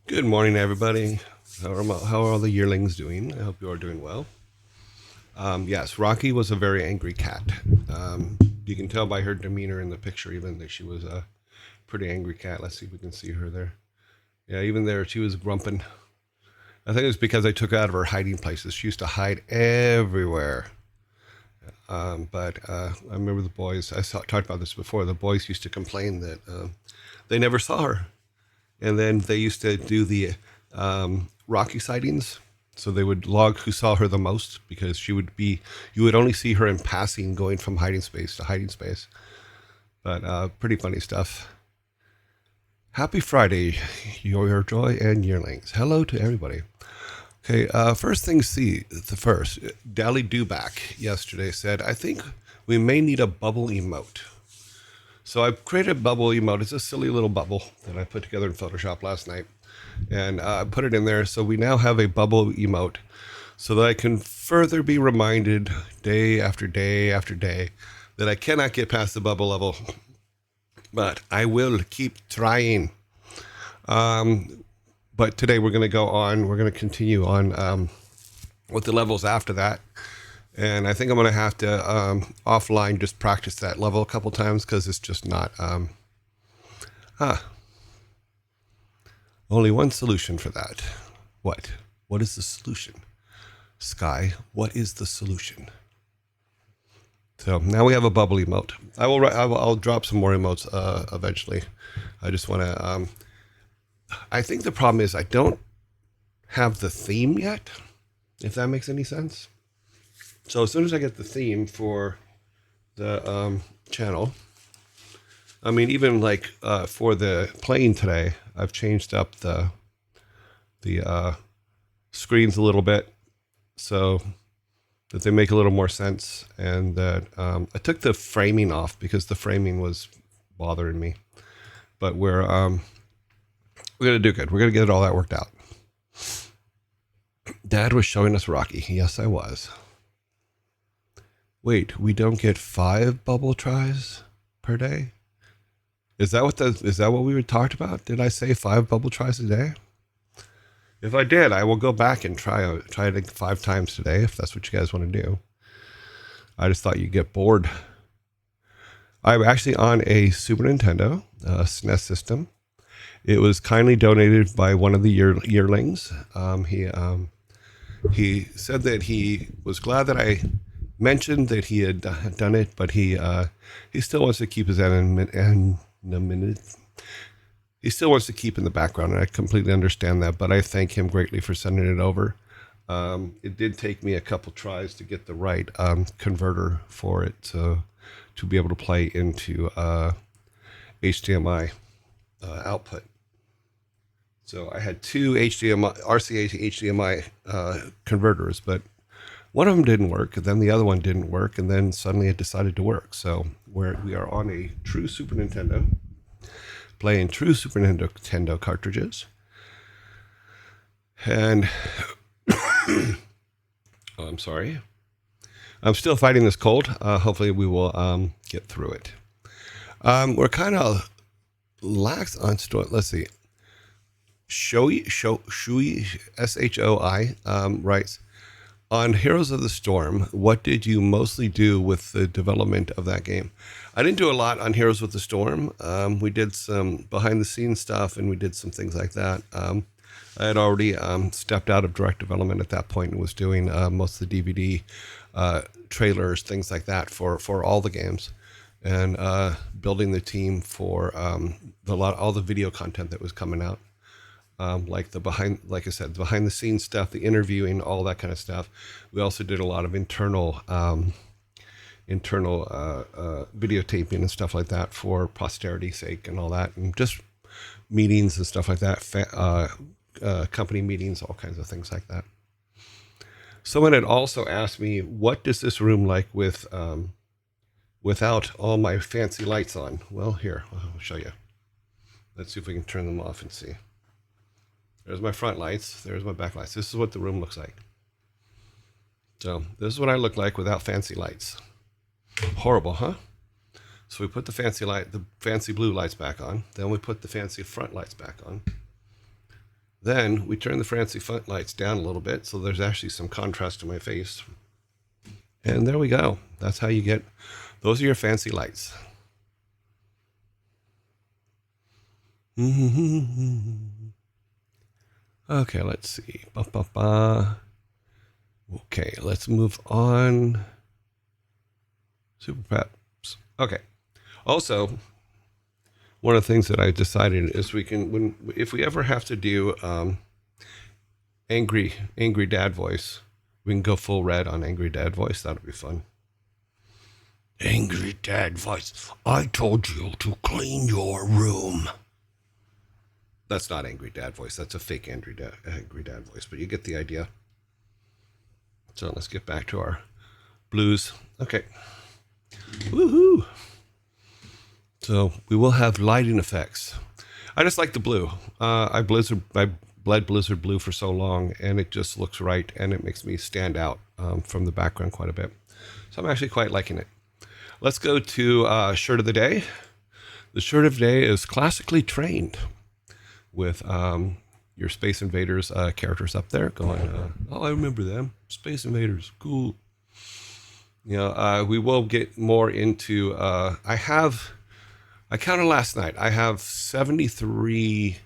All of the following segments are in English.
Good morning, everybody. How are all the yearlings doing? I hope you are doing well. Yes, Rocky was a very angry cat. Um, you can tell by her demeanor in the picture, even that she was a pretty angry cat. Let's see if we can see her there. Yeah, even there, she was grumping. I think it's because I took her out of her hiding places. She used to hide everywhere. But I remember the boys, talked about this before, the boys used to complain that they never saw her. And then they used to do the Rocky sightings. So they would log who saw her the most because you would only see her in passing going from hiding space to hiding space. But pretty funny stuff. Happy Friday, your joy and yearlings. Hello to everybody. Okay, first thing see, the first, Dally Dewback yesterday said, I think we may need a bubble emote. So I created a bubble emote. It's a silly little bubble that I put together in Photoshop last night. And I put it in there. So we now have a bubble emote so that I can further be reminded day after day after day that I cannot get past the bubble level. But I will keep trying. But today we're going to go on, we're going to continue on with the levels after that. And I think I'm going to have to offline just practice that level a couple times because it's just not. Only one solution for that. What? What is the solution? Sky, what is the solution? So now we have a bubble emote. I'll drop some more emotes eventually. I just want to. I think the problem is I don't have the theme yet. If that makes any sense. So as soon as I get the theme for the channel, I mean, even like for the playing today, I've changed up the screens a little bit so that they make a little more sense, and that I took the framing off because the framing was bothering me. But we're gonna do good. We're gonna get all that worked out. Dad was showing us Rocky. Yes, I was. Wait, we don't get 5 bubble tries per day? Is that what we were talked about? Did I say 5 bubble tries a day? If I did, I will go back and try it 5 times today if that's what you guys want to do. I just thought you'd get bored. I'm actually on a Super Nintendo SNES system. It was kindly donated by one of the yearlings. He said that he was glad that I mentioned that he had done it, but he still wants to keep his anonymity. He still wants to keep in the background, and I completely understand that. But I thank him greatly for sending it over. It did take me a couple tries to get the right converter for it to be able to play into HDMI output. So I had 2 RCA to HDMI converters, but one of them didn't work, and then the other one didn't work, and then suddenly it decided to work. So we are on a true Super Nintendo, playing true Super Nintendo cartridges. And oh, I'm sorry. I'm still fighting this cold. Hopefully we will get through it. We're kind of lax on store. Let's see. Shui Shoi writes, on Heroes of the Storm, what did you mostly do with the development of that game? I didn't do a lot on Heroes of the Storm. We did some behind the scenes stuff, and we did some things like that. I had already stepped out of direct development at that point and was doing most of the DVD trailers, things like that for all the games, and building the team for all the video content that was coming out. Like like I said, behind the scenes stuff, the interviewing, all that kind of stuff. We also did a lot of internal videotaping and stuff like that for posterity's sake and all that, and just meetings and stuff like that, company meetings, all kinds of things like that. Someone had also asked me, what does this room like with without all my fancy lights on? Well, here, I'll show you. Let's see if we can turn them off and see. There's my front lights. There's my back lights. This is what the room looks like. So this is what I look like without fancy lights. Horrible, huh? So we put the fancy blue lights back on. Then we put the fancy front lights back on. Then we turn the fancy front lights down a little bit so there's actually some contrast to my face. And there we go. That's how you get, those are your fancy lights. Okay, let's see. Okay, let's move on. Super Preps. Okay. Also, one of the things that I decided is we can, if we ever have to do angry dad voice, we can go full red on angry dad voice. That'll be fun. Angry dad voice. I told you to clean your room. That's not angry dad voice. That's a fake angry dad voice, but you get the idea. So let's get back to our blues. Okay. Woohoo! So we will have lighting effects. I just like the blue. I bled Blizzard blue for so long, and it just looks right, and it makes me stand out from the background quite a bit. So I'm actually quite liking it. Let's go to shirt of the day. The shirt of the day is classically trained with your Space Invaders characters up there going, oh, I remember them. Space Invaders, cool. You know, we will get more into, I counted last night. I have 73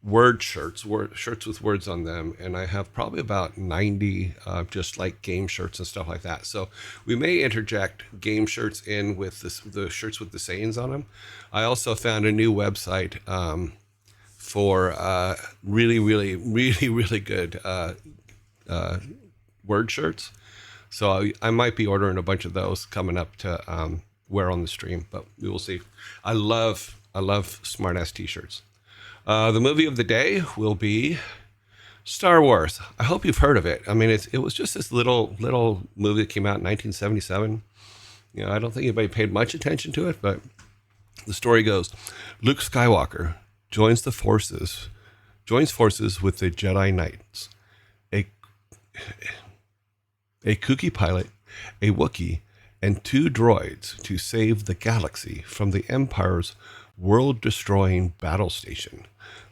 word shirts with words on them, and I have probably about 90 just like game shirts and stuff like that. So we may interject game shirts in with the shirts with the sayings on them. I also found a new website for really good word shirts. So I might be ordering a bunch of those coming up to wear on the stream, but we will see. I love smartass t-shirts. The movie of the day will be Star Wars. I hope you've heard of it. I mean, it was just this little movie that came out in 1977. You know, I don't think anybody paid much attention to it, but the story goes: Luke Skywalker joins forces with the Jedi Knights, a kooky pilot, a Wookiee, and 2 droids to save the galaxy from the Empire's world-destroying battle station,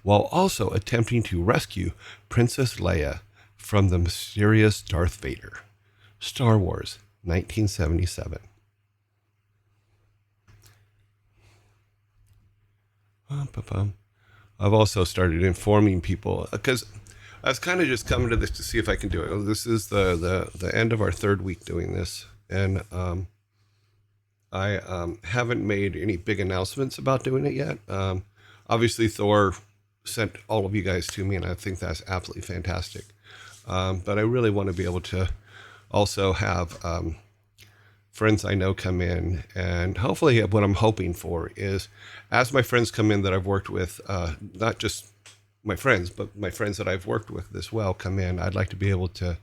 while also attempting to rescue Princess Leia from the mysterious Darth Vader. Star Wars, 1977. I've also started informing people, because I was kind of just coming to this to see if I can do it. This is the end of our 3rd week doing this, and I haven't made any big announcements about doing it yet. Obviously, Thor sent all of you guys to me, and I think that's absolutely fantastic. But I really want to be able to also have friends I know come in, and hopefully what I'm hoping for is, as my friends come in that I've worked with, not just my friends, but my friends that I've worked with as well come in, I'd like to be able to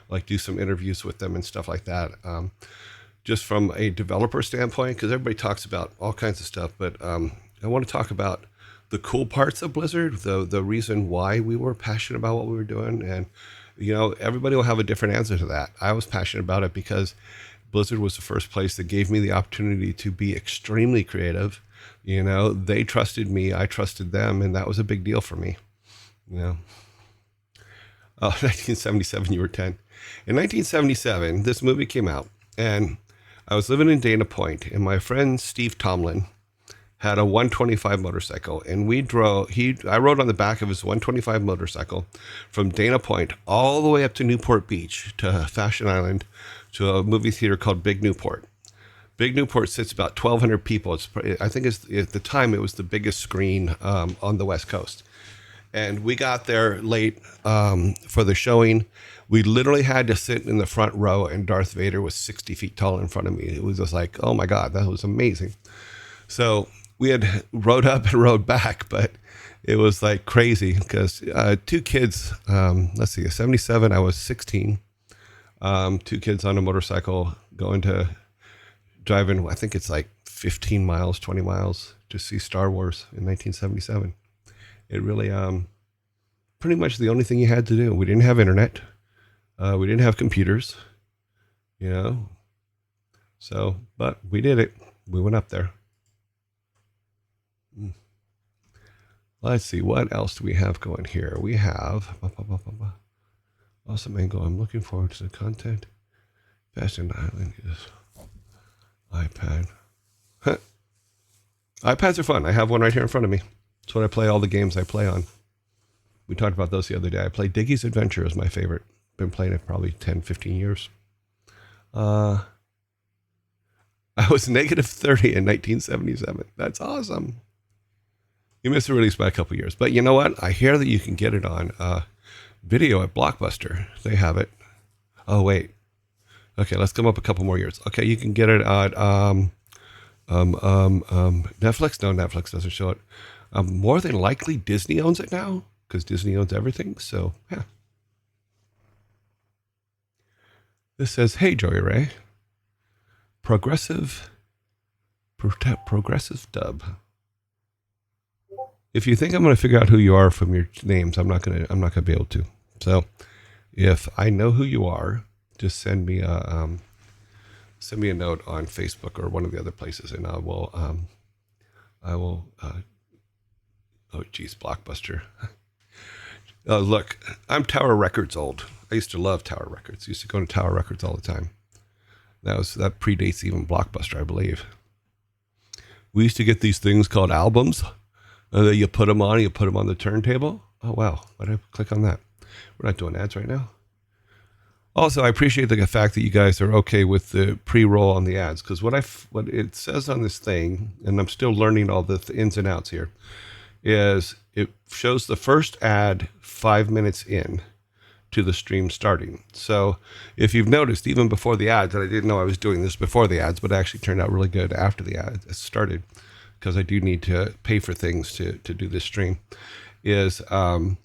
like do some interviews with them and stuff like that. Just from a developer standpoint, because everybody talks about all kinds of stuff, but I want to talk about the cool parts of Blizzard, the reason why we were passionate about what we were doing. And, you know, everybody will have a different answer to that. I was passionate about it because Blizzard was the first place that gave me the opportunity to be extremely creative. You know, they trusted me, I trusted them, and that was a big deal for me. You know, 1977, you were 10. In 1977, this movie came out, and I was living in Dana Point, and my friend Steve Tomlin had a 125 motorcycle, and I rode on the back of his 125 motorcycle from Dana Point all the way up to Newport Beach to Fashion Island to a movie theater called Big Newport. Big Newport sits about 1,200 people. I think at the time it was the biggest screen on the West Coast. And we got there late for the showing. We literally had to sit in the front row, and Darth Vader was 60 feet tall in front of me. It was just like, oh my God, that was amazing. So we had rode up and rode back, but it was like crazy because 2 kids, let's see, 77, I was 16. 2 kids on a motorcycle driving, I think it's like 15 miles, 20 miles to see Star Wars in 1977. It really, pretty much the only thing you had to do. We didn't have internet. We didn't have computers, you know. So, but we did it. We went up there. Let's see, what else do we have going here? We have awesome angle. I'm looking forward to the content. Fashion Island is iPad. iPads are fun. I have one right here in front of me. It's what I play all the games I play on. We talked about those the other day. I play Diggy's Adventure as my favorite. Been playing it probably 10, 15 years. I was negative 30 in 1977. That's awesome. You missed the release by a couple years. But you know what? I hear that you can get it on video at Blockbuster. They have it. Oh, wait. Okay, let's come up a couple more years. Okay, you can get it at Netflix. No, Netflix doesn't show it. More than likely, Disney owns it now because Disney owns everything. So, yeah. This says, hey, Joey Ray. Progressive dub. If you think I'm going to figure out who you are from your names, I'm not going to be able to. So, if I know who you are, just send me a note on Facebook or one of the other places, and I will. Oh, geez, Blockbuster. Look, I'm Tower Records old. I used to love Tower Records. I used to go to Tower Records all the time. That predates even Blockbuster, I believe. We used to get these things called albums. You put them on the turntable. Oh, wow. Why did I click on that? We're not doing ads right now. Also, I appreciate the fact that you guys are okay with the pre-roll on the ads, because what it says on this thing, and I'm still learning all the ins and outs here, is it shows the first ad 5 minutes in to the stream starting. So if you've noticed, even before the ads, and I didn't know I was doing this before the ads, but it actually turned out really good after the ads started, because I do need to pay for things to do this stream, is I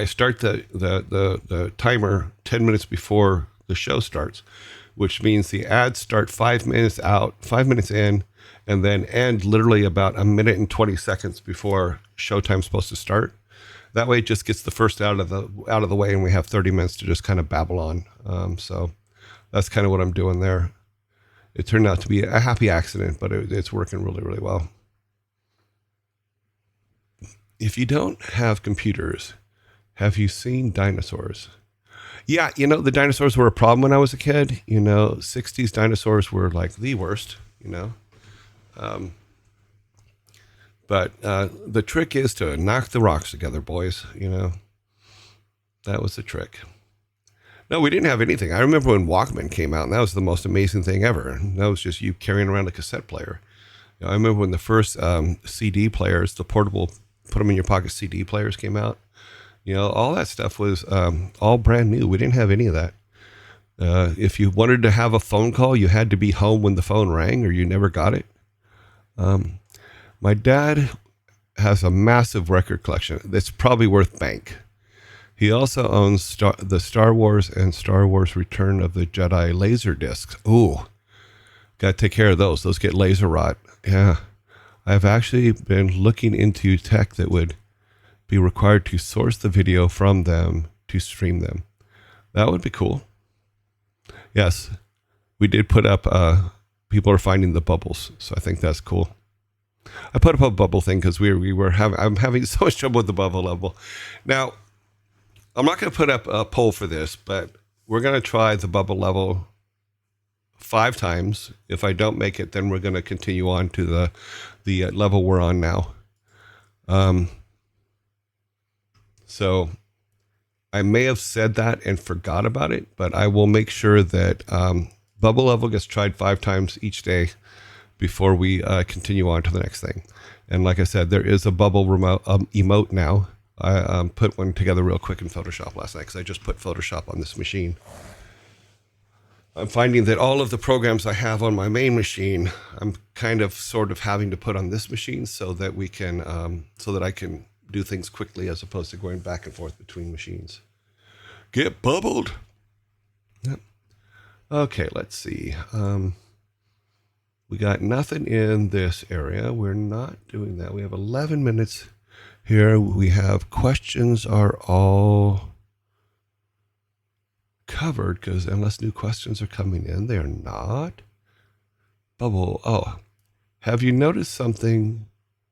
start the timer 10 minutes before the show starts, which means the ads start 5 minutes out, 5 minutes in, and then end literally about a minute and 20 seconds before showtime's supposed to start. That way it just gets the first out of the way, and we have 30 minutes to just kind of babble on. So that's kind of what I'm doing there. It turned out to be a happy accident, but it's working really, really well. If you don't have computers, have you seen dinosaurs? Yeah, the dinosaurs were a problem when I was a kid. 60s dinosaurs were like the worst, But the trick is to knock the rocks together, boys. That was the trick. No, we didn't have anything. I remember when Walkman came out, and that was the most amazing thing ever. That was just you carrying around a cassette player. I remember when the first CD players, the portable, put them in your pocket CD players came out. All that stuff was all brand new. We didn't have any of that. If you wanted to have a phone call, you had to be home when the phone rang, or you never got it. My dad has a massive record collection that's probably worth bank. He also owns the Star Wars and Star Wars Return of the Jedi laser discs. Ooh, got to take care of those. Those get laser rot. Yeah. I've actually been looking into tech that would be required to source the video from them to stream them. That would be cool. Yes, we did put up, people are finding the bubbles, so I think that's cool. I put up a bubble thing because I'm having so much trouble with the bubble level. Now, I'm not going to put up a poll for this, but we're going to try the bubble level 5 times. If I don't make it, then we're going to continue on to the level we're on now. So I may have said that and forgot about it, but I will make sure that bubble level gets tried 5 times each day before we continue on to the next thing. And like I said, there is a bubble emote now. I put one together real quick in Photoshop last night because I just put Photoshop on this machine. I'm finding that all of the programs I have on my main machine, I'm kind of sort of having to put on this machine so that we can, so that I can do things quickly as opposed to going back and forth between machines. Get bubbled. Yep. Okay, let's see. We got nothing in this area. We're not doing that. We have 11 minutes here. We have questions are all covered because unless new questions are coming in, they are not. Bubble. Oh, have you noticed something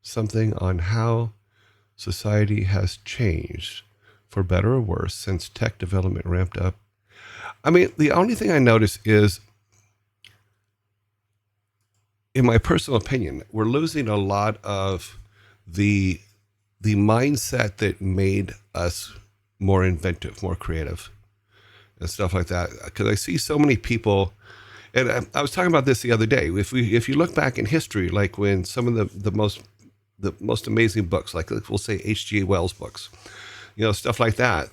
something on how society has changed for better or worse since tech development ramped up. I mean, the only thing I notice is, in my personal opinion, we're losing a lot of the mindset that made us more inventive, more creative, and stuff like that. Because I see so many people, and I was talking about this the other day. If you look back in history, like when some of the most amazing books, like we'll say H.G. Wells books, stuff like that,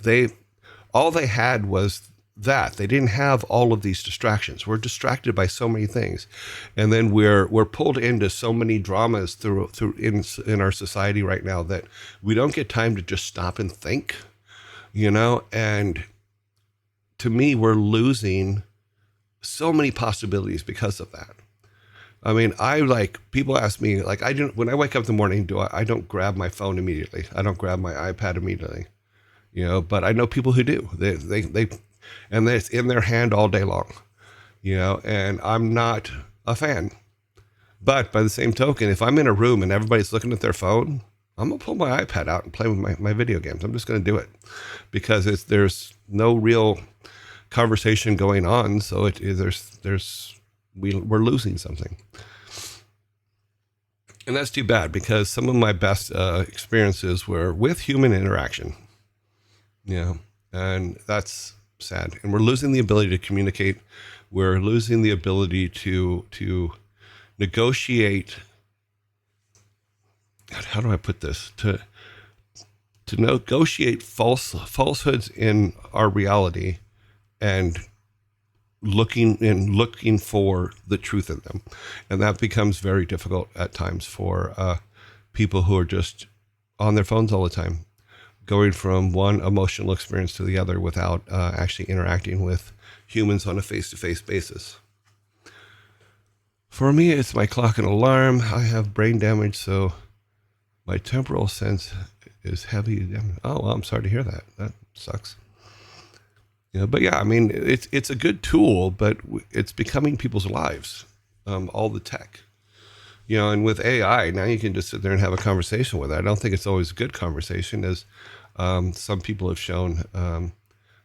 all they had was that. They didn't have all of these distractions. We're distracted by so many things, and then we're pulled into so many dramas through in our society right now that we don't get time to just stop and think, and to me, we're losing so many possibilities because of that. I mean, people ask me, when I wake up in the morning, I don't grab my phone immediately. I don't grab my iPad immediately, but I know people who do. They and it's in their hand all day long, and I'm not a fan. But by the same token, if I'm in a room and everybody's looking at their phone, I'm going to pull my iPad out and play with my video games. I'm just going to do it because there's no real conversation going on. So we're losing something. And that's too bad because some of my best experiences were with human interaction, and that's sad. And we're losing the ability to communicate. We're losing the ability to negotiate. God, how do I put this? To negotiate falsehoods in our reality and looking for the truth in them. And that becomes very difficult at times for people who are just on their phones all the time, going from one emotional experience to the other without actually interacting with humans on a face-to-face basis. For me, it's my clock and alarm. I have brain damage, so my temporal sense is heavy. Oh, well, I'm sorry to hear that. That sucks. But yeah, I mean, it's a good tool, but it's becoming people's lives, all the tech. And with AI, now you can just sit there and have a conversation with it. I don't think it's always a good conversation, as some people have shown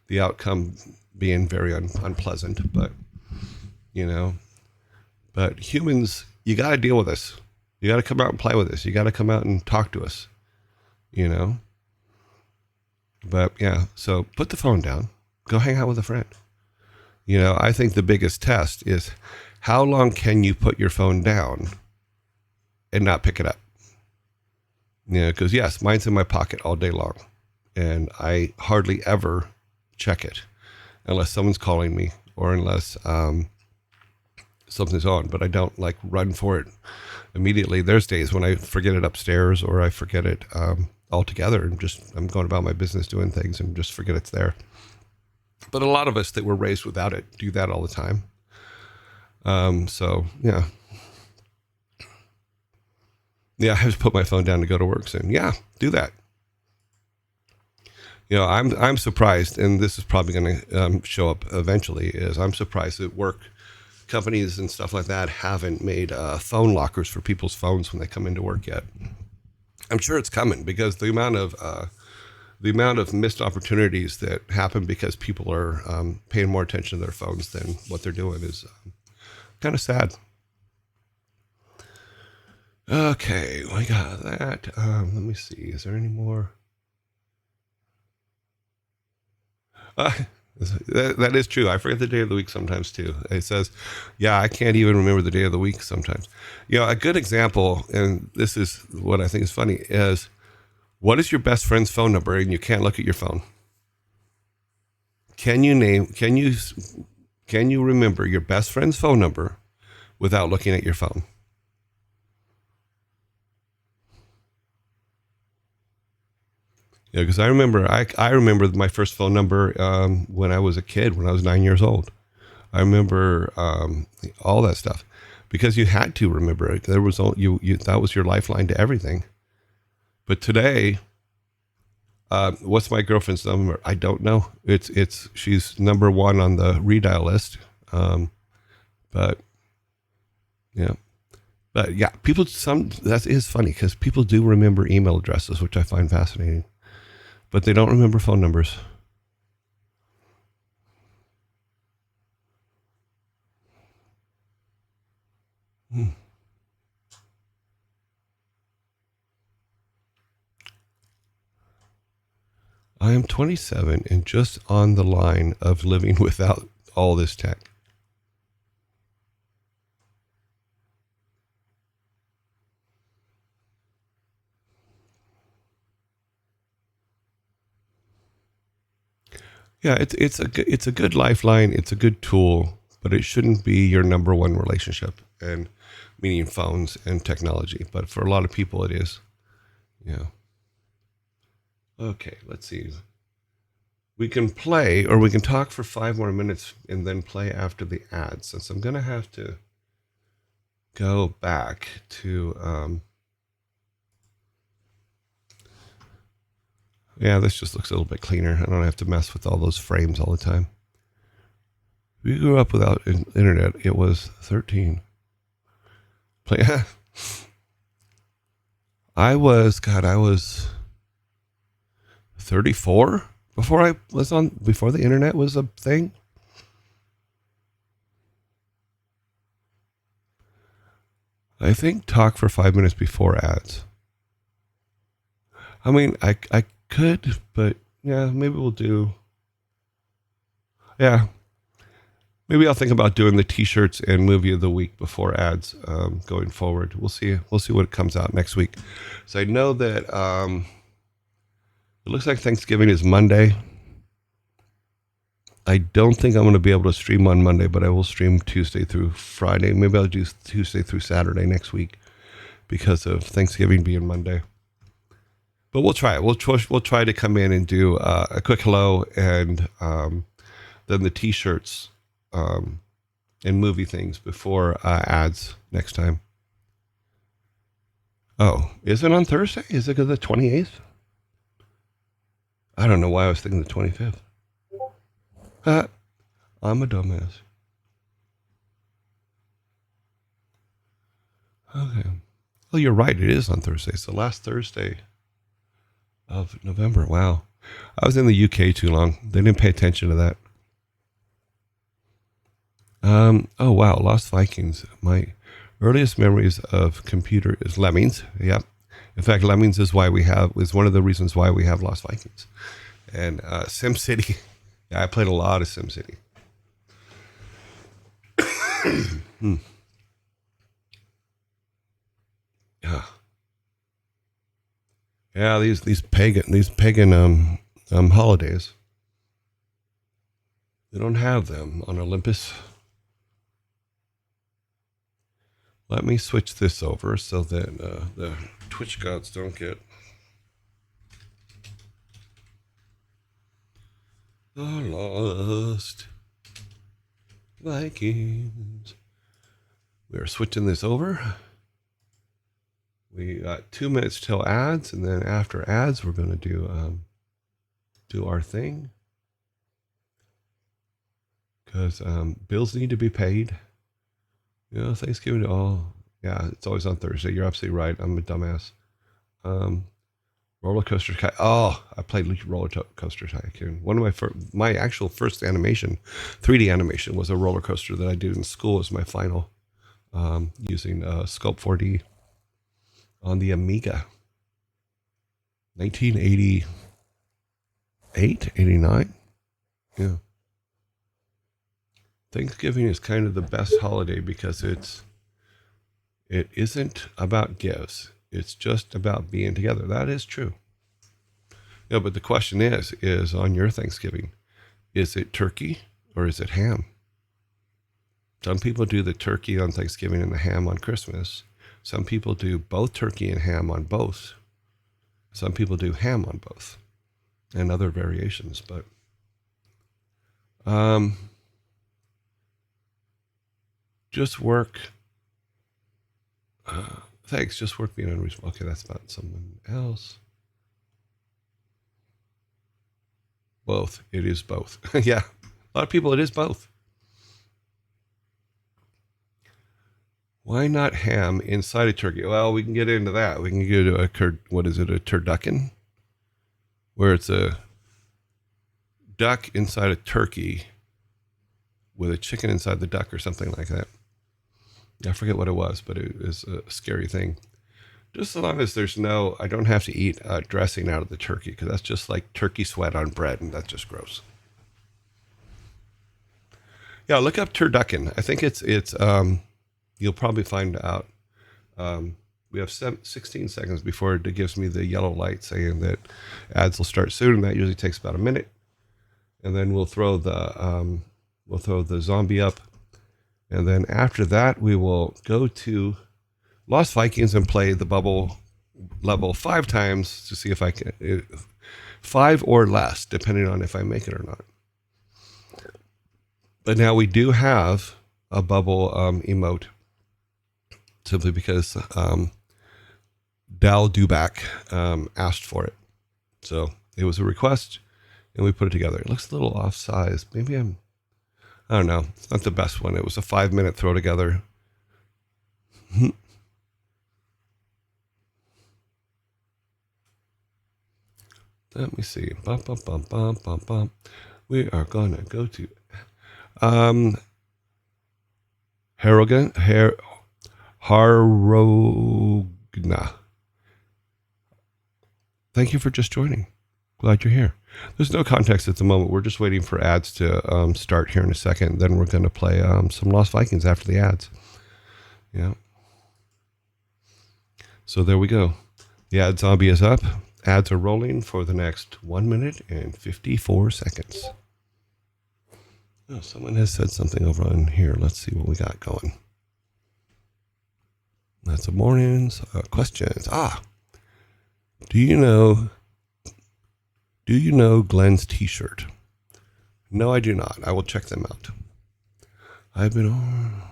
the outcome being very unpleasant. But, but humans, you got to deal with this. You got to come out and play with this. You got to come out and talk to us, But yeah, so put the phone down. Go hang out with a friend. I think the biggest test is how long can you put your phone down and not pick it up? Because yes, mine's in my pocket all day long, and I hardly ever check it unless someone's calling me or unless something's on. But I don't run for it immediately. There's days when I forget it upstairs or I forget it altogether, and I'm going about my business doing things and just forget it's there. But a lot of us that were raised without it do that all the time. So yeah. Yeah, I have to put my phone down to go to work soon. Yeah, do that. I'm surprised, and this is probably going to show up eventually, is I'm surprised that work companies and stuff like that haven't made phone lockers for people's phones when they come into work yet. I'm sure it's coming because the amount of missed opportunities that happen because people are paying more attention to their phones than what they're doing is kind of sad. Okay, we got that. Let me see. Is there any more? That is true. I forget the day of the week sometimes too. It says, yeah, I can't even remember the day of the week sometimes. A good example, and this is what I think is funny, is what is your best friend's phone number and you can't look at your phone? Can you remember your best friend's phone number without looking at your phone? Because I remember my first phone number when I was a kid, when I was 9 years old. I remember all that stuff because you had to remember it. There was that was your lifeline to everything. But today, what's my girlfriend's number? I don't know. She's number one on the redial list. But yeah, But yeah, that is funny because people do remember email addresses, which I find fascinating, but they don't remember phone numbers. Hmm. I am 27 and just on the line of living without all this tech. Yeah, it's a good lifeline. It's a good tool, but it shouldn't be your number one relationship, and meaning phones and technology. But for a lot of people, it is. Yeah. Okay. Let's see. We can play, or we can talk for 5 more minutes and then play after the ads. Since I'm gonna have to go back to. Yeah, this just looks a little bit cleaner. I don't have to mess with all those frames all the time. We grew up without internet. It was 13. Play. I was 34 before the internet was a thing. I think talk for 5 minutes before ads. I mean, I could, but yeah, maybe we'll do. Yeah, maybe I'll think about doing the T-shirts and movie of the week before ads going forward. We'll see. We'll see what comes out next week. So I know that it looks like Thanksgiving is Monday. I don't think I'm going to be able to stream on Monday, but I will stream Tuesday through Friday. Maybe I'll do Tuesday through Saturday next week because of Thanksgiving being Monday. But we'll try it. We'll try to come in and do a quick hello and then the T-shirts and movie things before ads next time. Oh, is it on Thursday? Is it the 28th? I don't know why I was thinking the 25th. I'm a dumbass. Okay. Well, you're right. It is on Thursday. It's the last Thursday of November. Wow. I was in the UK too long. They didn't pay attention to that. Oh, wow. Lost Vikings. My earliest memories of computer is Lemmings. Yep. In fact, Lemmings is one of the reasons why we have Lost Vikings. And SimCity. Yeah, I played a lot of SimCity. Hmm. Yeah. Yeah, these pagan holidays. They don't have them on Olympus. Let me switch this over so that the Twitch gods don't get the Lost Vikings. We are switching this over. We got 2 minutes till ads, and then after ads, we're going to do our thing because bills need to be paid. You know, Thanksgiving to all. Yeah, it's always on Thursday. You're absolutely right. I'm a dumbass. Roller Coaster Tycoon. Oh, I played Roller Coaster Tycoon. One of my actual first animation, 3D animation, was a roller coaster that I did in school as my final, using Sculpt 4D on the Amiga. 1988, 89. Yeah. Thanksgiving is kind of the best holiday because it isn't about gifts. It's just about being together. That is true. Yeah, but the question is on your Thanksgiving, is it turkey or is it ham? Some people do the turkey on Thanksgiving and the ham on Christmas. Some people do both turkey and ham on both. Some people do ham on both and other variations, but just work. Thanks. Just work being unreasonable. Okay, that's about someone else. Both. It is both. Yeah. A lot of people, it is both. Why not ham inside a turkey? Well, we can get into that. We can get a what is it, a turducken, where it's a duck inside a turkey with a chicken inside the duck or something like that. I forget what it was, but it was a scary thing. Just as long as I don't have to eat dressing out of the turkey, because that's just like turkey sweat on bread, and that's just gross. Yeah, look up turducken. I think it's you'll probably find out. We have 16 seconds before it gives me the yellow light saying that ads will start soon, and that usually takes about a minute. And then we'll throw the zombie up, and then after that we will go to Lost Vikings and play the bubble level 5 times to see if I can 5 or less, depending on if I make it or not. But now we do have a bubble emote, simply because Dal Dubak asked for it. So it was a request, and we put it together. It looks a little off size. Maybe I don't know. It's not the best one. It was a 5-minute throw together. Let me see. Bum, bum, bum, bum, bum, bum. We are going to go to Harogna. Thank you for just joining. Glad you're here. There's no context at the moment. We're just waiting for ads to start here in a second. Then we're going to play some Lost Vikings after the ads. Yeah. So there we go. The ad zombie is up. Ads are rolling for the next 1 minute and 54 seconds. Oh, someone has said something over on here. Let's see what we got going. That's the morning's questions. Do you know Glenn's t-shirt? No, I do not. I will check them out. I've been on.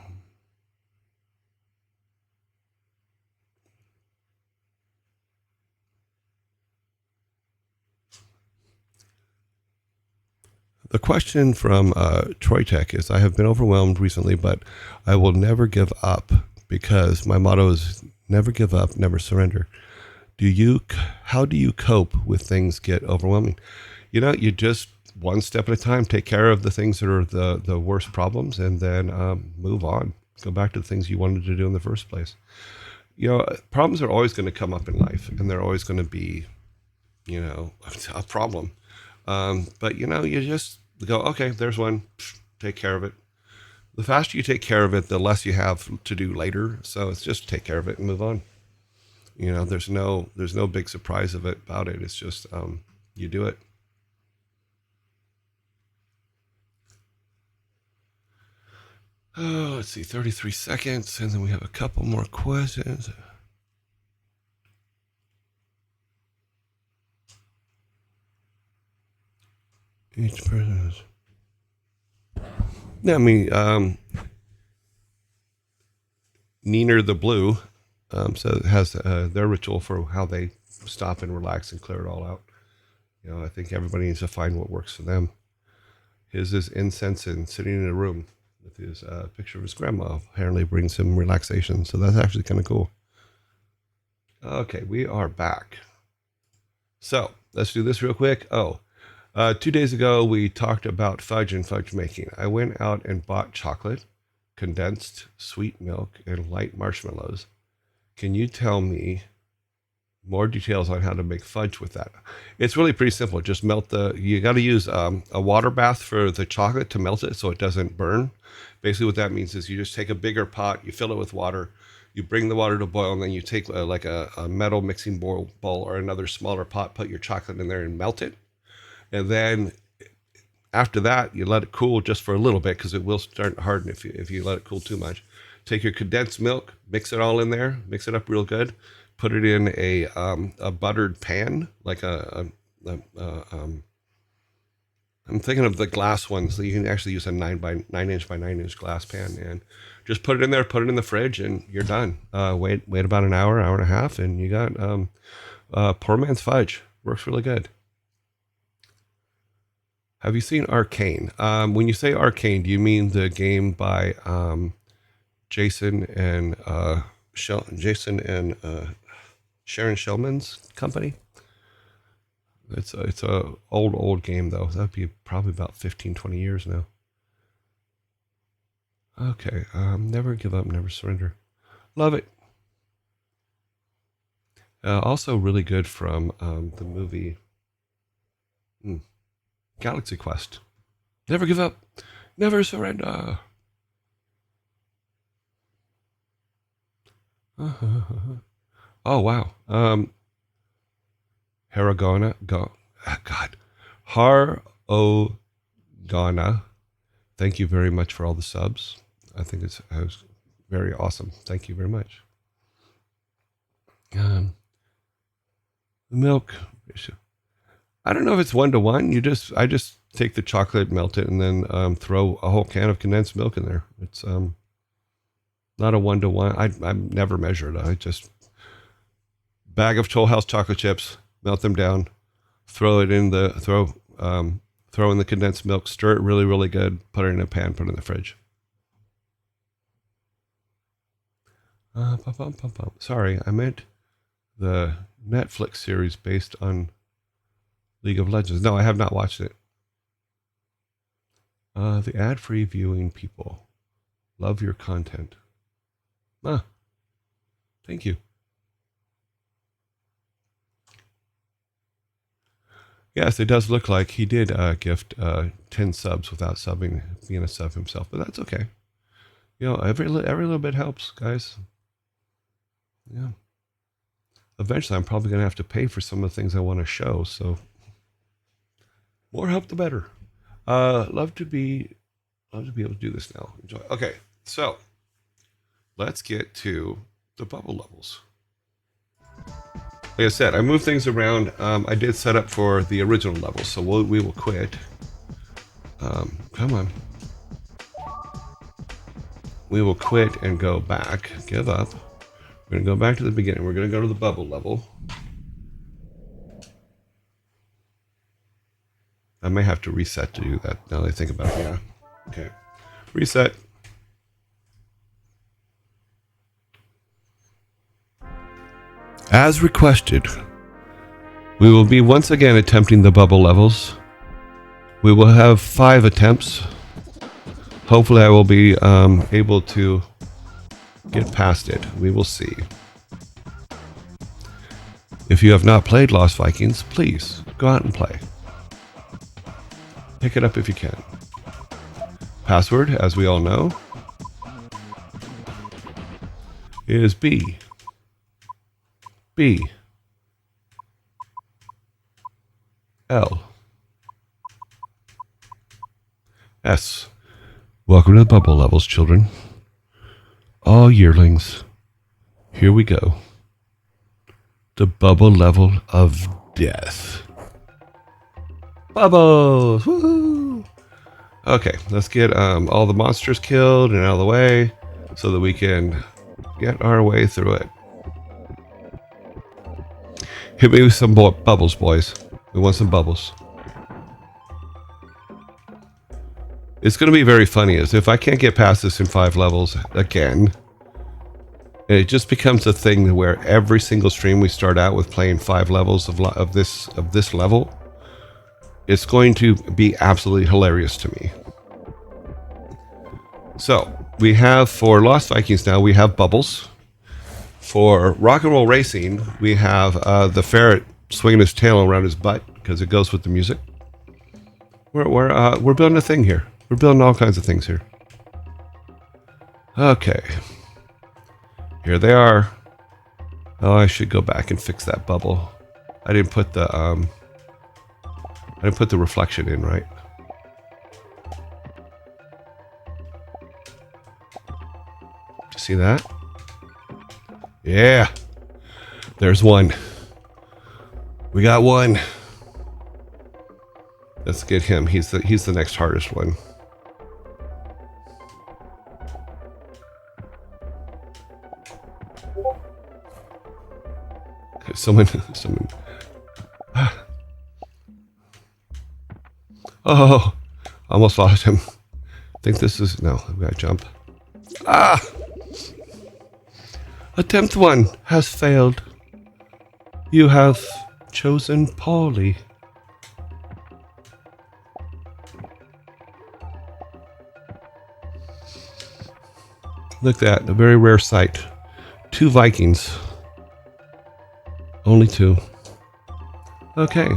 The question from Troy Tech is, I have been overwhelmed recently, but I will never give up, because my motto is never give up, never surrender. How do you cope with things get overwhelming? You just one step at a time, take care of the things that are the worst problems, and then move on. Go back to the things you wanted to do in the first place. Problems are always going to come up in life, and they're always going to be, a problem. But you just go, okay, there's one, take care of it. The faster you take care of it, the less you have to do later. So it's just take care of it and move on. There's no big surprise about it. It's just, you do it. Oh, let's see, 33 seconds. And then we have a couple more questions. Each person is. Yeah, I mean, Neener the Blue has their ritual for how they stop and relax and clear it all out. I think everybody needs to find what works for them. His is incense and sitting in a room with his picture of his grandma. Apparently brings him relaxation. So that's actually kind of cool. Okay, we are back. So let's do this real quick. 2 days ago, we talked about fudge and fudge making. I went out and bought chocolate, condensed sweet milk, and light marshmallows. Can you tell me more details on how to make fudge with that? It's really pretty simple. Just you got to use a water bath for the chocolate to melt it so it doesn't burn. Basically what that means is you just take a bigger pot, you fill it with water, you bring the water to boil, and then you take like a metal mixing bowl or another smaller pot, put your chocolate in there and melt it. And then after that, you let it cool just for a little bit, because it will start to harden if you let it cool too much. Take your condensed milk, mix it all in there, mix it up real good. Put it in a buttered pan, like I'm thinking of the glass ones. So you can actually use a 9 inch by 9 inch glass pan, and just put it in there, put it in the fridge, and you're done. Wait about an hour and a half, and you got poor man's fudge. Works really good. Have you seen Arcane? When you say Arcane, do you mean the game by Jason and Jason and Sharon Shellman's company. It's a old game though. That'd be probably about 15, 20 years now. Okay, never give up, never surrender. Love it. Also really good from the movie Galaxy Quest. Never give up, never surrender. Oh wow. Haragona, God, Har-O-Gana. Thank you very much for all the subs. I think it was very awesome. Thank you very much. Milk. I don't know if it's 1-to-1. I just take the chocolate, melt it, and then throw a whole can of condensed milk in there. It's not a 1-to-1. I never measured. I just bag of Toll House chocolate chips, melt them down, throw in the condensed milk, stir it really, really good, put it in a pan, put it in the fridge. Sorry, I meant the Netflix series based on League of Legends. No, I have not watched it. The ad-free viewing people. Love your content. Thank you. Yes, it does look like he did gift 10 subs without being a sub himself, but that's okay. Every little bit helps, guys. Yeah. Eventually, I'm probably going to have to pay for some of the things I want to show, so more help the better. Love to be able to do this now. Enjoy. Okay, so let's get to the bubble levels. Like I said, I moved things around. I did set up for the original level, so we will quit. Come on. We will quit and go back. Give up. We're going to go back to the beginning. We're going to go to the bubble level. I may have to reset to do that now that I think about it. Yeah. Okay. Reset. As requested, we will be once again attempting the bubble levels. We will have 5 attempts. Hopefully I will be able to get past it. We will see. If you have not played Lost Vikings, please go out and play. Pick it up if you can. Password, as we all know, is B. L. S. Welcome to the bubble levels, children. All yearlings. Here we go. The bubble level of death. Bubbles! Woohoo! Okay, let's get all the monsters killed and out of the way so that we can get our way through it. Hit me with some bubbles, boys. We want some bubbles. It's going to be very funny as if I can't get past this in 5 levels again. And it just becomes a thing where every single stream we start out with playing 5 levels of this level. It's going to be absolutely hilarious to me. So we have for Lost Vikings now we have bubbles. For Rock and Roll Racing, we have the ferret swinging his tail around his butt because it goes with the music. We're building a thing here. We're building all kinds of things here. Okay. Here they are. Oh, I should go back and fix that bubble. I didn't put the reflection in, right? See that? Yeah. There's one. We got one. Let's get him. He's the next hardest one. Someone. Oh, almost lost him. I think this is no. We gotta jump. Ah. Attempt 1 has failed. You have chosen poorly. Look at that, a very rare sight. 2 Vikings. Only 2. Okay,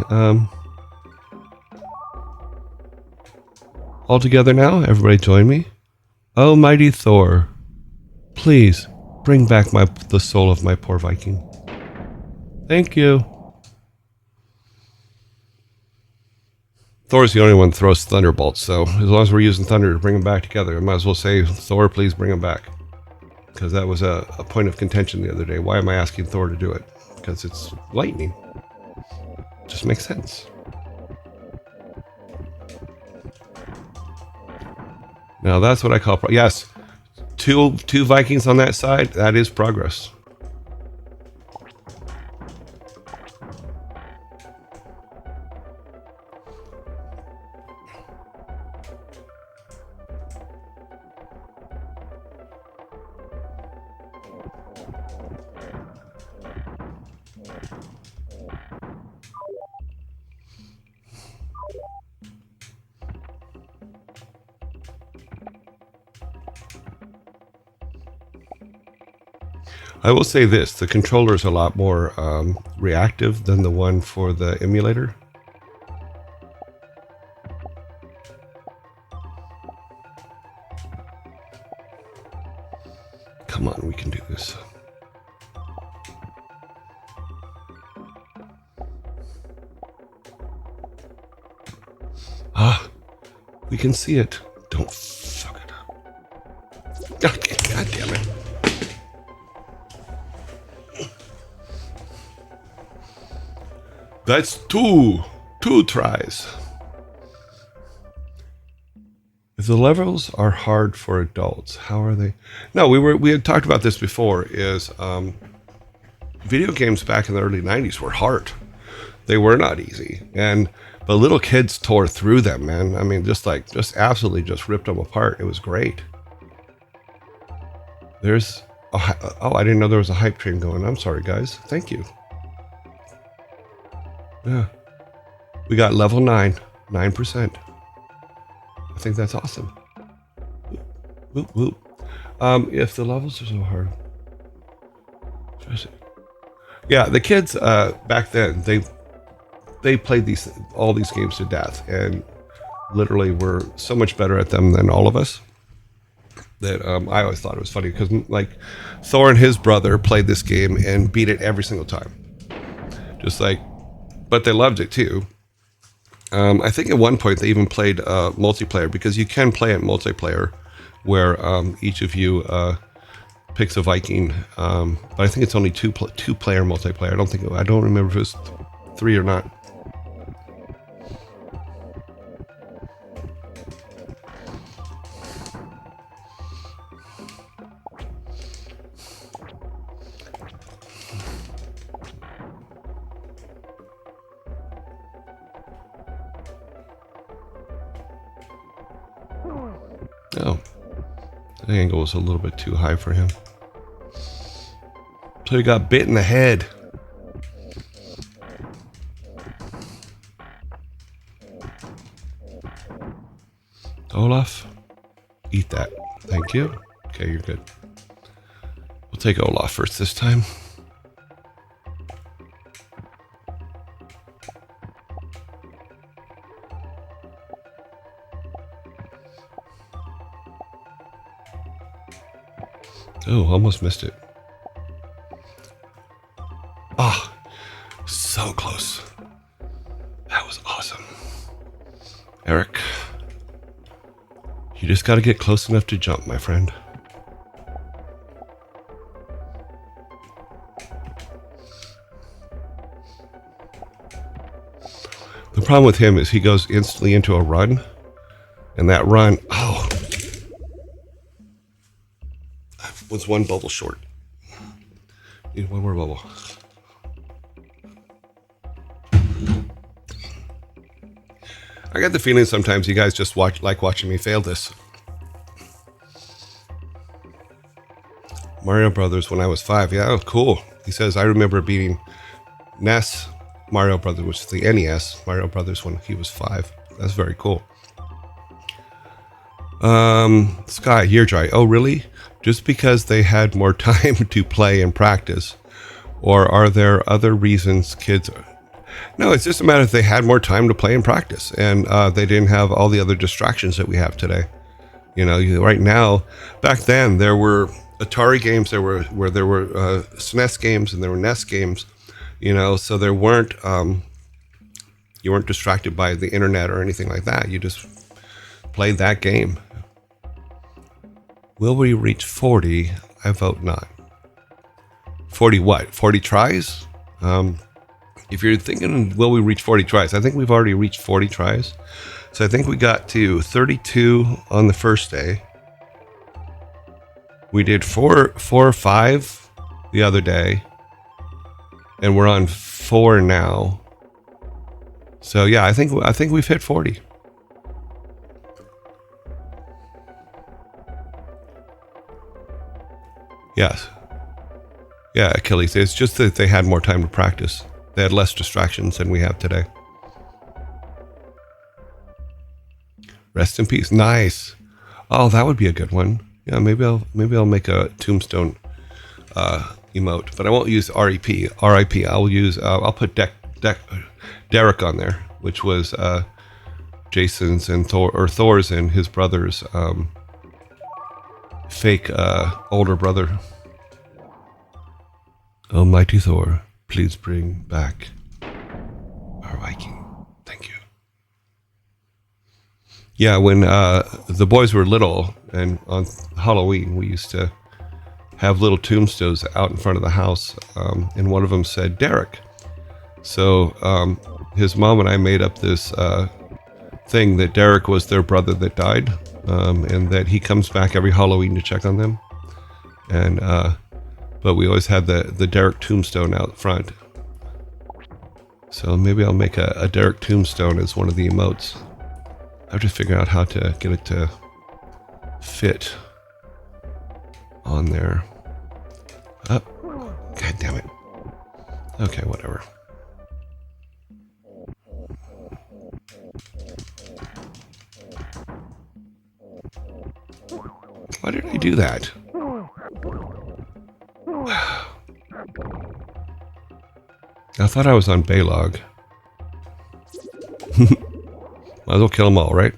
all together now, everybody join me. Oh, mighty Thor, please bring back the soul of my poor Viking. Thank you. Thor's the only one that throws thunderbolts, so as long as we're using thunder to bring them back together, I might as well say, Thor, please bring them back. Because that was a point of contention the other day. Why am I asking Thor to do it? Because it's lightning. Just makes sense. Now that's what I call yes. Two Vikings on that side. That is progress. I will say this, the controller is a lot more reactive than the one for the emulator. Come on, we can do this. Ah, we can see it. Don't fuck it up. Okay, God damn it. That's two tries. If the levels are hard for adults, how are they? No, we had talked about this before. Is video games back in the early '90s were hard. They were not easy, but little kids tore through them, man. I mean, just absolutely just ripped them apart. It was great. There's I didn't know there was a hype train going. I'm sorry, guys. Thank you. Yeah, we got level 9%. I think that's awesome. Whoop, whoop. If the levels are so hard, yeah, the kids back then they played all these games to death, and literally were so much better at them than all of us. That I always thought it was funny because like Thor and his brother played this game and beat it every single time, but they loved it too. I think at one point they even played multiplayer, because you can play it multiplayer where each of you picks a Viking. But I think it's only two-player multiplayer. I don't remember if it was 3 or not. Oh, the angle was a little bit too high for him. So he got bit in the head. Olaf, eat that. Thank you. Okay, you're good. We'll take Olaf first this time. Oh, almost missed it. Ah, so close. That was awesome. Eric, you just got to get close enough to jump, my friend. The problem with him is he goes instantly into a run, and that run, was one bubble short. Need one more bubble. I got the feeling sometimes you guys just like watching me fail this. Mario Brothers when I was 5. Yeah, oh, cool. He says, I remember beating NES Mario Brothers, which is the NES Mario Brothers, when he was 5. That's very cool. Sky, you're dry. Oh, really? Just because they had more time to play and practice? Or are there other reasons kids... No, it's just a matter of they had more time to play and practice, and they didn't have all the other distractions that we have today. You know, right now, back then there were Atari games, there were SNES games, and there were NES games. You know, so there weren't you weren't distracted by the internet or anything like that. You just played that game. Will we reach 40? I vote not. 40 what? 40 tries? If you're thinking, will we reach 40 tries? I think we've already reached 40 tries. So I think we got to 32 on the first day. We did four or five the other day. And we're on 4 now. So yeah, I think we've hit 40. Yes. Yeah, Achilles. It's just that they had more time to practice. They had less distractions than we have today. Rest in peace. Nice. Oh, that would be a good one. Yeah, maybe I'll make a tombstone emote, but I won't use RIP. RIP. I'll put Derek on there, which was Jason's and Thor's and his brother's fake older brother. Almighty Thor, please bring back our Viking. Thank you. Yeah, when the boys were little, and on Halloween, we used to have little tombstones out in front of the house, and one of them said Derek. So his mom and I made up this thing that Derek was their brother that died, and that he comes back every Halloween to check on them. And but we always had the Derek tombstone out front. So maybe I'll make a Derek tombstone as one of the emotes. I have to figure out how to get it to fit on there. Oh, God damn it. Okay, whatever. Why did I do that? I thought I was on Baylog. Might as well kill them all, right?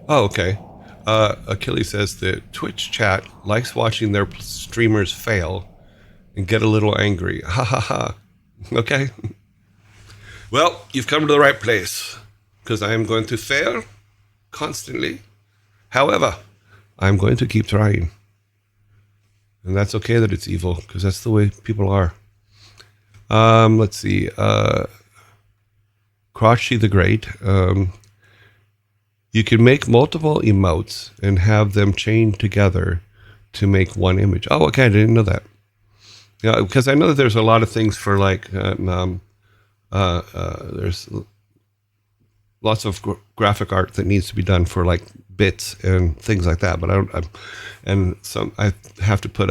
Oh, okay. Achilles says that Twitch chat likes watching their streamers fail and get a little angry. Ha ha ha. Okay. Well, you've come to the right place, because I am going to fail constantly. However, I'm going to keep trying. And that's okay that it's evil, because that's the way people are. Let's see. Crotchy the Great. You can make multiple emotes and have them chained together to make one image. Oh, okay. I didn't know that. Yeah, because I know that there's a lot of things for like, there's lots of graphic art that needs to be done for like bits and things like that. But I have to put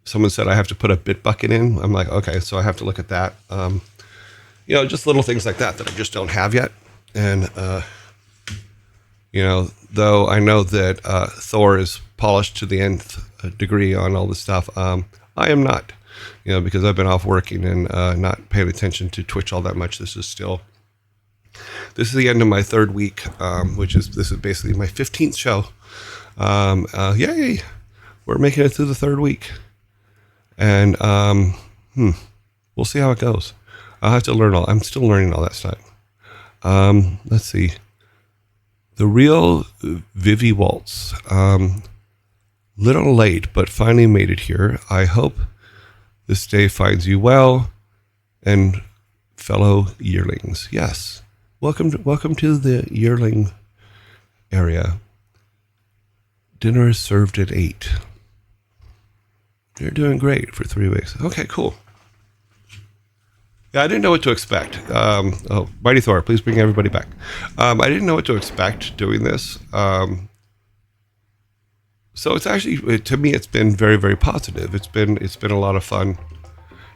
someone said I have to put a bit bucket in. I'm like, okay, so I have to look at that. Just little things like that I just don't have yet. And, though I know that Thor is polished to the nth degree on all this stuff, I am not, because I've been off working and not paying attention to Twitch all that much. This is the end of my 3rd week, this is basically my 15th show. Yay! We're making it through the 3rd week. And we'll see how it goes. I'll have to learn I'm still learning all that stuff. Let's see. The real Vivi Waltz. Little late, but finally made it here. I hope this day finds you well, and fellow yearlings. Yes. Welcome to the yearling area. Dinner is served at 8. You're doing great for 3 weeks. Okay, cool. Yeah, I didn't know what to expect. Oh, Mighty Thor, please bring everybody back. I didn't know what to expect doing this. So it's actually, to me, it's been very, very positive. It's been a lot of fun.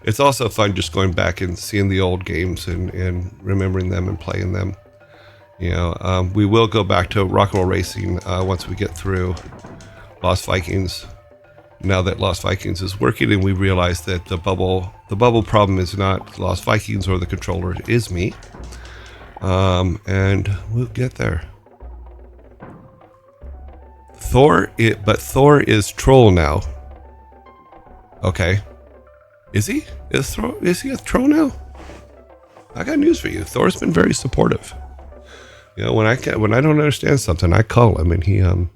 It's also fun just going back and seeing the old games and remembering them and playing them. We will go back to Rock and Roll Racing once we get through Lost Vikings. Now that Lost Vikings is working, and we realize that the bubble problem is not Lost Vikings or the controller, it is me. And we'll get there. But Thor is troll now. Okay. Is he? Is he a troll now? I got news for you. Thor's been very supportive. When I don't understand something, I call him, and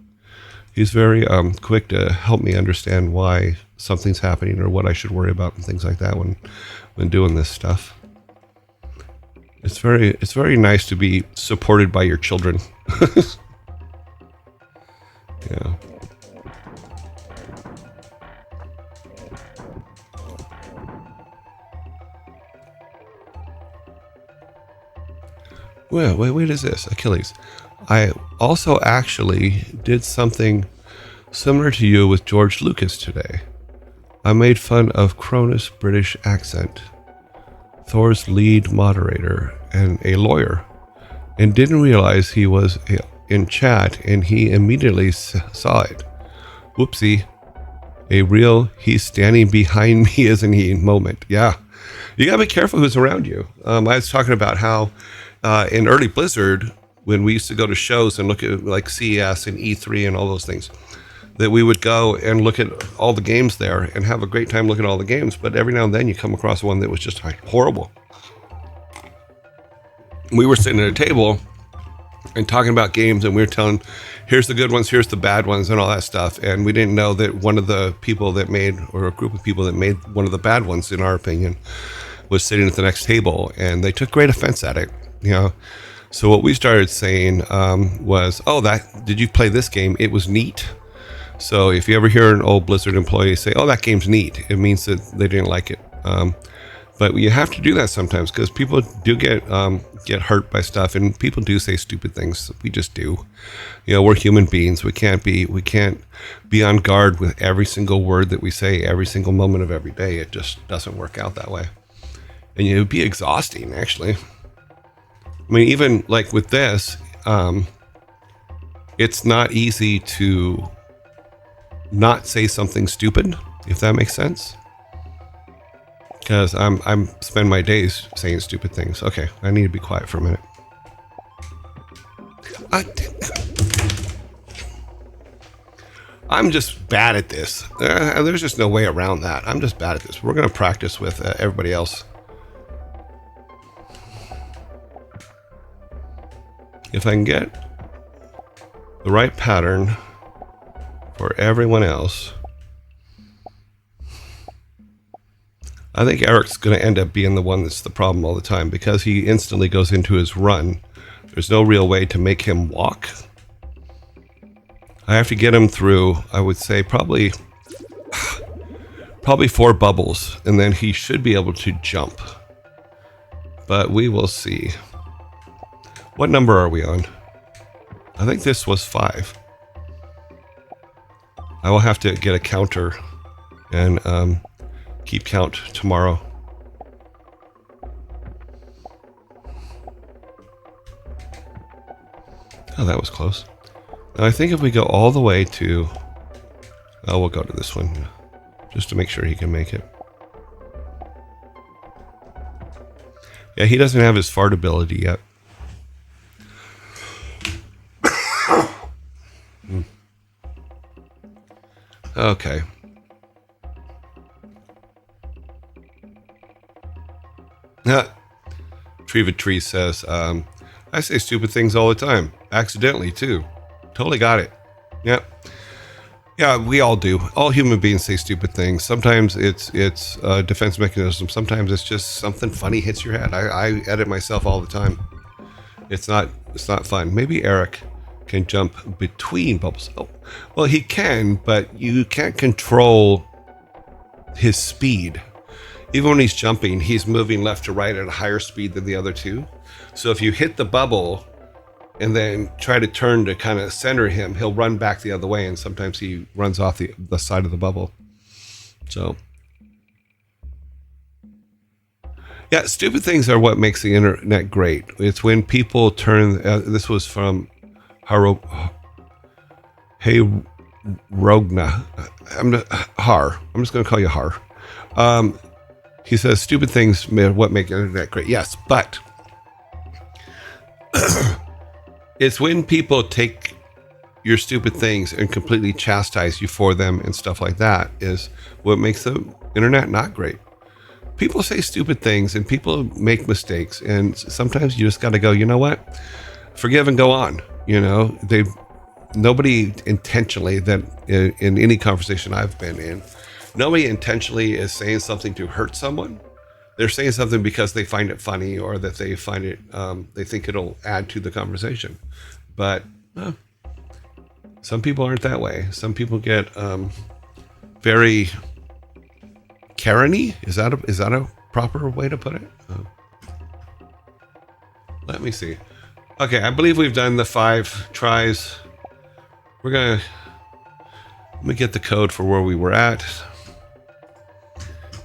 he's very quick to help me understand why something's happening or what I should worry about and things like that when doing this stuff. It's very nice to be supported by your children. Yeah. Well, wait, is this? Achilles. I also actually did something similar to you with George Lucas today. I made fun of Cronus' British accent, Thor's lead moderator, and a lawyer, and didn't realize he was in chat, and he immediately saw it. Whoopsie. A real he's standing behind me, isn't he, moment. Yeah. You gotta be careful who's around you. I was talking about how in early Blizzard, when we used to go to shows and look at like CES and E3 and all those things, that we would go and look at all the games there and have a great time looking at all the games. But every now and then you come across one that was just horrible. We were sitting at a table and talking about games, and we were telling, here's the good ones, here's the bad ones, and all that stuff. And we didn't know that one of the people that made, or a group of people that made one of the bad ones, in our opinion, was sitting at the next table, and they took great offense at it. So what we started saying was, did you play this game? It was neat. So if you ever hear an old Blizzard employee say, oh, that game's neat, it means that they didn't like it. But you have to do that sometimes, because people do get hurt by stuff, and people do say stupid things. We just do. We're human beings. We can't be on guard with every single word that we say every single moment of every day. It just doesn't work out that way. And it would be exhausting, actually. I mean, even like with this, it's not easy to not say something stupid, if that makes sense. Because I'm spend my days saying stupid things. Okay, I need to be quiet for a minute. I'm just bad at this. There's just no way around that. I'm just bad at this. We're going to practice with everybody else. If I can get the right pattern for everyone else, I think Eric's going to end up being the one that's the problem all the time, because he instantly goes into his run. There's no real way to make him walk. I have to get him through, I would say, probably 4 bubbles, and then he should be able to jump. But we will see. What number are we on? I think this was 5. I will have to get a counter and keep count tomorrow. Oh, that was close. Now I think if we go all the way to... Oh, we'll go to this one, just to make sure he can make it. Yeah, he doesn't have his fart ability yet. Okay. Tree says, I say stupid things all the time. Accidentally, too. Totally got it. Yep. Yeah, we all do. All human beings say stupid things. Sometimes it's a defense mechanism. Sometimes it's just something funny hits your head. I edit myself all the time. It's not fun. Maybe Eric can jump between bubbles. Oh, well, he can, but you can't control his speed. even when he's jumping, he's moving left to right at a higher speed than the other two. So if you hit the bubble and then try to turn to kind of center him, he'll run back the other way, and sometimes he runs off the side of the bubble. So, yeah, stupid things are what makes the internet great. It's when people turn. This was from Hey Rogna. I'm just going to call you Har. He says stupid things what make the internet great. Yes, but it's when people take your stupid things and completely chastise you for them and stuff like that is what makes the internet not great. People say stupid things and people make mistakes, and sometimes you just got to go, you know what? Forgive and go on. You know, nobody intentionally that in any conversation I've been in, nobody intentionally is saying something to hurt someone. They're saying something because they find it funny or that they find it, they think it'll add to the conversation. But some people aren't that way. Some people get very Karen-y. Is that a proper way to put it? Let me see. Okay, I believe we've done the 5 tries. Let me get the code for where we were at.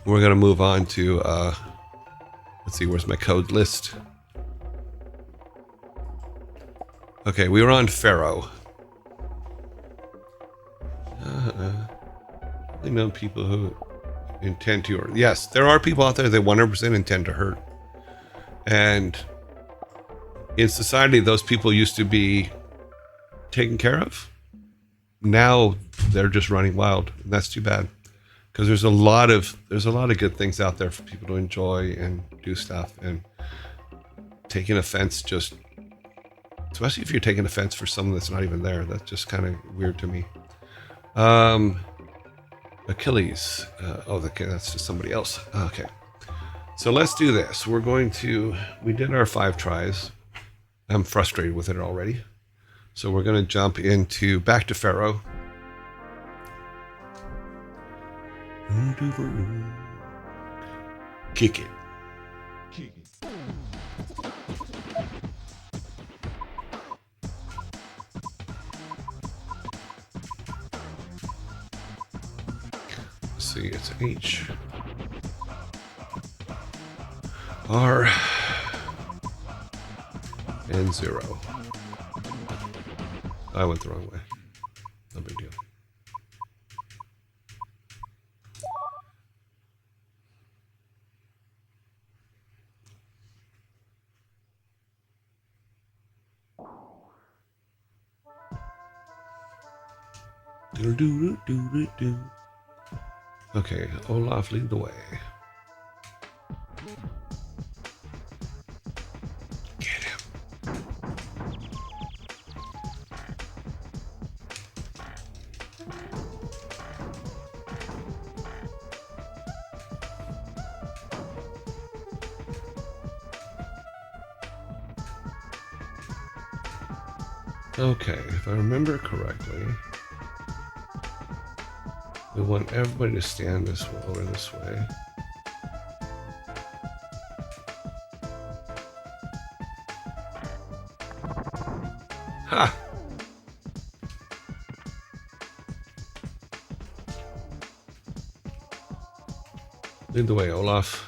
We're gonna move on to let's see, where's my code list? Okay, we were on Pharaoh. I know people who intend to, or yes, there are people out there that 100% intend to hurt. And in society, those people used to be taken care of. Now they're just running wild. And that's too bad. Because there's a lot of good things out there for people to enjoy and do stuff. And taking offense, just especially if you're taking offense for someone that's not even there, that's just kind of weird to me. Achilles. That's just somebody else. Okay. So let's do this. We did our 5 tries. I'm frustrated with it already. So we're going to jump back to Pharaoh. Kick it. Let's see, it's H, R, and 0. I went the wrong way. No big deal. Okay, Olaf, lead the way. Get him. Okay, if I remember correctly, we want everybody to stand over this way. Ha! Lead the way, Olaf.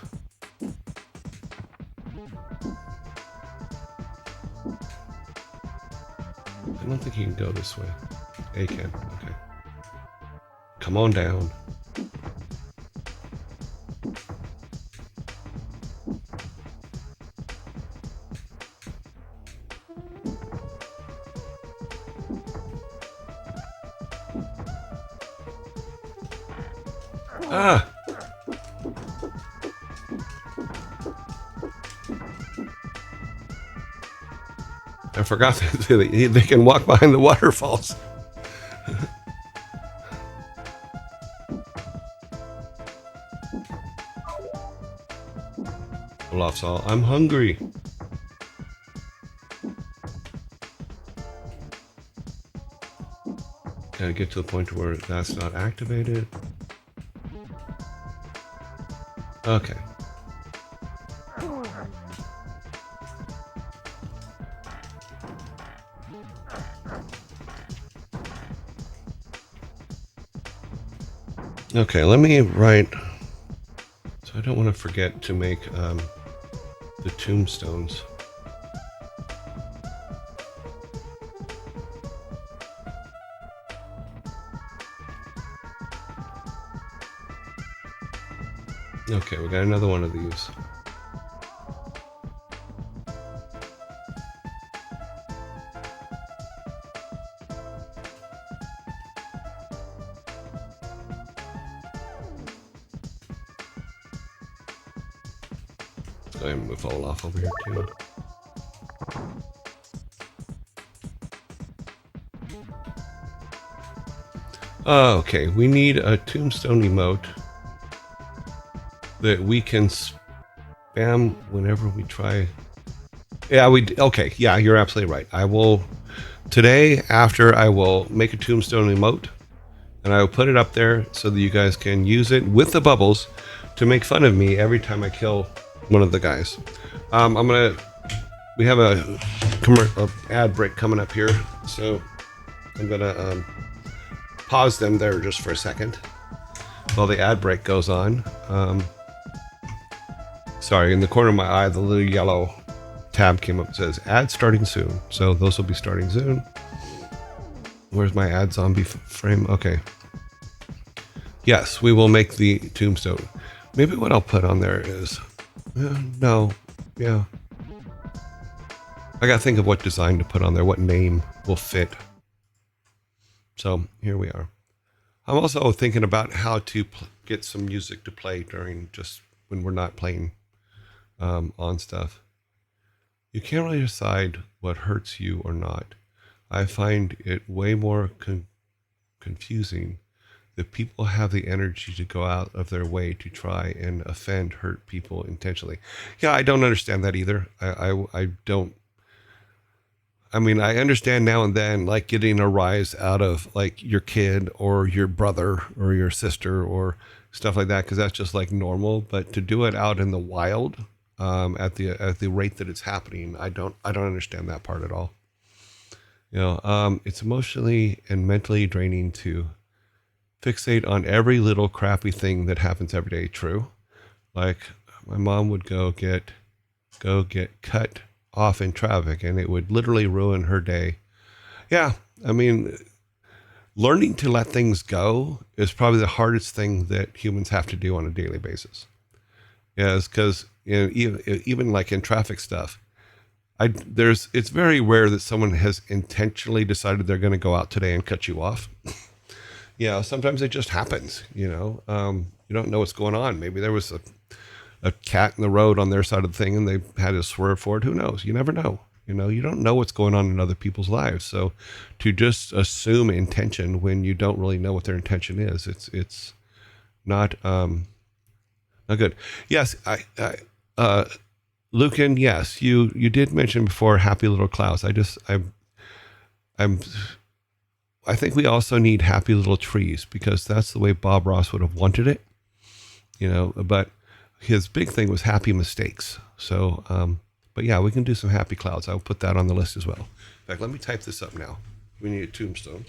I don't think he can go this way. A can, okay. Come on down. Ah! I forgot that they can walk behind the waterfalls. Olaf's all, I'm hungry. Gotta get to the point where that's not activated. Okay. Okay, let me write. So I don't want to forget to make the tombstones. Okay, we got another one of these. Go ahead and move all off over here too. Okay, we need a tombstone emote that we can spam whenever we try. Yeah, okay. Yeah, you're absolutely right. I will today after I will make a tombstone emote, and I will put it up there so that you guys can use it with the bubbles to make fun of me every time I kill one of the guys. We have a ad break coming up here, so I'm gonna pause them there just for a second while the ad break goes on. Sorry, in the corner of my eye, the little yellow tab came up and says ad starting soon. So those will be starting soon. Where's my ad zombie frame? Okay. Yes, we will make the tombstone. Maybe what I'll put on there is no, yeah. I gotta think of what design to put on there, what name will fit. So here we are. I'm also thinking about how to get some music to play during just when we're not playing on stuff. You can't really decide what hurts you or not. I find it way more confusing that people have the energy to go out of their way to try and offend, hurt people intentionally. Yeah, I don't understand that either. I don't. I mean, I understand now and then, like getting a rise out of like your kid or your brother or your sister or stuff like that, because that's just like normal. But to do it out in the wild, at the rate that it's happening, I don't understand that part at all. It's emotionally and mentally draining to fixate on every little crappy thing that happens every day. True, like my mom would go get cut off in traffic, and it would literally ruin her day. Yeah, I mean, learning to let things go is probably the hardest thing that humans have to do on a daily basis. Yeah, it's because even like in traffic stuff, it's very rare that someone has intentionally decided they're going to go out today and cut you off. Sometimes it just happens. You don't know what's going on. Maybe there was a cat in the road on their side of the thing and they had to swerve for it. Who knows? You never know. You don't know what's going on in other people's lives. So to just assume intention when you don't really know what their intention is, it's not not good. Yes, Lucan, yes, you did mention before Happy Little Klaus. I'm I think we also need happy little trees because that's the way Bob Ross would have wanted it, but his big thing was happy mistakes. So, but yeah, we can do some happy clouds. I'll put that on the list as well. In fact, let me type this up now. We need a tombstone.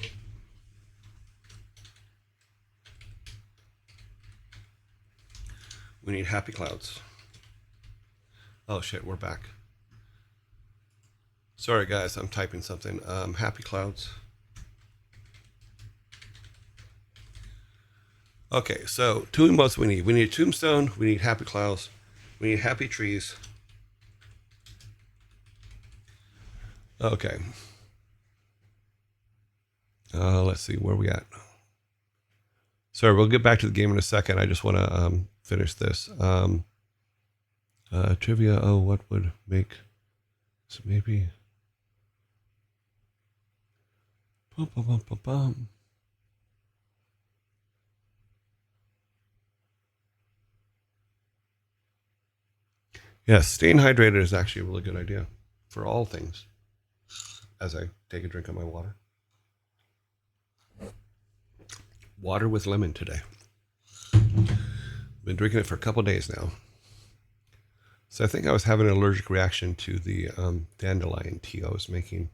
We need happy clouds. Oh shit, we're back. Sorry guys, I'm typing something. Happy clouds. Okay, so two emotes we need. We need a tombstone, we need happy clouds, we need happy trees. Okay. Let's see, where are we at? Sorry, we'll get back to the game in a second. I just want to finish this. Trivia, what would make, so maybe. Bum, bum, bum, bum, bum. Yes, staying hydrated is actually a really good idea for all things. As I take a drink of my water. Water with lemon today. Been drinking it for a couple days now. So I think I was having an allergic reaction to the dandelion tea I was making.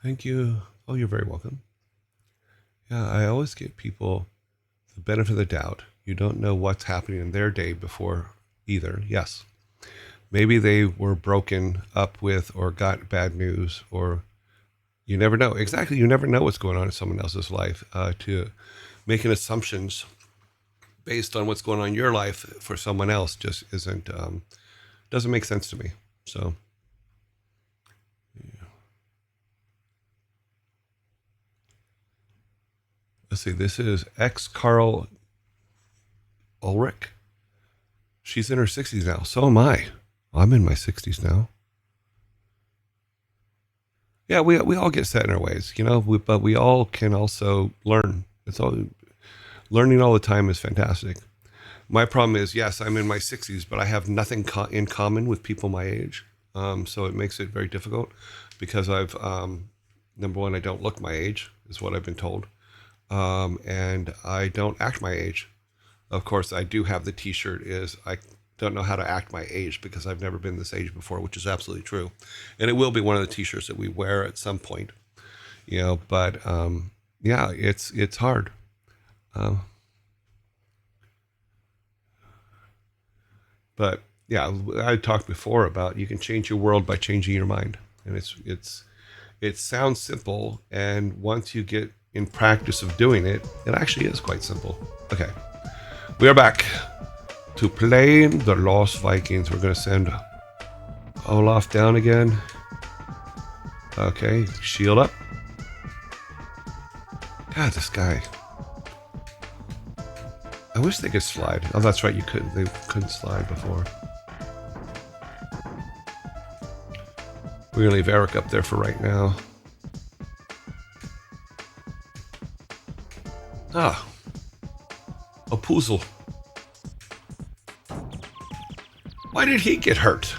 Thank you. Oh, you're very welcome. Yeah, I always give people the benefit of the doubt. You don't know what's happening in their day before either. Yes. Maybe they were broken up with or got bad news, or you never know. Exactly. You never know what's going on in someone else's life. To making assumptions based on what's going on in your life for someone else just doesn't make sense to me. So, yeah. Let's see. This is ex Carl Ulrich. She's in her 60s now. So am I. I'm in my 60s now. Yeah, we all get set in our ways, but we all can also learn. It's all learning all the time is fantastic. My problem is, yes, I'm in my 60s, but I have nothing in common with people my age. So it makes it very difficult because number one, I don't look my age, is what I've been told. And I don't act my age. Of course, I do have the t-shirt I don't know how to act my age because I've never been this age before, which is absolutely true. And it will be one of the t-shirts that we wear at some point, but yeah, it's hard. But yeah, I talked before about you can change your world by changing your mind. And it sounds simple. And once you get in practice of doing it, it actually is quite simple. Okay. We are back to play the Lost Vikings. We're going to send Olaf down again. Okay, shield up. God, this guy. I wish they could slide. Oh, that's right, you couldn't. They couldn't slide before. We're going to leave Eric up there for right now. Ah. A Puzzle. Why did he get hurt?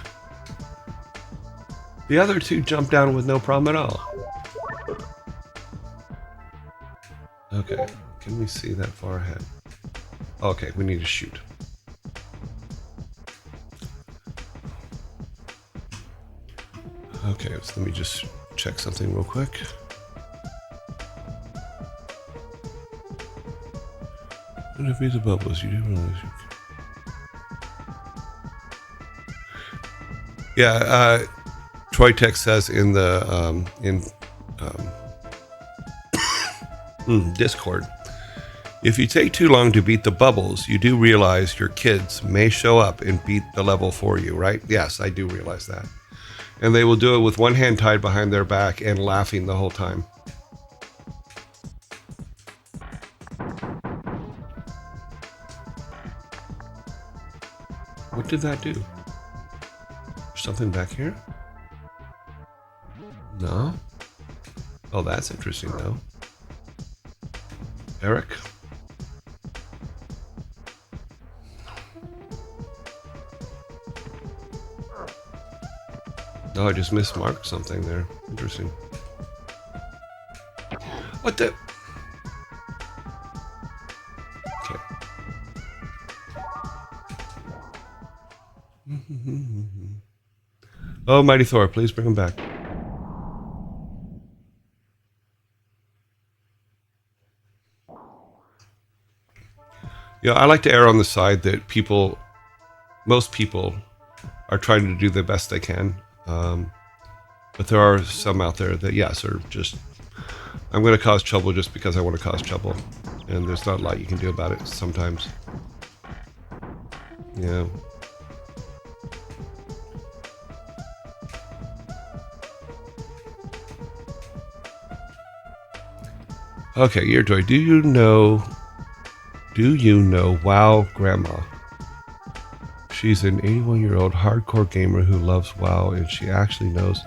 The other two jumped down with no problem at all. Okay, can we see that far ahead? Okay, we need to shoot. Okay, so let me just check something real quick. And if the bubbles, you do realize you can. Yeah, Troy Tech says in the Discord, if you take too long to beat the bubbles, you do realize your kids may show up and beat the level for you, right? Yes, I do realize that. And they will do it with one hand tied behind their back and laughing the whole time. What did that do? Something back here? No? Oh, that's interesting, though. Eric? Oh, I just mismarked something there. Interesting. What the? Okay. Oh, Mighty Thor, please bring him back. Yeah, I like to err on the side that most people are trying to do the best they can. But there are some out there that, yes, are just, I'm going to cause trouble just because I want to cause trouble. And there's not a lot you can do about it sometimes. Yeah. Okay, Earjoy, do you know WoW Grandma? She's an 81-year-old hardcore gamer who loves WoW, and she actually knows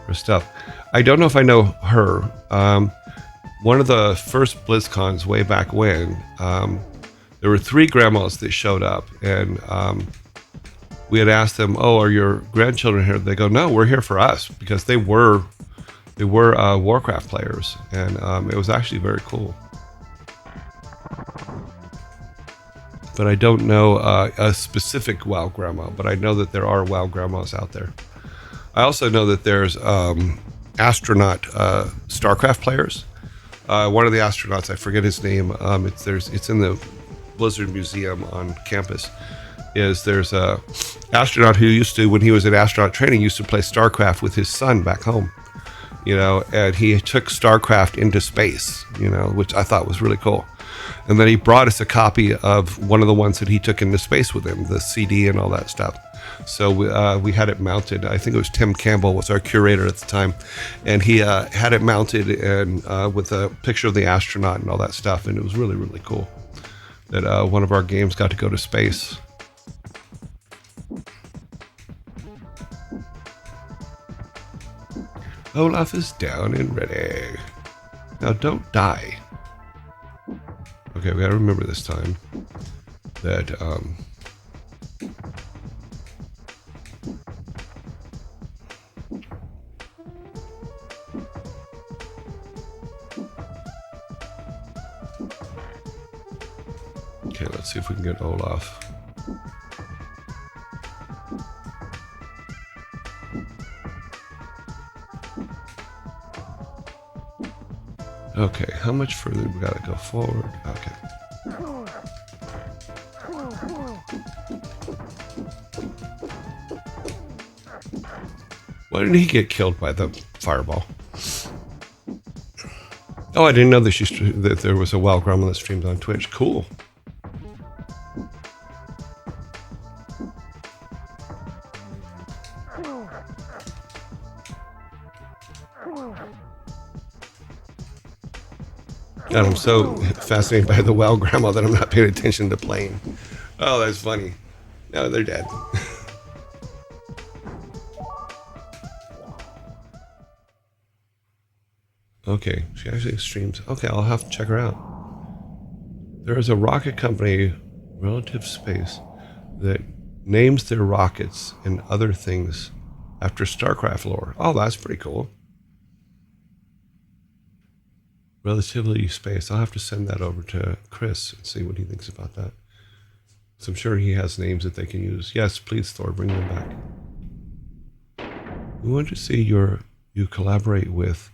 her stuff. I don't know if I know her. One of the first BlizzCons way back when, there were 3 grandmas that showed up, and we had asked them, "Oh, are your grandchildren here?" They go, "No, we're here for us," because they were Warcraft players, and it was actually very cool. but I don't know a specific WoW grandma, but I know that there are WoW grandmas out there. I also know that there's astronaut StarCraft players. One of the astronauts, I forget his name. It's in the Blizzard Museum on campus. There's a astronaut who used to, when he was in astronaut training, used to play StarCraft with his son back home. And he took StarCraft into space, which I thought was really cool. And then he brought us a copy of one of the ones that he took into space with him, the CD and all that stuff. So we had it mounted. I think it was Tim Campbell was our curator at the time, and he had it mounted and with a picture of the astronaut and all that stuff. And it was really, really cool that one of our games got to go to space. Olaf is down and ready. Now don't die. Okay, we gotta remember this time that okay, let's see if we can get Olaf. Okay, how much further we gotta go forward? Okay. Why didn't he get killed by the fireball? Oh, I didn't know that there was a WoW grandma that streams on Twitch. Cool. God, I'm so fascinated by the WoW grandma that I'm not paying attention to playing. Oh, that's funny. No, they're dead. Okay, she actually streams. Okay, I'll have to check her out. There is a rocket company, Relative Space, that names their rockets and other things after StarCraft lore. Oh, that's pretty cool. Relativity Space. I'll have to send that over to Chris and see what he thinks about that. So I'm sure he has names that they can use. Yes, please, Thor, bring them back. We want to see you collaborate with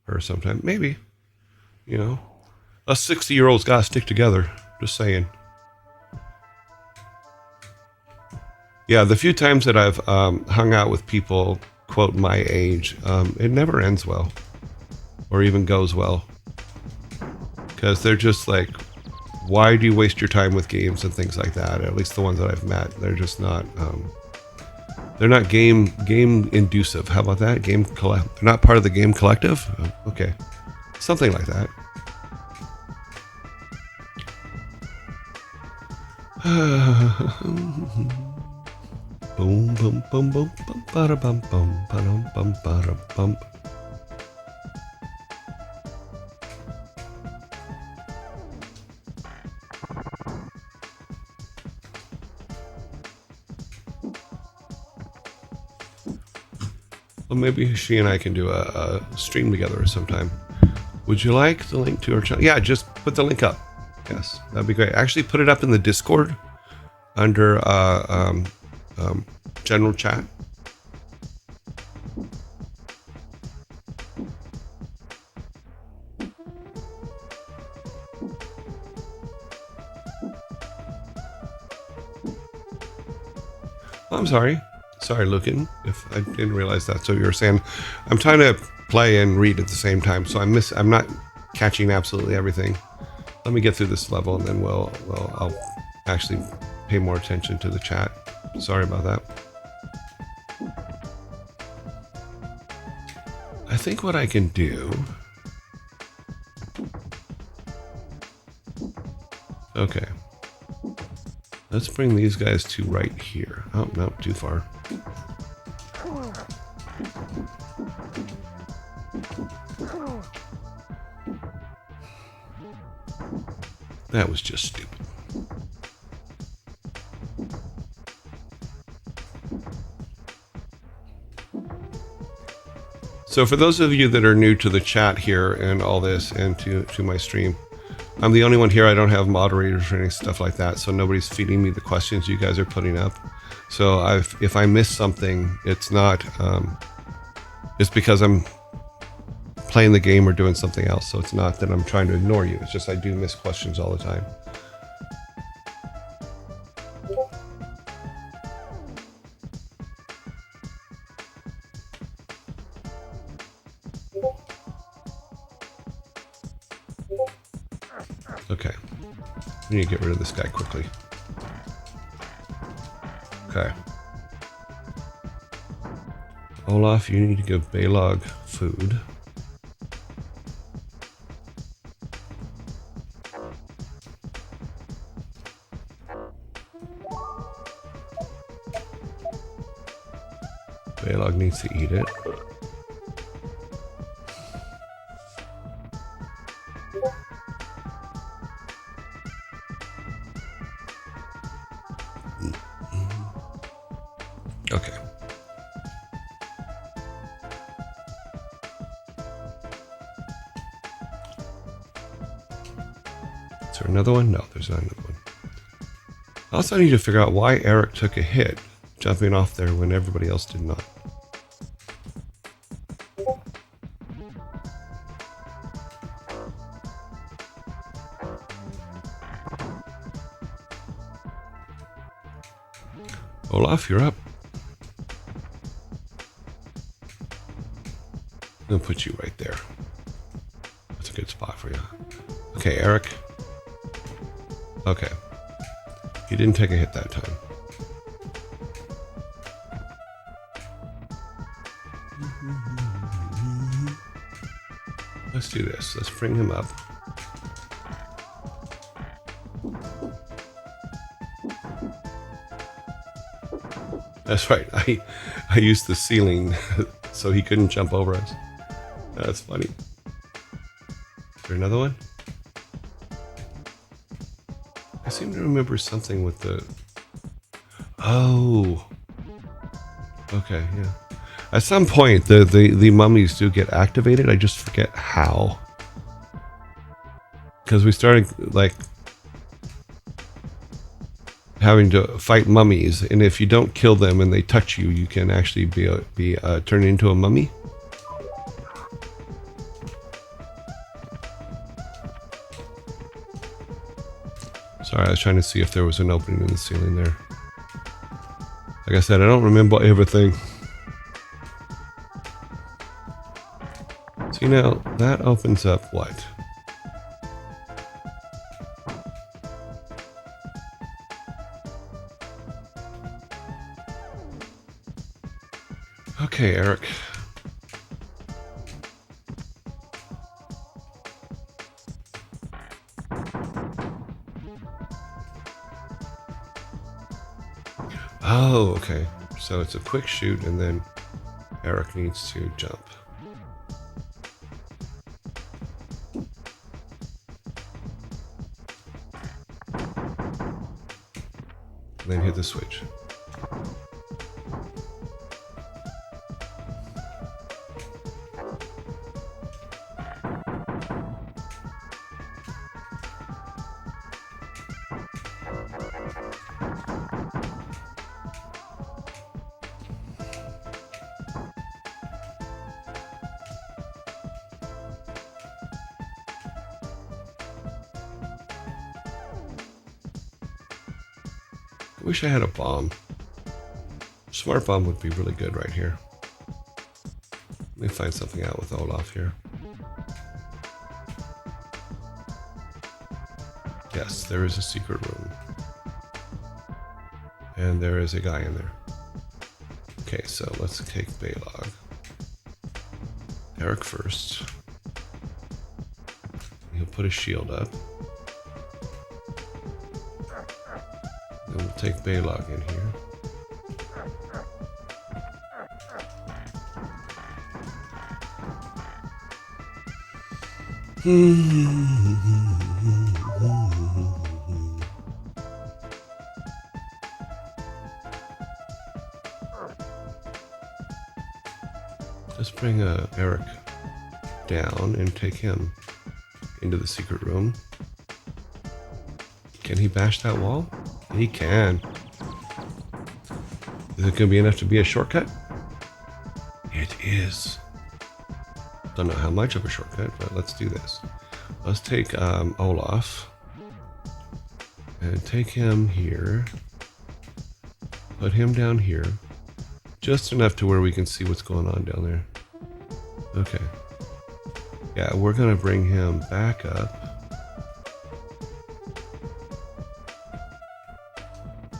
her sometime. Maybe. Us 60-year-olds gotta stick together. Just saying. Yeah, the few times that I've hung out with people, quote, my age, it never ends well. Or even goes well. Because they're just like, why do you waste your time with games and things like that? At least the ones that I've met, they're just not. They're not game inducive. How about that? They're not part of the game collective. Okay, something like that. Boom boom boom boom bum bada bum bum bum bum bada bum. Well, maybe she and I can do a stream together sometime. Would you like the link to our channel? Yeah, just put the link up. Yes, that'd be great. Actually, put it up in the Discord under general chat. Oh, I'm sorry. Sorry, Lucan, if I didn't realize that. So you were saying, I'm trying to play and read at the same time, so I'm not catching absolutely everything. Let me get through this level, and then I'll actually pay more attention to the chat. Sorry about that. I think what I can do. Okay. Let's bring these guys to right here. Oh, no, too far. That was just stupid. So for those of you that are new to the chat here and all this and to my stream, I'm the only one here. I don't have moderators or any stuff like that, so nobody's feeding me the questions you guys are putting up. So if I miss something, it's not. It's because I'm playing the game or doing something else. So it's not that I'm trying to ignore you. It's just I do miss questions all the time. Okay. We need to get rid of this guy quickly. Okay. Olaf, you need to give Balog food. Balog needs to eat it. Okay. Is there another one? No, there's not another one. I also need to figure out why Eric took a hit jumping off there when everybody else did not. Olaf, you're up. I'm gonna put you right there. That's a good spot for you. Okay, Eric. Okay. He didn't take a hit that time. Let's do this. Let's bring him up. That's right. I used the ceiling so he couldn't jump over us. That's funny. Is there another one? I seem to remember something with the... Oh. Okay, yeah. At some point, the mummies do get activated. I just forget how. Because we started, like, having to fight mummies, and if you don't kill them and they touch you, you can actually be turned into a mummy. Sorry, I was trying to see if there was an opening in the ceiling there. Like I said, I don't remember everything. See, now that opens up what? Okay, Eric. Oh, okay. So it's a quick shoot and then Eric needs to jump. And then hit the switch. I wish I had a bomb. Smart bomb would be really good right here. Let me find something out with Olaf here. Yes, there is a secret room. And there is a guy in there. Okay, so let's take Balog. Eric first. He'll put a shield up. Then we'll take Balog in here. Let's bring Eric down and take him into the secret room. Can he bash that wall? He can. Is it going to be enough to be a shortcut? It is. Don't know how much of a shortcut, but let's do this. Let's take Olaf and take him here. Put him down here. Just enough to where we can see what's going on down there. Okay. Yeah, we're going to bring him back up.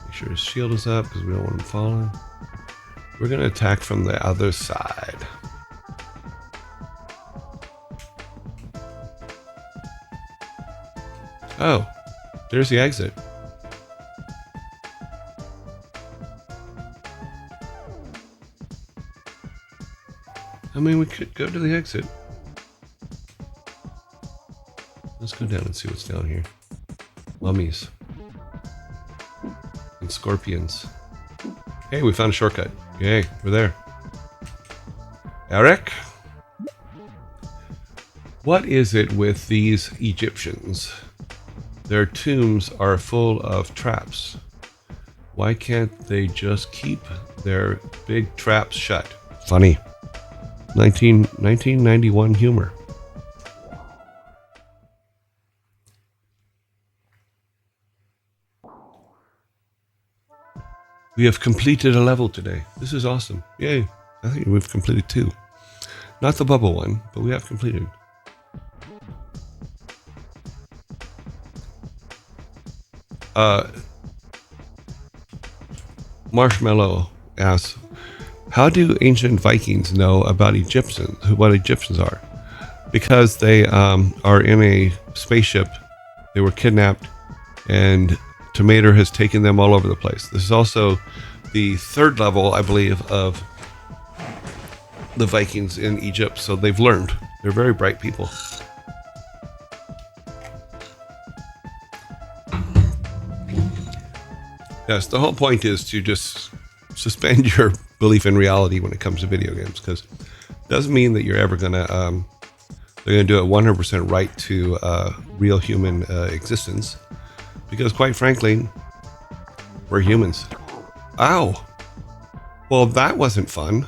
Make sure his shield is up because we don't want him falling. We're going to attack from the other side. Oh, there's the exit. I mean, we could go to the exit. Let's go down and see what's down here. Mummies. And scorpions. Hey, we found a shortcut. Yay, we're there. Eric? What is it with these Egyptians? Their tombs are full of traps. Why can't they just keep their big traps shut? Funny. 1991 humor. We have completed a level today. This is awesome. Yay. I think we've completed 2. Not the bubble one, but we have completed. Marshmallow asks, how do ancient Vikings know about Egyptians, what Egyptians are? Because they are in a spaceship. They were kidnapped, and Tomater has taken them all over the place. This is also the 3rd level, I believe, of the Vikings in Egypt, so they've learned. They're very bright people. Yes, the whole point is to just suspend your belief in reality when it comes to video games, because it doesn't mean that you're ever gonna they're gonna do it 100% right to real human existence, because quite frankly, we're humans. Ow! Well, that wasn't fun.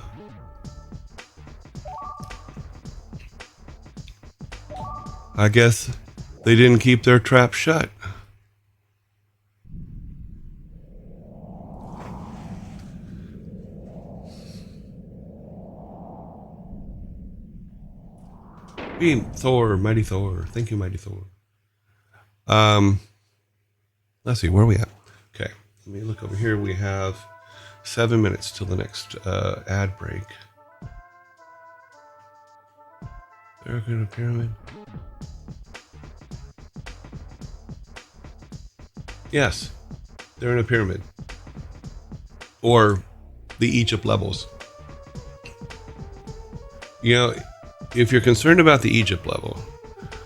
I guess they didn't keep their trap shut. Thor, Mighty Thor. Thank you, Mighty Thor. Let's see, where are we at? Okay, let me look over here. We have 7 minutes till the next ad break. They're in a pyramid. Yes, they're in a pyramid. Or the Egypt levels. You know, if you're concerned about the Egypt level,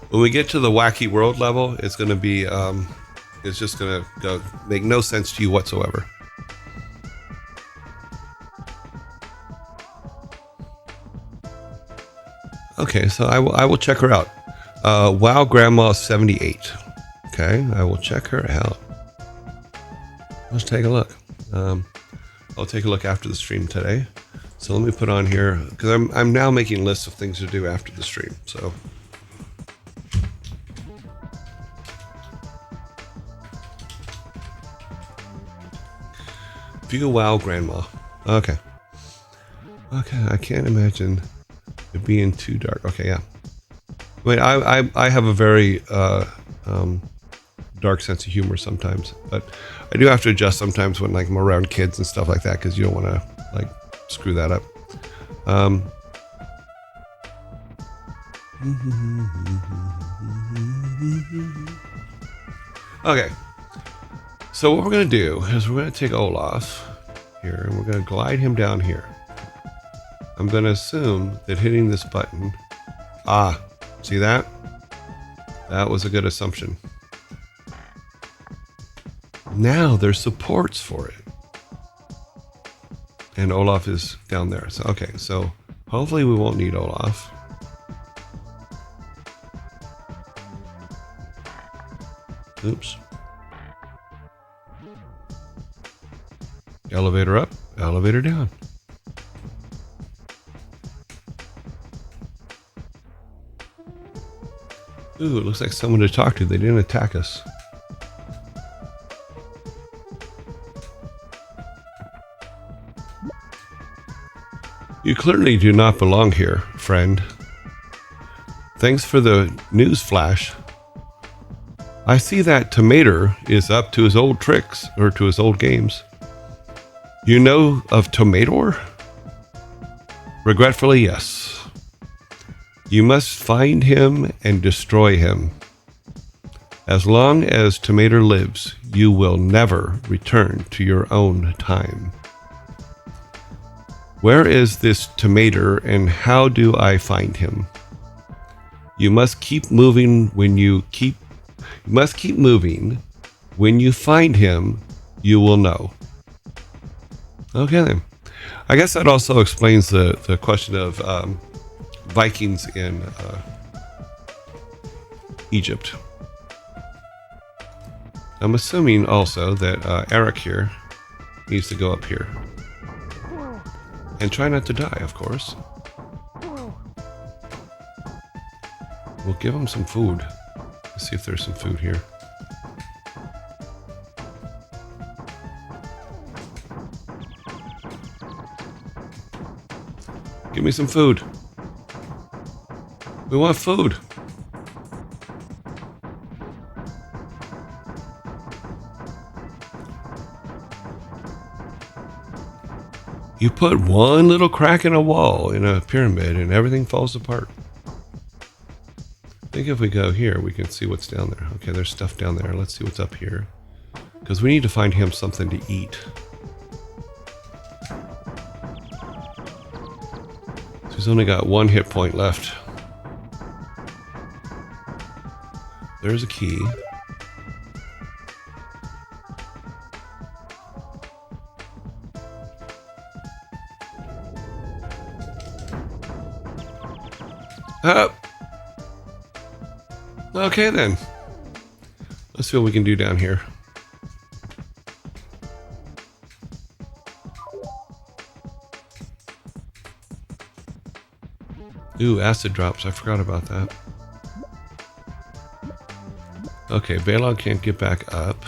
when we get to the Wacky World level, it's going to be, it's just going to go make no sense to you whatsoever. Okay, so I will check her out. Wow Grandma 78. Okay, I will check her out. Let's take a look. I'll take a look after the stream today. So let me put on here, because I'm now making lists of things to do after the stream. So view WoW Grandma. Okay. Okay, I can't imagine it being too dark. Okay, yeah. I mean, I have a very dark sense of humor sometimes, but I do have to adjust sometimes when like I'm around kids and stuff like that, because you don't want to like screw that up. Okay, so what we're going to do is we're going to take Olaf here and we're going to glide him down here. I'm going to assume that hitting this button, see that? That was a good assumption. Now there's supports for it. And Olaf is down there. So, okay, so hopefully we won't need Olaf. Oops. Elevator up, elevator down. Ooh, it looks like someone to talk to. They didn't attack us. You clearly do not belong here, friend. Thanks for the news flash. I see that Tomater is up to his old tricks, or to his old games. You know of Tomator? Regretfully, yes. You must find him and destroy him. As long as Tomater lives, you will never return to your own time. Where is this Tomater and how do I find him? You must keep moving You must keep moving. When you find him, you will know. Okay then. I guess that also explains the question of Vikings in Egypt. I'm assuming also that Eric here needs to go up here. And try not to die, of course. We'll give him some food. Let's see if there's some food here. Give me some food. We want food. You put one little crack in a wall in a pyramid and everything falls apart. I think if we go here, we can see what's down there. Okay, there's stuff down there. Let's see what's up here. Because we need to find him something to eat. So he's only got one hit point left. There's a key. Okay then. Let's see what we can do down here. Ooh, acid drops. I forgot about that. Okay, Balog can't get back up.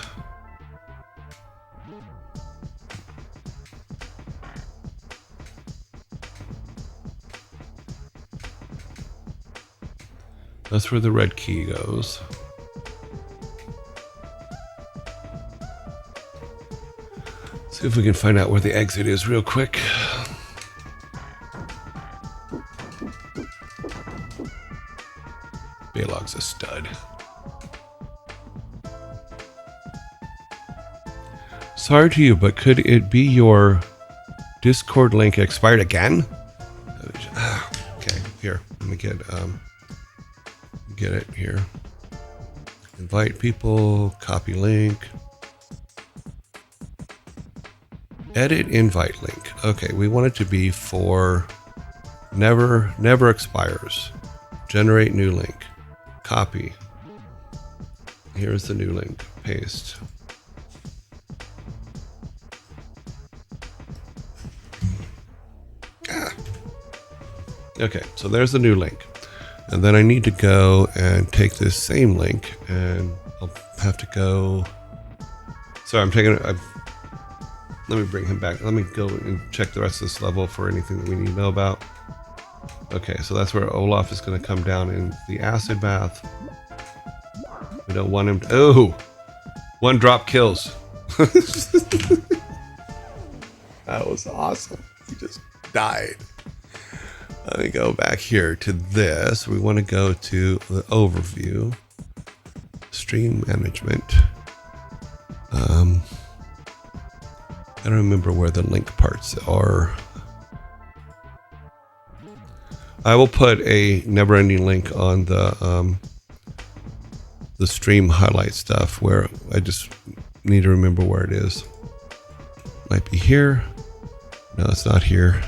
That's where the red key goes. See if we can find out where the exit is real quick. Balog's a stud. Sorry to you, but could it be your Discord link expired again? Okay, here. Let me get it here. Invite people, copy link. Edit invite link. Okay, we want it to be for never expires. Generate new link. Copy. Here's the new link. Paste. Okay, so there's the new link. And then I need to go and take this same link and I'll have to go. Sorry, let me bring him back. Let me go and check the rest of this level for anything that we need to know about. Okay, so that's where Olaf is going to come down in the acid bath. We don't want him to. Oh! One drop kills. That was awesome. He just died. Let me go back here to this. We want to go to the overview, stream management. I don't remember where the link parts are. I will put a never-ending link on the stream highlight stuff where I just need to remember where it is. Might be here. No, it's not here.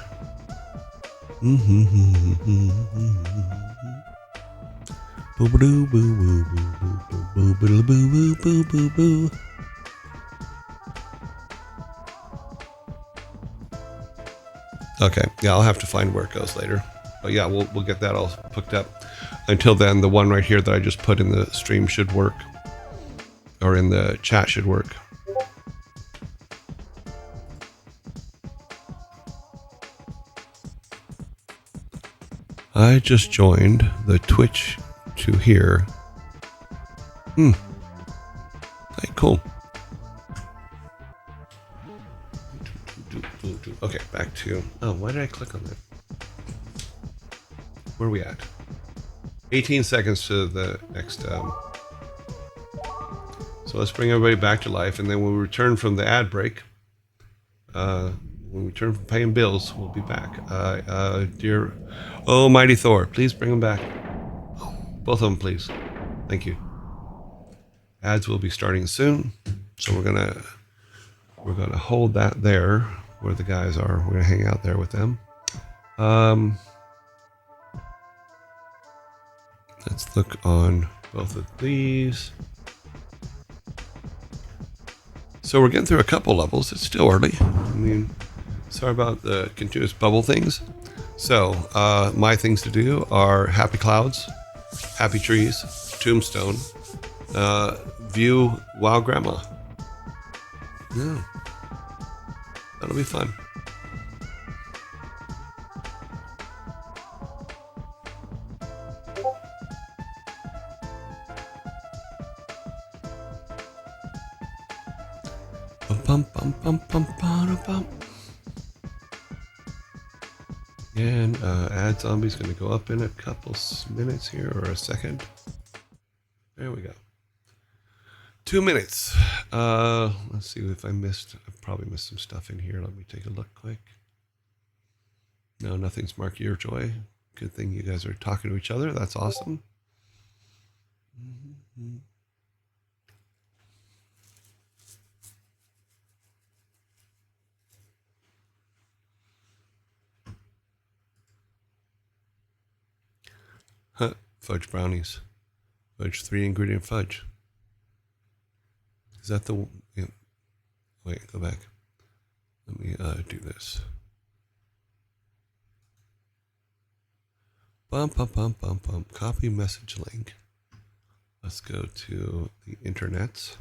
Okay. Yeah, I'll have to find where it goes later. But yeah, we'll get that all hooked up. Until then, the one right here that I just put in the stream should work. Or in the chat should work. I just joined the Twitch to here. Hey, cool. Okay, back to... Oh, why did I click on that? Where are we at? 18 seconds to the next... So let's bring everybody back to life, and then when we return from the ad break, when we return from paying bills, we'll be back. Dear Almighty Thor, please bring them back. Both of them, please. Thank you. Ads will be starting soon, so we're gonna hold that there where the guys are. We're gonna hang out there with them. Let's look on both of these. So we're getting through a couple levels. It's still early. I mean, sorry about the continuous bubble things. So my things to do are Happy Clouds, Happy Trees, Tombstone, view Wow Grandma. Yeah, that'll be fun. And ad zombie's going to go up in a couple minutes here, or a second. There we go. 2 minutes. Let's see if I probably missed some stuff in here. Let me take a look quick. No, nothing's marked your joy. Good thing you guys are talking to each other. That's awesome. Mm-hmm. Huh, fudge brownies. Fudge 3-ingredient fudge. Is that the... Yeah. Wait, go back. Let me do this. Copy message link. Let's go to the internets.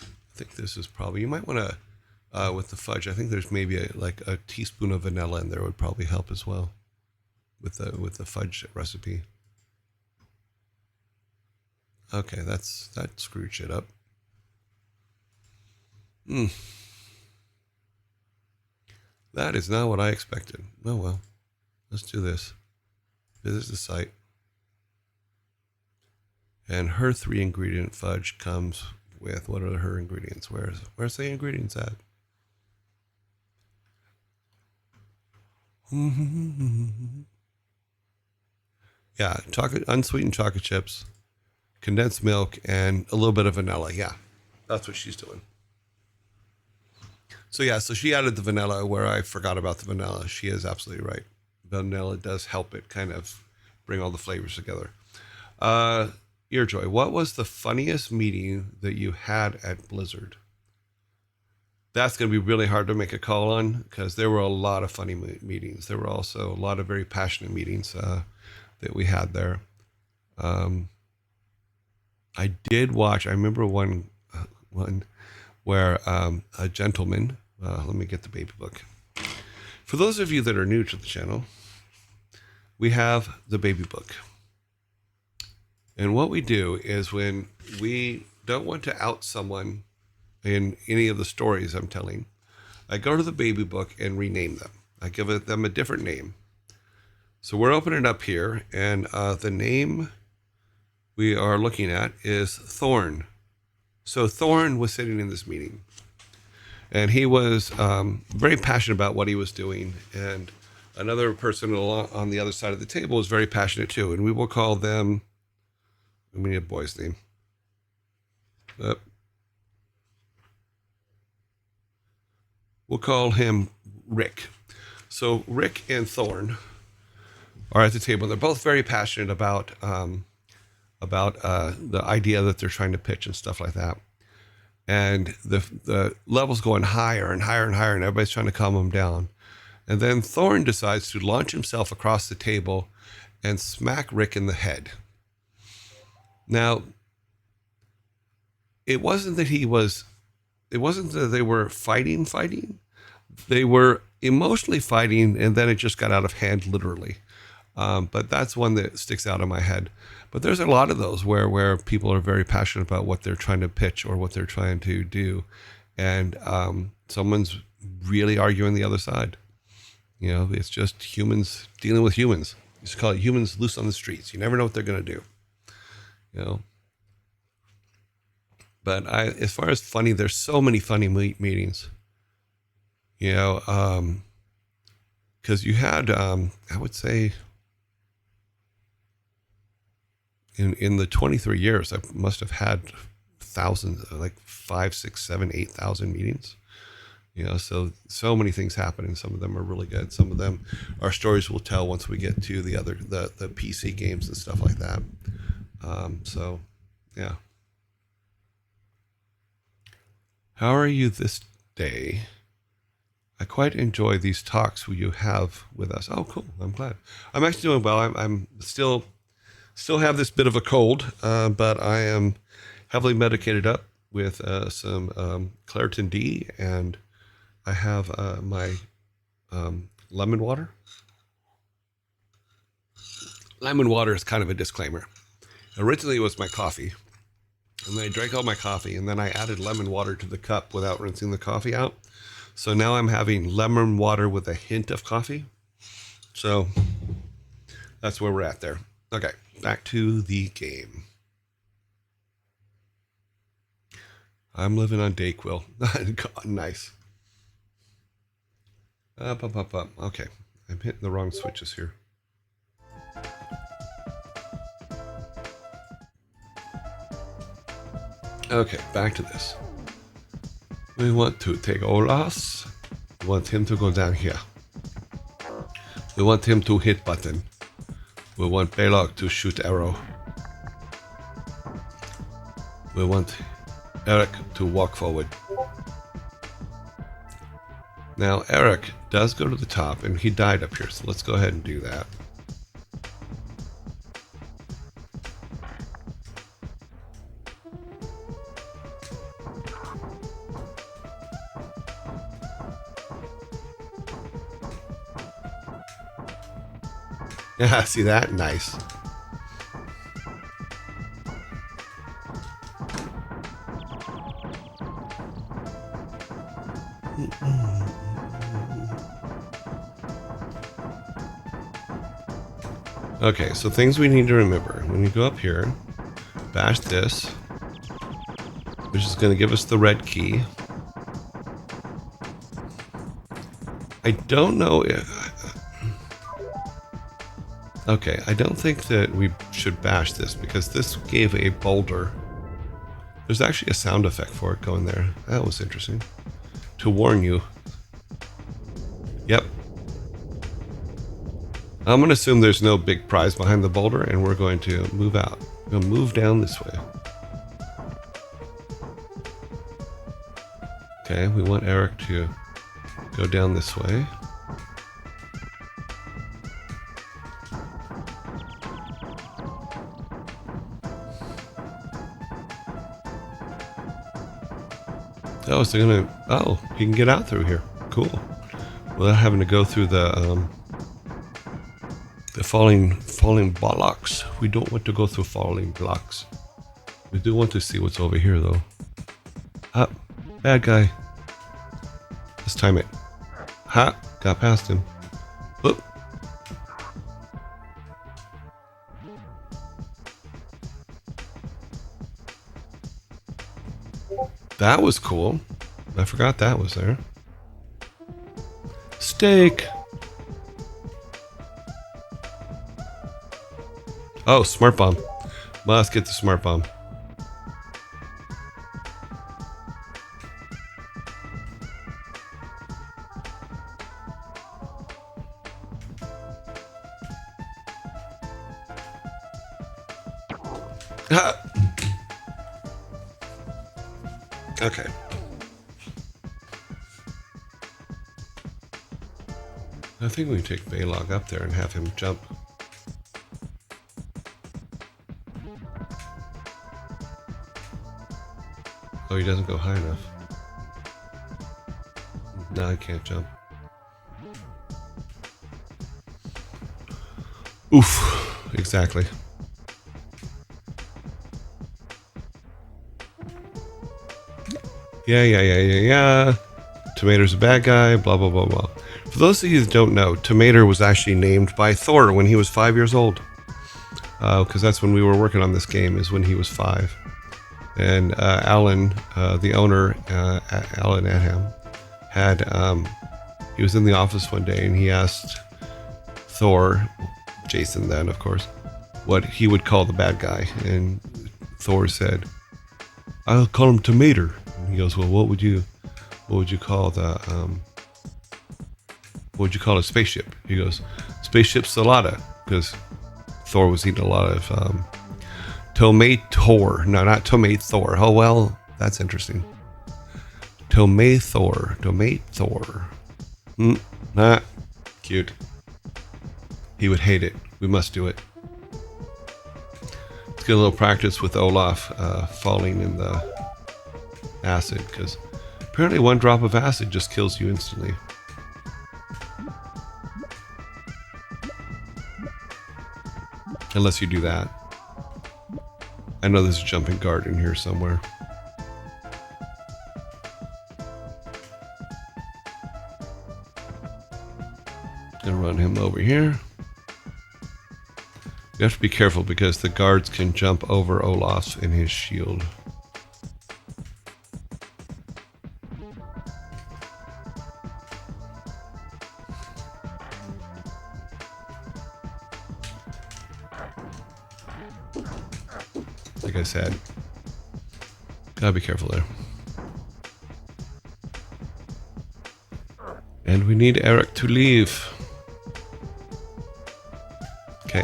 I think this is probably... You might want to... with the fudge, I think there's maybe a teaspoon of vanilla in there would probably help as well with the fudge recipe. Okay, that screwed shit up. That is not what I expected. Oh well, let's do this. Visit the site, and her 3-ingredient fudge comes with, what are her ingredients? Where's the ingredients at? Yeah, unsweetened chocolate chips, condensed milk, and a little bit of vanilla. Yeah, that's what she's doing. So yeah, so she added the vanilla where I forgot about the vanilla. She is absolutely right. Vanilla does help it kind of bring all the flavors together. Earjoy, what was the funniest meeting that you had at Blizzard? That's going to be really hard to make a call on because there were a lot of funny meetings. There were also a lot of very passionate meetings that we had there. I did watch, I remember one where a gentleman, let me get the baby book. For those of you that are new to the channel, we have the baby book. And what we do is when we don't want to out someone in any of the stories I'm telling, I go to the baby book and rename them. I give them a different name. So we're opening it up here, and the name we are looking at is Thorn. So Thorn was sitting in this meeting, and he was very passionate about what he was doing, and another person on the other side of the table was very passionate too, and we will call them, let me need a boy's name. We'll call him Rick. So Rick and Thorn are at the table. They're both very passionate about the idea that they're trying to pitch and stuff like that. and the level's going higher and higher and higher, and everybody's trying to calm him down. And then Thorn decides to launch himself across the table and smack Rick in the head. Now, it wasn't that they were fighting. They were emotionally fighting, and then it just got out of hand, literally. But that's one that sticks out in my head. But there's a lot of those where people are very passionate about what they're trying to pitch or what they're trying to do, and someone's really arguing the other side. You know, it's just humans dealing with humans. You just call it humans loose on the streets. You never know what they're going to do. You know. But as far as funny, there's so many funny meetings. You know, because you had, I would say, in the 23 years, I must have had thousands, like 5, 6, 7, 8,000 meetings. You know, so many things happen, and some of them are really good. Some of them are stories we'll tell once we get to the PC games and stuff like that. So, yeah. How are you this day? I quite enjoy these talks you have with us. Oh, cool. I'm glad. I'm actually doing well. I'm still have this bit of a cold, but I am heavily medicated up with some Claritin D, and I have my lemon water. Lemon water is kind of a disclaimer. Originally, it was my coffee. And then I drank all my coffee, and then I added lemon water to the cup without rinsing the coffee out. So now I'm having lemon water with a hint of coffee. So that's where we're at there. Okay, back to the game. I'm living on Dayquil. God, nice. Up. Okay, I'm hitting the wrong switches here. Okay, back to this. We want to take Olas. We want him to go down here. We want him to hit button. We want Balog to shoot arrow. We want Eric to walk forward. Now, Eric does go to the top, and he died up here, so let's go ahead and do that. Yeah, see that? Nice. Okay, so things we need to remember. When you go up here, bash this, which is going to give us the red key. I don't know if... Okay, I don't think that we should bash this because this gave a boulder. There's actually a sound effect for it going there. That was interesting. To warn you. Yep. I'm going to assume there's no big prize behind the boulder, and we're going to move out. We're going to move down this way. Okay, we want Eric to go down this way. Oh, so gonna... Oh, he can get out through here. Cool. Without having to go through the falling blocks. We don't want to go through falling blocks. We do want to see what's over here, though. Ah, bad guy. Let's time it. Ha! Got past him. Whoop. That was cool. I forgot that was there. Steak. Oh, smart bomb. Must get the smart bomb. Okay. I think we can take Balog up there and have him jump. Oh, he doesn't go high enough. No, I can't jump. Oof. Exactly. Yeah. Tomato's a bad guy, blah, blah, blah, blah. For those of you that don't know, Tomato was actually named by Thor when he was 5 years old. Because that's when we were working on this game, is when he was 5. And Alan, the owner, Alan Adham, had, he was in the office one day and he asked Thor, Jason then, of course, what he would call the bad guy. And Thor said, "I'll call him Tomato." And he goes, "Well, what would you call the, what would you call a spaceship?" He goes, "Spaceship Salada," because Thor was eating a lot of Tomator. No, not Tomator. Oh, well, that's interesting. Tomator. Cute. He would hate it. We must do it. Let's get a little practice with Olaf falling in the acid, because apparently one drop of acid just kills you instantly. Unless you do that. I know there's a jumping guard in here somewhere. Gonna run him over here. You have to be careful because the guards can jump over Olaf in his shield. Like I said, gotta be careful there. And we need Eric to leave. Okay.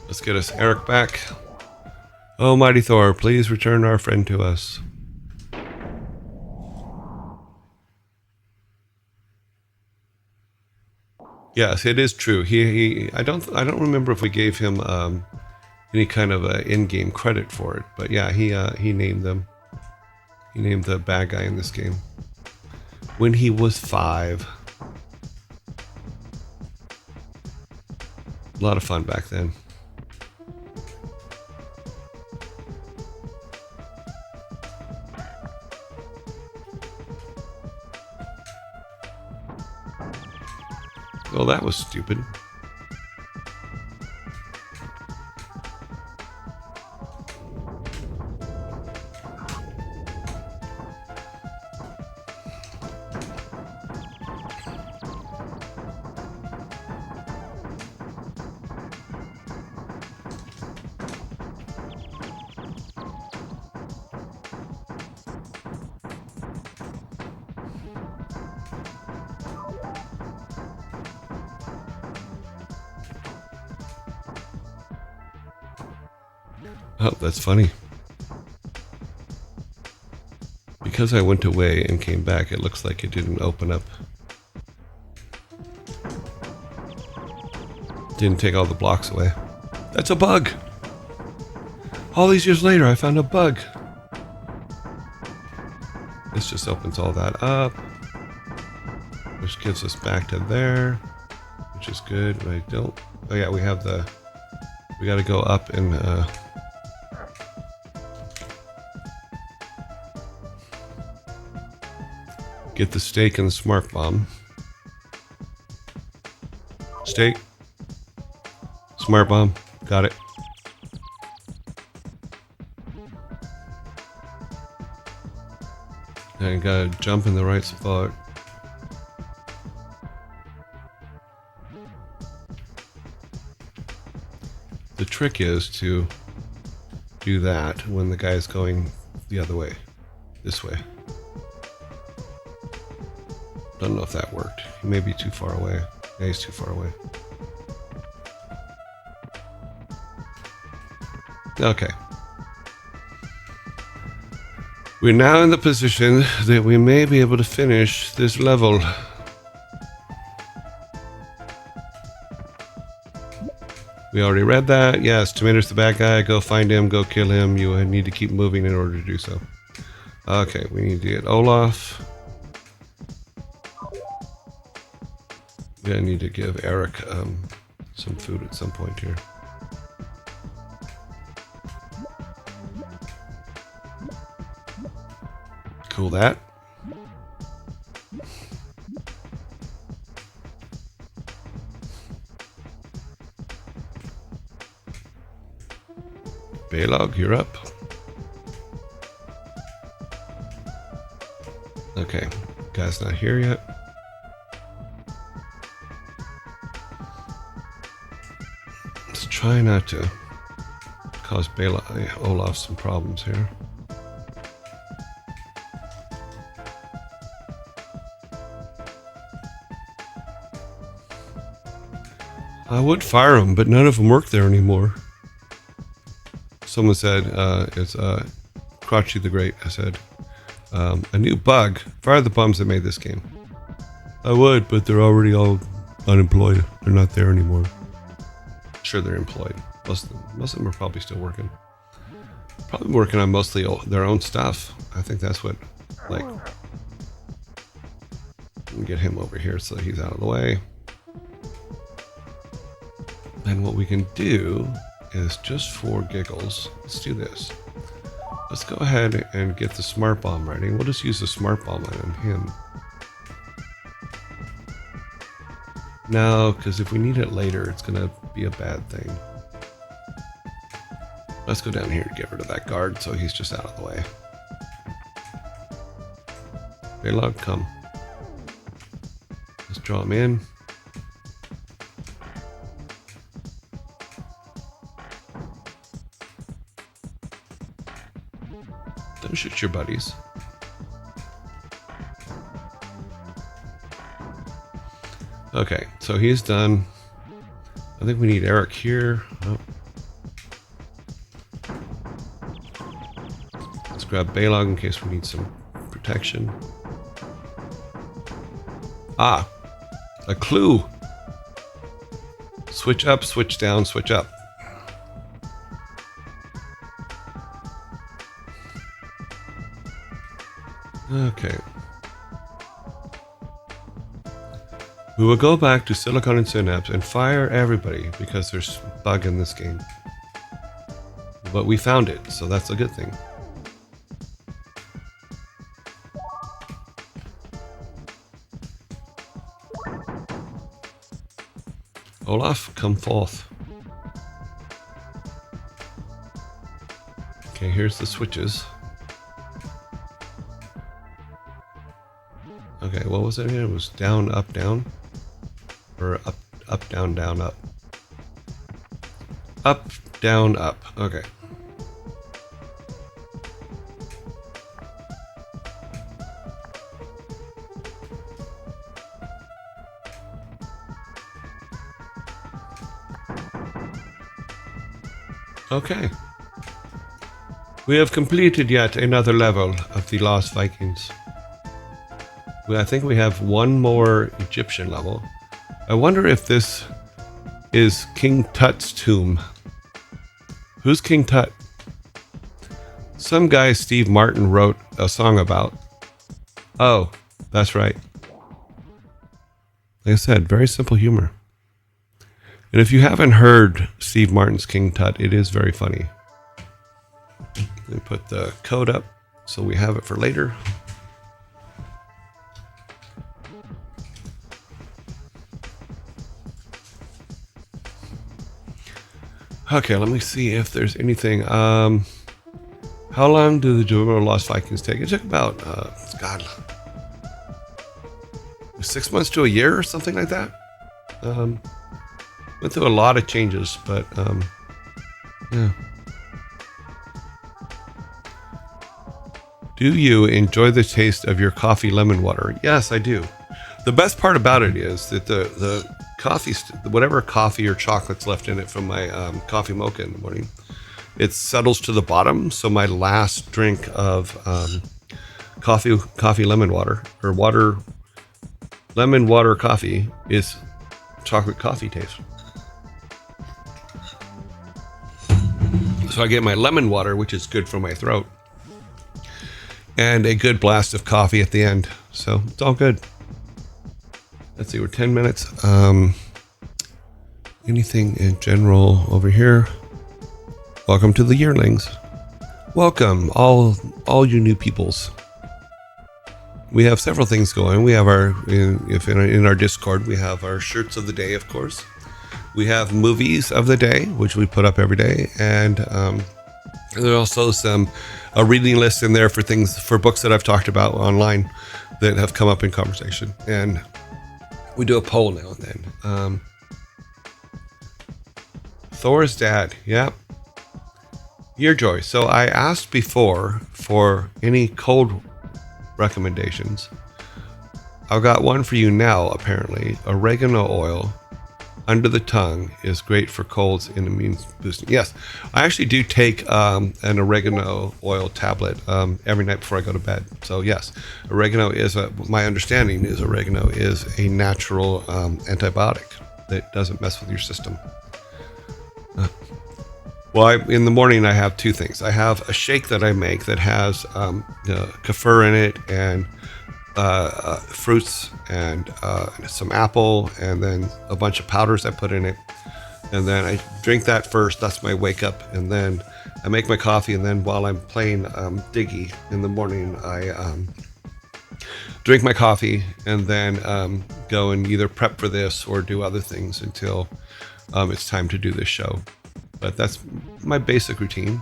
Let's get us Eric back. Oh, mighty Thor, please return our friend to us. Yes, it is true. I don't remember if we gave him any kind of in-game credit for it, but yeah, he named them. He named the bad guy in this game when he was 5. A lot of fun back then. Oh, that was stupid. Oh, that's funny. Because I went away and came back, it looks like it didn't open up. Didn't take all the blocks away. That's a bug! All these years later, I found a bug. This just opens all that up, which gives us back to there, which is good. But I don't. Oh yeah, we have the. We got to go up and. Get the steak and the smart bomb. Steak. Smart bomb. Got it. I gotta jump in the right spot. The trick is to do that when the guy's going the other way. This way. Don't know if that worked. He may be too far away. Yeah, he's too far away. Okay. We're now in the position that we may be able to finish this level. We already read that. Yes, Tomater's the bad guy. Go find him. Go kill him. You need to keep moving in order to do so. Okay, we need to get Olaf. I need to give Eric some food at some point here. Cool that. Balog, you're up. Okay, guy's not here yet. Let's try not to cause Olaf some problems here. I would fire them, but none of them work there anymore. Someone said, it's Crotchy the Great. I said, a new bug. Fire the bums that made this game. I would, but they're already all unemployed. They're not there anymore. Sure, they're employed. Most of them are probably still working. Probably working on mostly their own stuff. I think that's what, like, get him over here so he's out of the way. And what we can do is, just for giggles, let's do this. Let's go ahead and get the smart bomb ready. We'll just use the smart bomb on him. No, because if we need it later, it's going to be a bad thing. Let's go down here to get rid of that guard so he's just out of the way. Balog, come. Let's draw him in. Don't shoot your buddies. Okay, so he's done. I think we need Eric here. Oh. Let's grab Balog in case we need some protection. Ah, a clue. Switch up, switch down, switch up. Okay. We will go back to Silicon and Synapse and fire everybody because there's a bug in this game. But we found it, so that's a good thing. Olaf, come forth. Okay, here's the switches. Okay, what was it here? It was down, up, down? Or up, up, down, down, up? Up, down, up. Okay. Okay. We have completed yet another level of the Lost Vikings. I think we have one more Egyptian level. I wonder if this is King Tut's tomb. Who's King Tut? Some guy Steve Martin wrote a song about. Oh, that's right. Like I said, very simple humor. And if you haven't heard Steve Martin's King Tut, it is very funny. Let me put the code up so we have it for later. Okay, let me see if there's anything. How long did the Jewel Lost Vikings take? It took about, God, 6 months to a year or something like that. Went through a lot of changes, but yeah. Do you enjoy the taste of your coffee lemon water? Yes, I do. The best part about it is that the coffee, whatever coffee or chocolate's left in it from my coffee mocha in the morning, it settles to the bottom. So my last drink of coffee lemon water, or water lemon water coffee is chocolate coffee taste. So I get my lemon water, which is good for my throat, and a good blast of coffee at the end. So it's all good. Let's see, we're 10 minutes. Anything in general over here? Welcome to the yearlings. Welcome, all you new peoples. We have several things going. We have in our Discord, we have our shirts of the day, of course. We have movies of the day, which we put up every day, and there's also a reading list in there for books that I've talked about online that have come up in conversation. And we do a poll now and then. Thor's dad, yeah. Year Joy. So I asked before for any cold recommendations. I've got one for you now, apparently. Oregano oil under the tongue is great for colds and immune boosting. Yes, I actually do take an oregano oil tablet every night before I go to bed. So yes, oregano is my understanding is oregano is a natural antibiotic that doesn't mess with your system. Well, in the morning I have two things. I have a shake that I make that has kefir in it and fruits and some apple and then a bunch of powders I put in it. And then I drink that first. That's my wake up. And then I make my coffee. And then while I'm playing Diggy in the morning, I drink my coffee and then go and either prep for this or do other things until it's time to do this show. But that's my basic routine.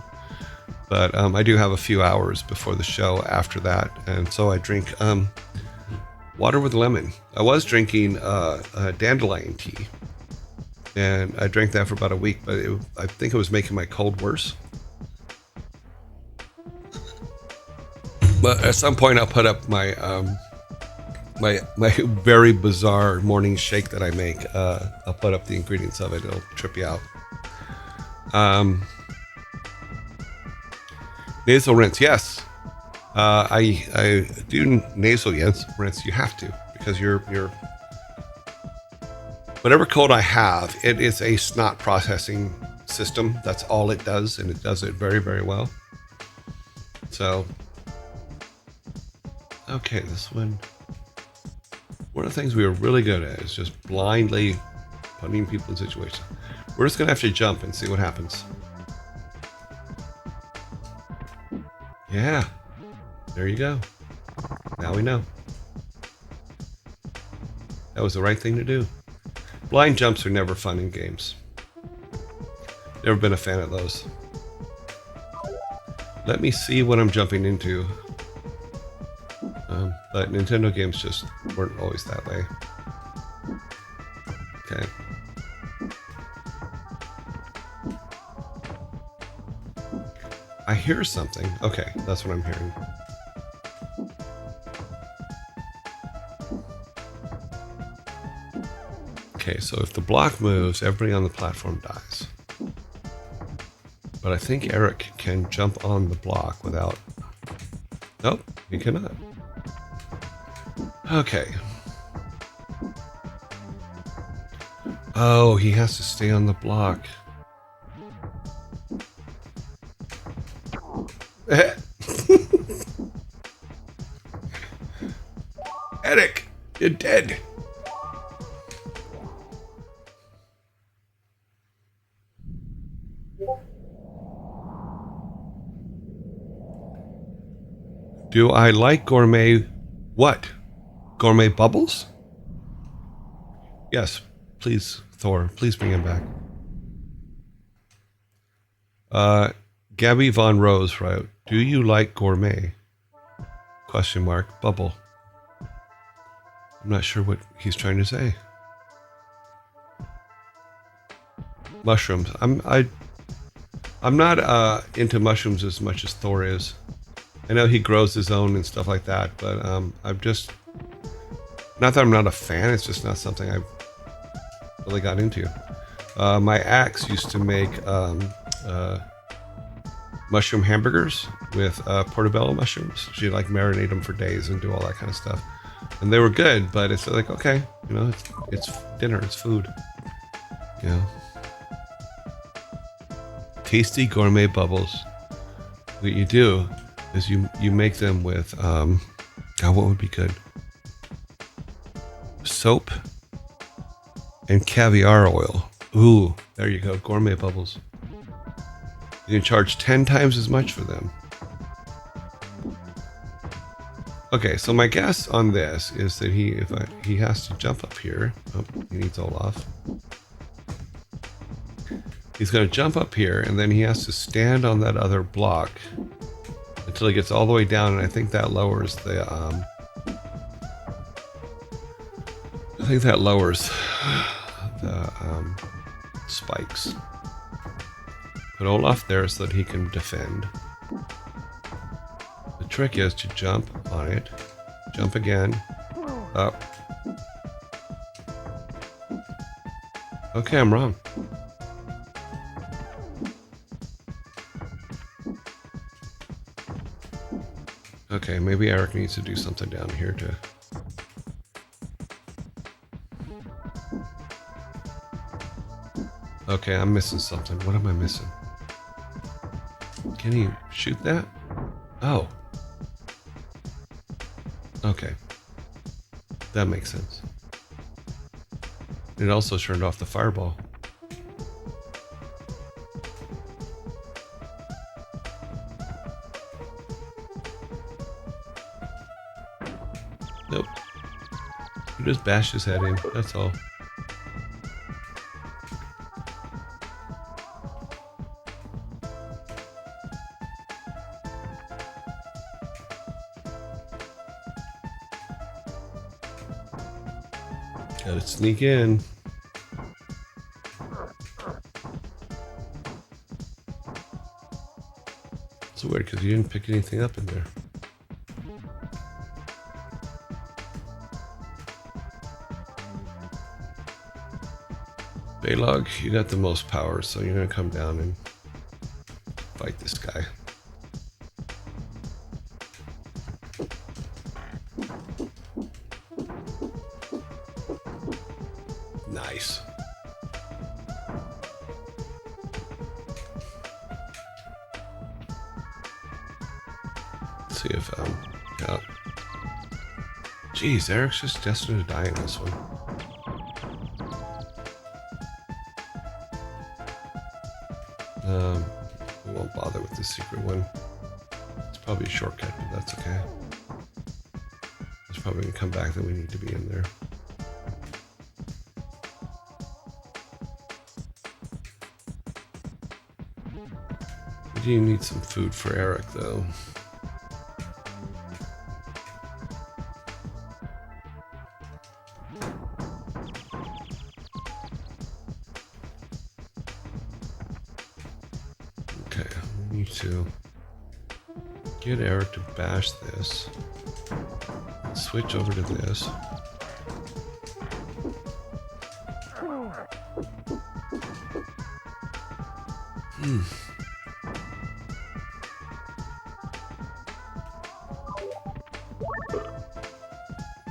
But I do have a few hours before the show after that. And so I drink water with lemon. I was drinking dandelion tea. And I drank that for about a week, but I think it was making my cold worse. But at some point I'll put up my my very bizarre morning shake that I make. I'll put up the ingredients of it. It'll trip you out. Nasal rinse, yes. I do nasal rinse. You have to, because you're whatever cold I have, it is a snot processing system. That's all it does, and it does it very, very well. So, okay, this one of the things we were really good at is just blindly putting people in situations. We're just gonna have to jump and see what happens. Yeah, there you go. Now we know. That was the right thing to do. Blind jumps are never fun in games. Never been a fan of those. Let me see what I'm jumping into. But Nintendo games just weren't always that way. Okay. I hear something. Okay, that's what I'm hearing. Okay, so if the block moves, everybody on the platform dies. But I think Eric can jump on the block without... Nope, he cannot. Okay. Oh, he has to stay on the block. Eric, you're dead. Do I like gourmet what? Gourmet bubbles? Yes, please, Thor. Please bring him back. Gabby Von Rose wrote, do you like gourmet? Question mark, bubble. I'm not sure what he's trying to say. Mushrooms. I'm not into mushrooms as much as Thor is. I know he grows his own and stuff like that, but I'm just... Not that I'm not a fan, it's just not something I've really got into. My ex used to make mushroom hamburgers with portobello mushrooms. She'd like marinate them for days and do all that kind of stuff. And they were good, but it's like, okay, you know, it's dinner, it's food. You know. Tasty gourmet bubbles. What you do is you make them with, God, what would be good? Soap and caviar oil. Ooh, there you go, gourmet bubbles. You can charge 10 times as much for them. Okay, so my guess on this is that he has to jump up here. Oh, he needs Olaf. He's going to jump up here, and then he has to stand on that other block until he gets all the way down, and I think that lowers the spikes. Put Olaf there so that he can defend. The trick is to jump on it, jump again, up. Okay, I'm wrong. Okay, maybe Eric needs to do something down here to... Okay, I'm missing something. What am I missing? Can he shoot that? Oh. Okay. That makes sense. It also turned off the fireball. Nope. You just bash his head in, that's all. Gotta sneak in. It's weird because you didn't pick anything up in there. Balog, you got the most power, so you're gonna come down and fight this guy. Nice. Let's see if yeah. Jeez, Eric's just destined to die in this one. We won't bother with the secret one. It's probably a shortcut, but that's okay. It's probably gonna come back that we need to be in there. We do need some food for Eric, though. Okay, we need to get Eric to bash this. Switch over to this.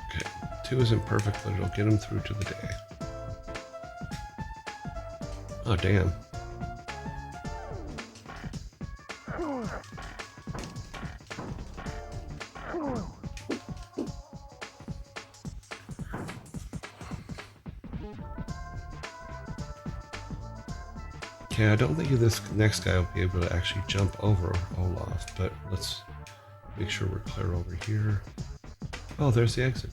Okay, 2 isn't perfect, but it'll get him through to the day. Oh, damn. Okay, I don't think this next guy will be able to actually jump over Olaf, but let's make sure we're clear over here. Oh, there's the exit.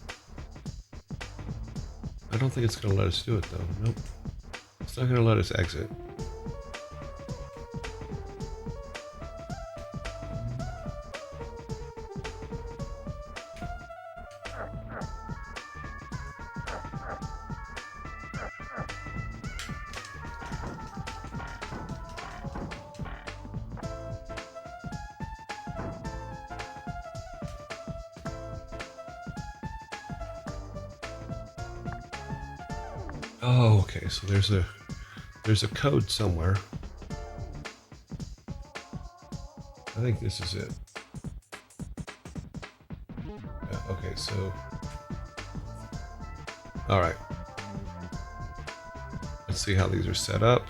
I don't think it's going to let us do it, though. Nope. It's not going to let us exit. Oh, okay, so there's a code somewhere. I think this is it. Yeah, okay, so... Alright. Let's see how these are set up.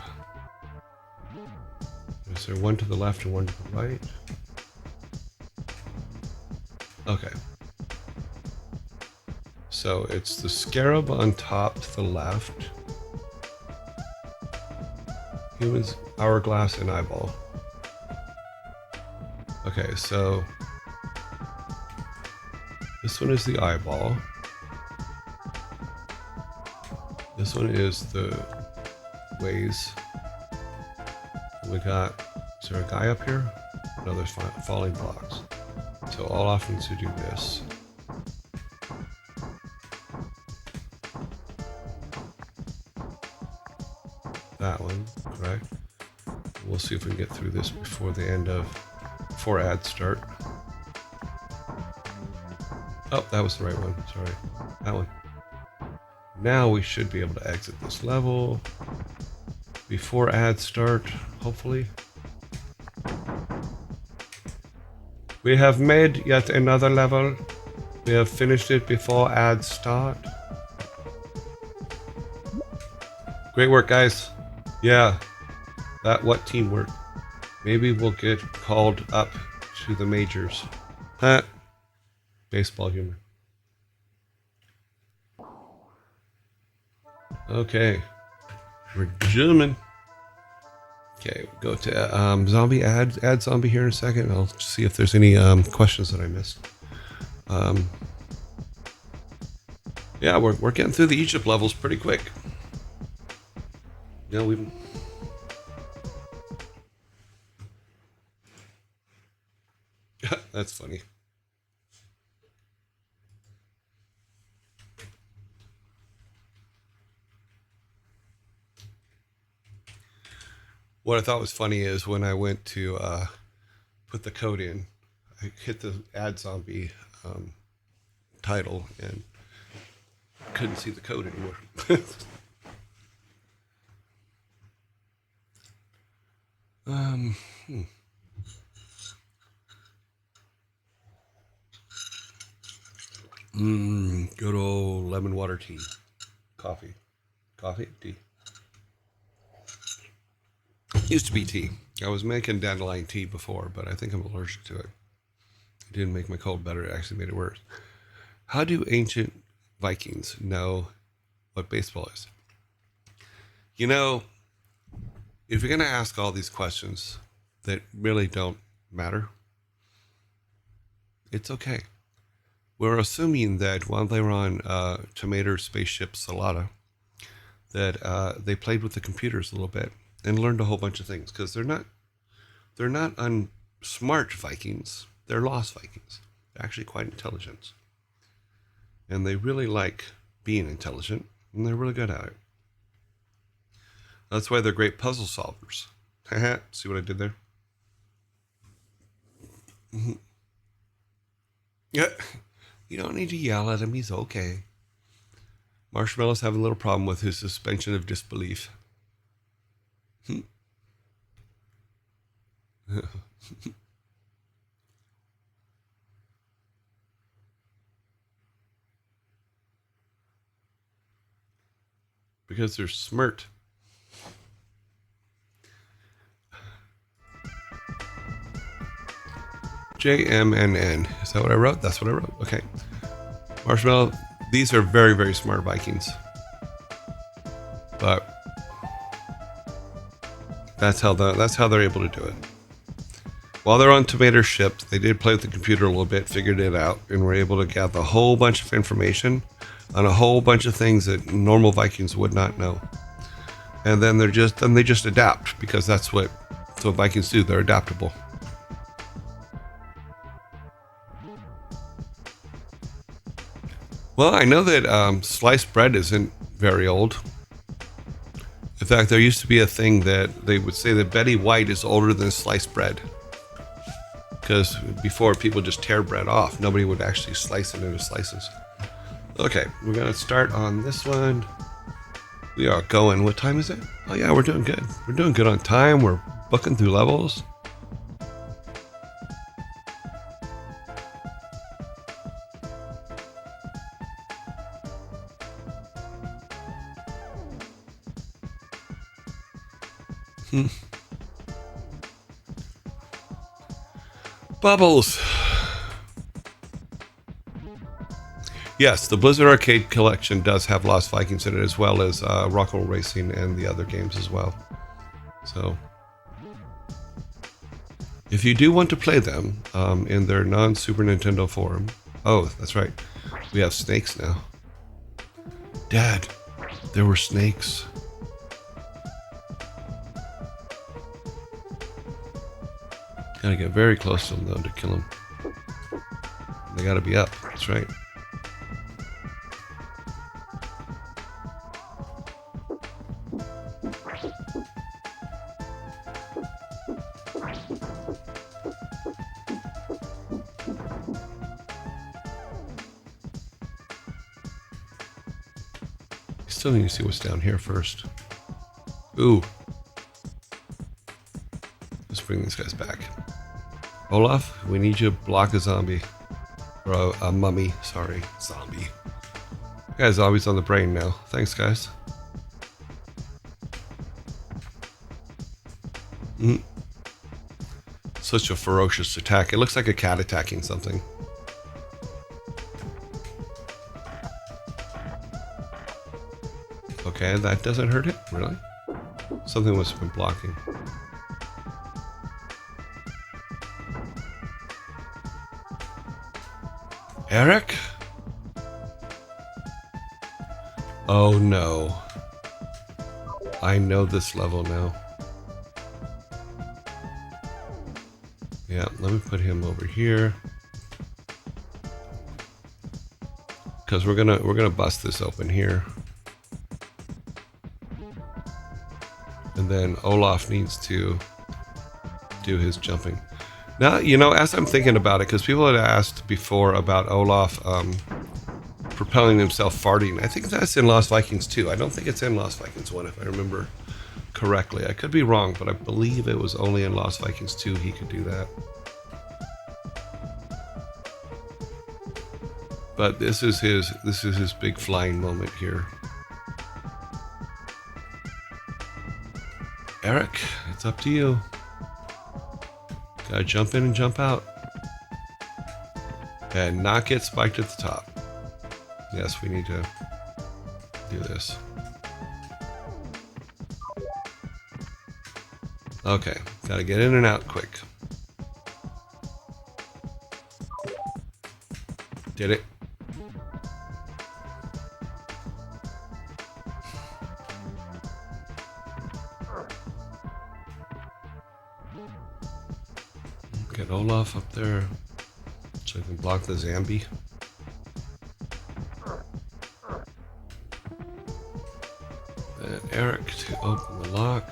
Is there one to the left and one to the right? Okay. So it's the scarab on top to the left. Humans, hourglass, and eyeball. Okay, so this one is the eyeball. This one is the ways. We got, is there a guy up here? No, there's falling blocks. So all options to do this. That one, correct? We'll see if we can get through this before the end of, before ads start. Oh, that was the right one, sorry. That one. Now we should be able to exit this level before ads start, hopefully. We have made yet another level. We have finished it before ads start. Great work, guys. Yeah, what teamwork. Maybe we'll get called up to the majors. Huh? Baseball humor. Okay, we're jamming. Okay, go to zombie add zombie here in a second. I'll see if there's any questions that I missed. Yeah, we're getting through the Egypt levels pretty quick. You know, we've that's funny. What I thought was funny is when I went to put the code in, I hit the add zombie title and couldn't see the code anymore. Good old lemon water tea. Coffee. Coffee? Tea. Used to be tea. I was making dandelion tea before, but I think I'm allergic to it. It didn't make my cold better, it actually made it worse. How do ancient Vikings know what baseball is? You know, if you're going to ask all these questions that really don't matter, it's okay. We're assuming that while they were on Tomato spaceship Salada, that they played with the computers a little bit and learned a whole bunch of things, because they're not smart Vikings. They're lost Vikings. They're actually quite intelligent, and they really like being intelligent, and they're really good at it. That's why they're great puzzle solvers. See what I did there? Yeah. You don't need to yell at him. He's okay. Marshmallow's having a little problem with his suspension of disbelief. Because they're smart. JMNN. Is that what I wrote? That's what I wrote. Okay. Marshmallow, these are very, very smart Vikings. But that's how they're able to do it. While they're on Tomato ship, they did play with the computer a little bit, figured it out, and were able to gather a whole bunch of information on a whole bunch of things that normal Vikings would not know. And then they just adapt, because that's what Vikings do. They're adaptable. Well, I know that sliced bread isn't very old. In fact, there used to be a thing that they would say that Betty White is older than sliced bread. Because before, people just tear bread off. Nobody would actually slice it into slices. Okay, we're going to start on this one. We are going. What time is it? Oh yeah, we're doing good. We're doing good on time. We're booking through levels. Bubbles. Yes, the Blizzard Arcade Collection does have Lost Vikings in it, as well as Rock'n'Roll Racing and the other games as well. So, if you do want to play them in their non-Super Nintendo form... Oh, that's right. We have snakes now. Dad, there were snakes. Gotta get very close to them, though, to kill them. They gotta be up. That's right. Still need to see what's down here first. Ooh. Let's bring these guys back. Olaf, we need you to block a zombie. Or a mummy, sorry. Zombie. Got zombies on the brain now. Thanks, guys. Such a ferocious attack. It looks like a cat attacking something. Okay, that doesn't hurt it? Really? Something must have been blocking. Eric? Oh no. I know this level now. Yeah, let me put him over here. Because we're gonna bust this open here. And then Olaf needs to do his jumping. Now, you know, as I'm thinking about it, because people had asked before about Olaf propelling himself farting. I think that's in Lost Vikings 2. I don't think it's in Lost Vikings 1, if I remember correctly. I could be wrong, but I believe it was only in Lost Vikings 2 he could do that. But this is his big flying moment here. Eric, it's up to you. Gotta jump in and jump out. And not get spiked at the top. Yes, we need to do this. Okay, gotta get in and out quick. Did it? Get Olaf up there so I can block the zombie. And Eric to open the lock.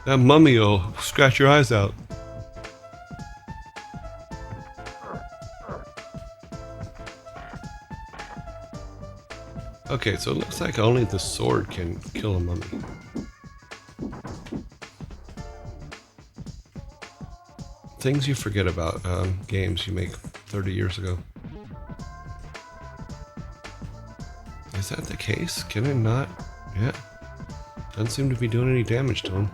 that mummy will scratch your eyes out. Okay, so it looks like only the sword can kill a mummy. Things you forget about games you make 30 years ago. Is that the case? Can it not? Yeah. Doesn't seem to be doing any damage to him.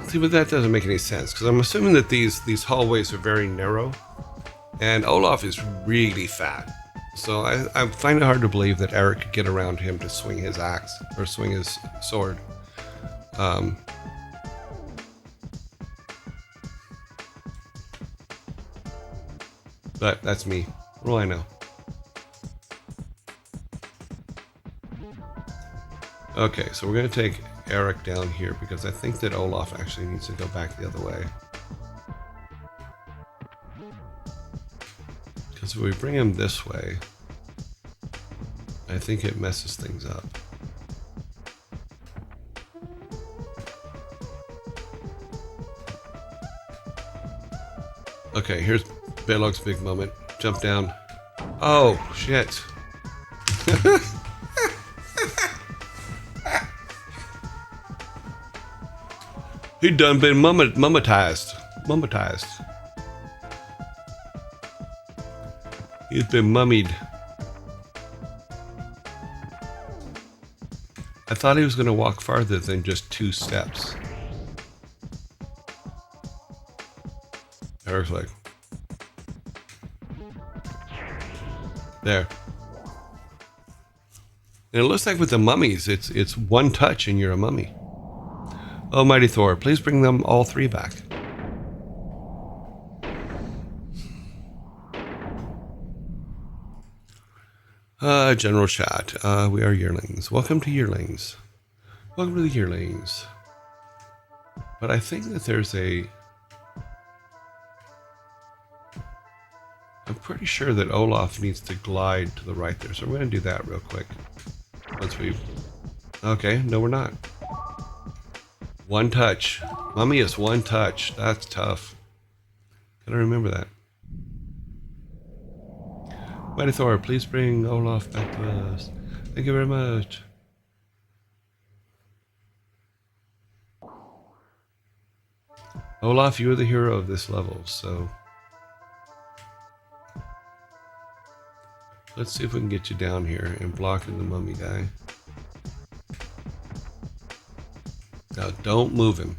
See, but that doesn't make any sense, because I'm assuming that these hallways are very narrow, and Olaf is really fat. So I find it hard to believe that Eric could get around him to swing his axe, or swing his sword. But that's me. What do I know? Okay, so we're going to take Eric down here, because I think that Olaf actually needs to go back the other way. Because if we bring him this way, I think it messes things up. Okay, here's Belog's big moment. Jump down. Oh, shit. He done been mummatized. Mummatized. He's been mummied. I thought he was going to walk farther than just 2 steps. Eric's like... There. And it looks like with the mummies, it's 1 touch and you're a mummy. Oh, mighty Thor, please bring them all 3 back. General chat. We are yearlings. Welcome to yearlings. Welcome to the yearlings. But I think that there's a... I'm pretty sure that Olaf needs to glide to the right there. So we're going to do that real quick. Once we've... Okay, no we're not. 1 touch. Mummy is 1 touch. That's tough. Gotta remember that. Mighty Thor, please bring Olaf back to us. Thank you very much. Olaf, you are the hero of this level, so... Let's see if we can get you down here and blocking the mummy guy. Now, don't move him.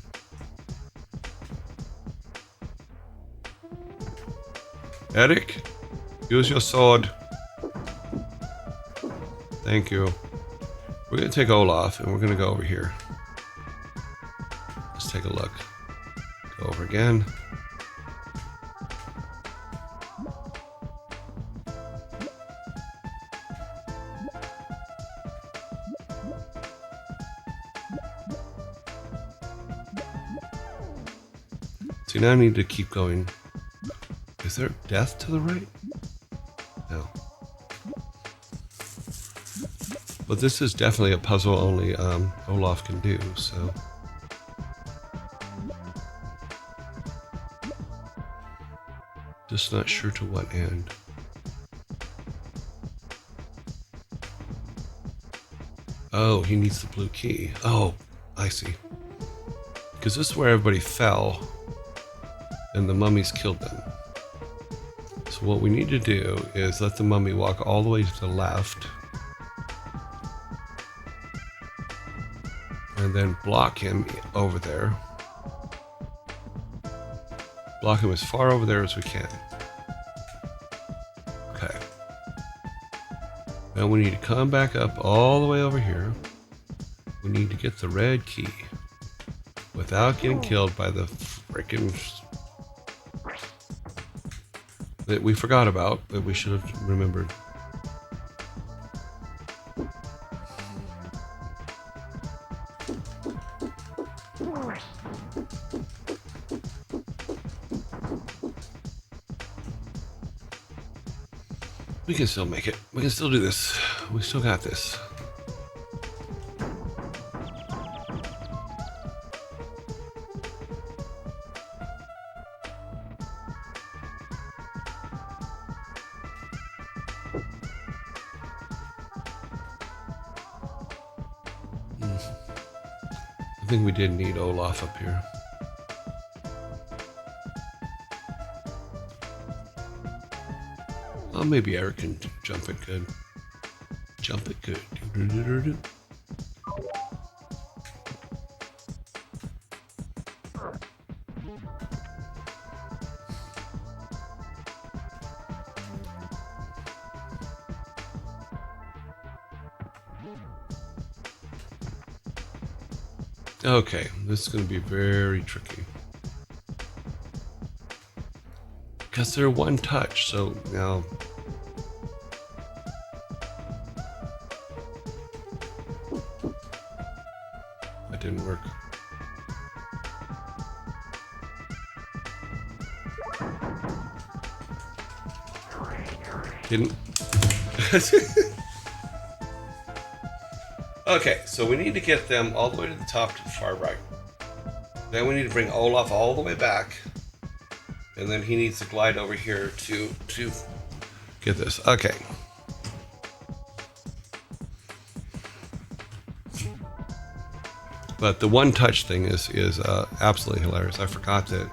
Eric, use your sword. Thank you. We're going to take Olaf and we're going to go over here. Let's take a look. Go over again. See, now I need to keep going. Is there death to the right? No. But this is definitely a puzzle only Olaf can do, so... Just not sure to what end. Oh, he needs the blue key. Oh, I see. Because this is where everybody fell, and the mummies killed them. So what we need to do is let the mummy walk all the way to the left, and then block him over there. Block him as far over there as we can. Okay. Now we need to come back up all the way over here. We need to get the red key without getting killed by the freaking... that we forgot about, that we should have remembered. We can still make it. We can still do this. We still got this. I think we did need Olaf up here. Oh, maybe Eric can jump it good. Jump it good. Okay, this is going to be very tricky. Because they're 1 touch, so now... That didn't work. Didn't... Okay, so we need to get them all the way to the top to the far right. Then we need to bring Olaf all the way back. And then he needs to glide over here to get this. Okay. But the one touch thing is absolutely hilarious. I forgot that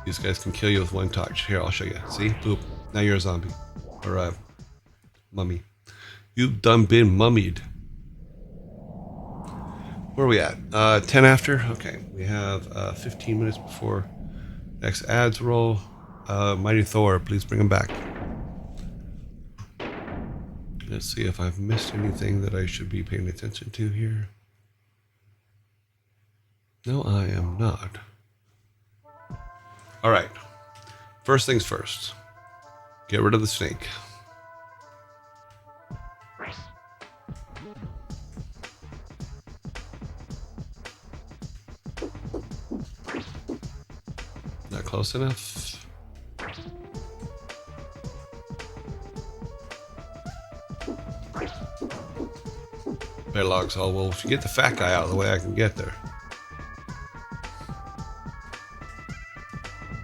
these guys can kill you with one touch. Here, I'll show you. See? Boop. Now you're a zombie. Or a mummy. You've done been mummied. Where are we at? 10 after? Okay. We have 15 minutes before next ads roll. Mighty Thor, please bring him back. Let's see if I've missed anything that I should be paying attention to here. No, I am not. All right. First things first. Get rid of the snake. Not close enough. Bearlog's all, well, if you get the fat guy out of the way, I can get there.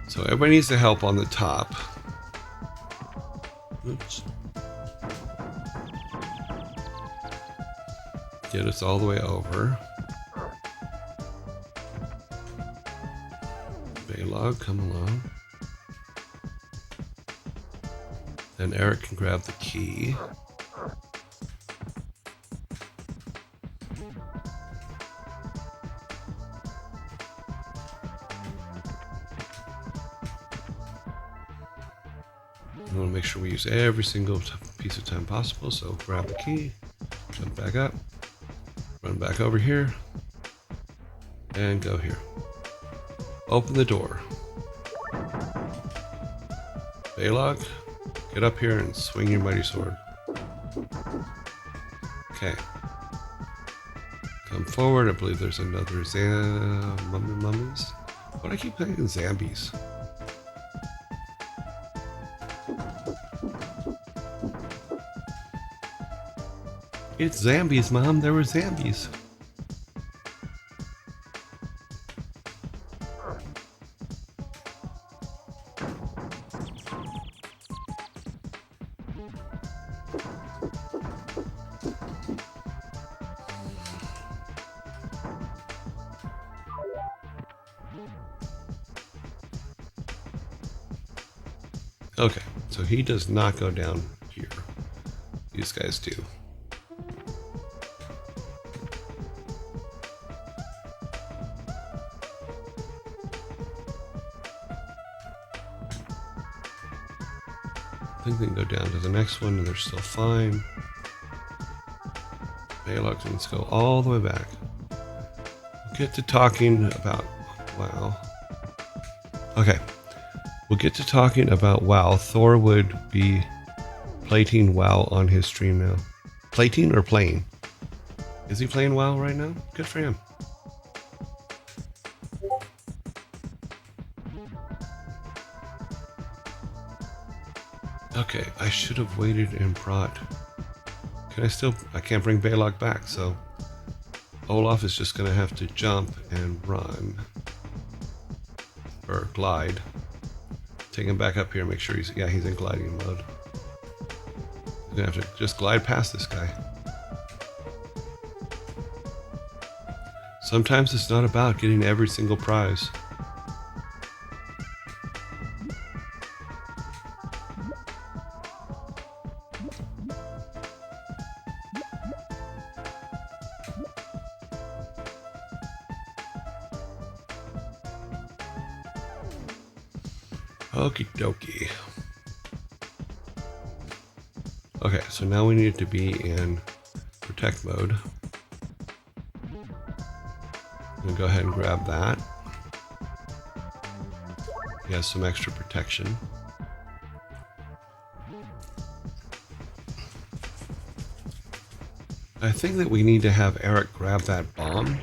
So everybody needs to help on the top. Oops. Get us all the way over. Bearlog, come along. Then Eric can grab the key. We want to make sure we use every single piece of time possible. So grab the key, jump back up, run back over here, and go here. Open the door. Bearlog, get up here and swing your mighty sword. Okay. Come forward. I believe there's another mummies. Why do I keep thinking zombies? It's zombies, Mom. There were zombies. Okay, so he does not go down here. These guys do. I think they can go down to the next one and they're still fine. Bearlog can go all the way back. We'll get to talking about WoW. Okay. We'll get to talking about WoW. Thor would be plating WoW on his stream now. Plating or playing? Is he playing WoW right now? Good for him. Okay, I should have waited and brought... I can't bring Bearlog back, so Olaf is just going to have to jump and run. Or glide. Take him back up here, make sure he's in gliding mode. He's going to have to just glide past this guy. Sometimes it's not about getting every single prize. Okie dokie. Okay, so now we need to be in protect mode. I'm gonna go ahead and grab that. He has some extra protection. I think that we need to have Eric grab that bomb.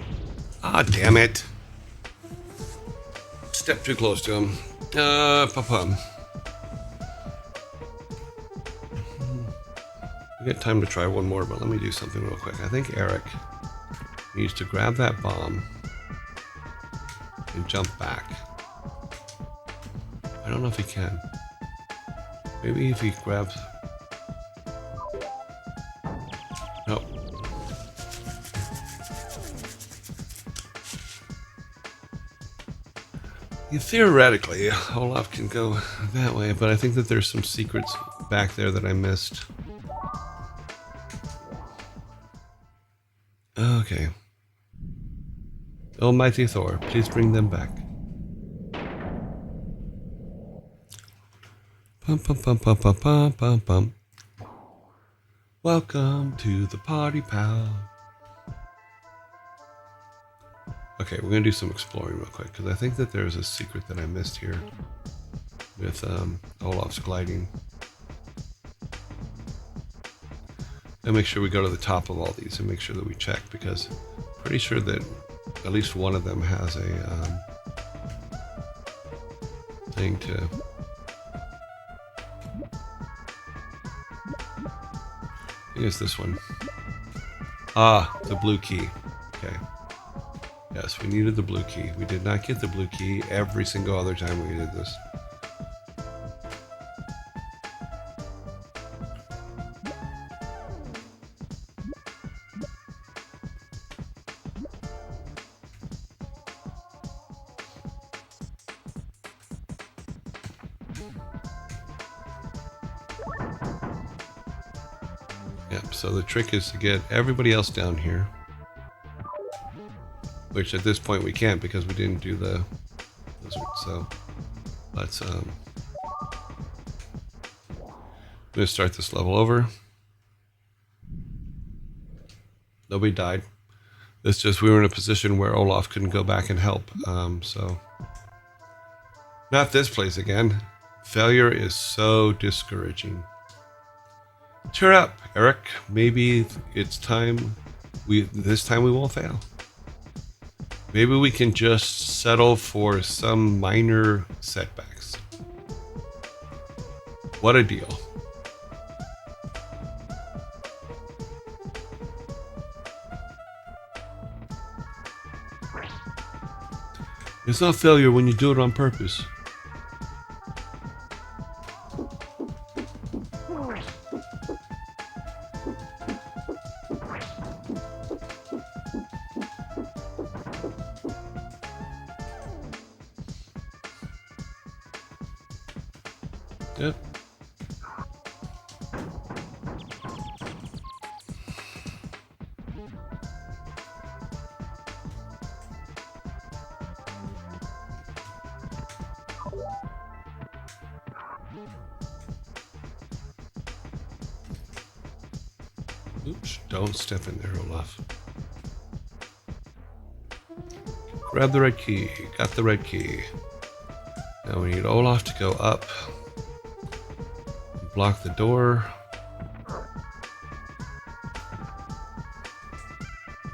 Ah, damn it. Step too close to him. Papa. We got time to try one more, but let me do something real quick. I think Eric needs to grab that bomb and jump back. I don't know if he can. Maybe if he grabs... Nope. Yeah, theoretically, Olaf can go that way, but I think that there's some secrets back there that I missed. Okay. Almighty Thor, please bring them back. Pum pum pum pum pum pum pum pum. Welcome to the party, pal. Okay, we're gonna do some exploring real quick because I think that there's a secret that I missed here with Olaf's gliding. And make sure we go to the top of all these and make sure that we check because I'm pretty sure that at least one of them has a thing to. I think it's this one. Ah, the blue key. Okay. Yes, we needed the blue key. We did not get the blue key every single other time we did this. Yep, so the trick is to get everybody else down here. Which at this point we can't because we didn't do the lizard. So let's I'm gonna start this level over. Nobody died. It's just we were in a position where Olaf couldn't go back and help. So not this place again. Failure is so discouraging. Cheer up, Eric. Maybe it's time this time we won't fail. Maybe we can just settle for some minor setbacks. What a deal. It's not failure when you do it on purpose. Yep. Oops, don't step in there, Olaf. Grab the red key. Got the red key. Now we need Olaf to go up. Block the door.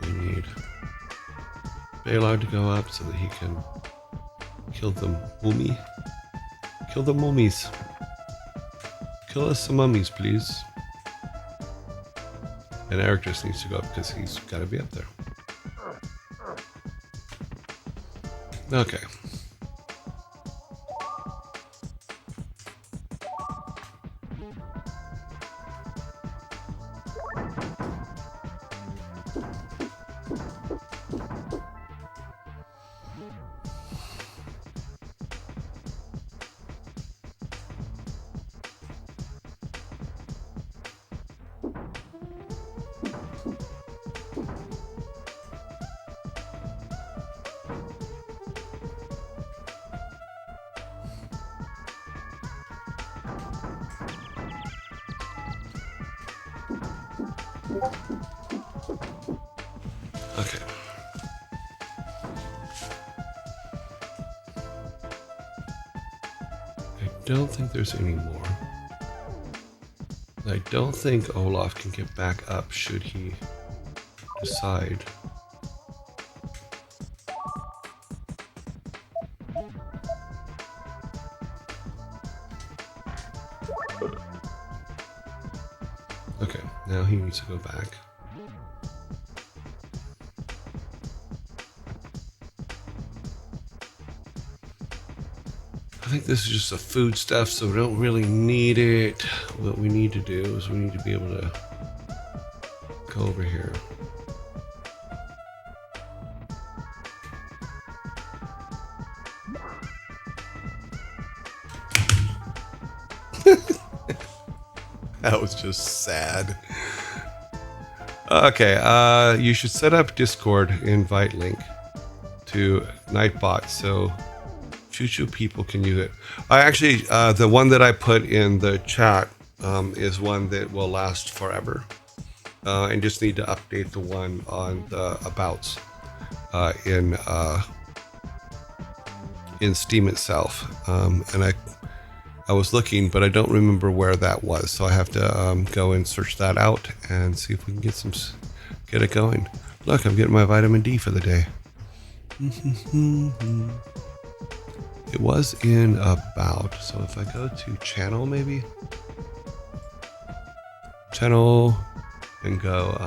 We need Balog to go up so that he can kill the mummy. Kill the mummies. Kill us some mummies, please. And Eric just needs to go up because he's got to be up there. Okay. Okay. I don't think there's any more. I don't think Olaf can get back up should he decide. Okay, now he needs to go back. I think this is just a food stuff, so we don't really need it. What we need to do is we need to be able to go over here. That was just sad. Okay, you should set up Discord invite link to Nightbot so future people can use it. I actually, the one that I put in the chat is one that will last forever. And just need to update the one on the abouts in Steam itself. And I was looking, but I don't remember where that was, so I have to go and search that out and see if we can get it going. Look, I'm getting my vitamin D for the day. It was in about, so if I go to channel, maybe channel and go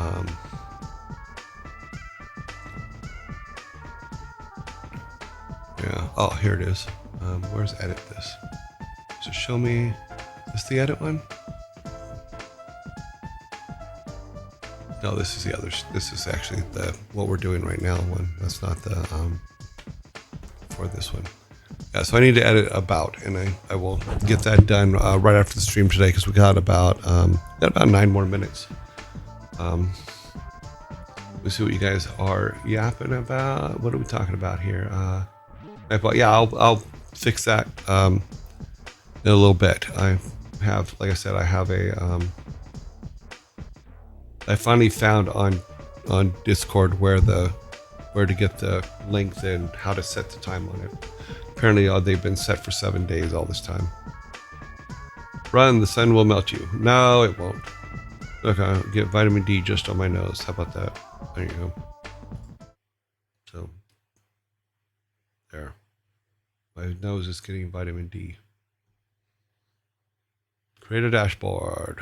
yeah, oh, here it is. Where's edit this? So show me, is this the edit one? No, this is the others. This is actually what we're doing right now one. That's not the for this one. Yeah, so I need to edit about, and I will get that done right after the stream today because we got about 9 more minutes. Let's see what you guys are yapping about. What are we talking about here? Yeah, I'll fix that in a little bit. I have, like I said, I have a I finally found on Discord where to get the length and how to set the time on it. Apparently they've been set for 7 days all this time. Run, the sun will melt you. No, it won't. Look, I'll get vitamin D just on my nose. How about that? There you go. So, there. My nose is getting vitamin D. Create a dashboard.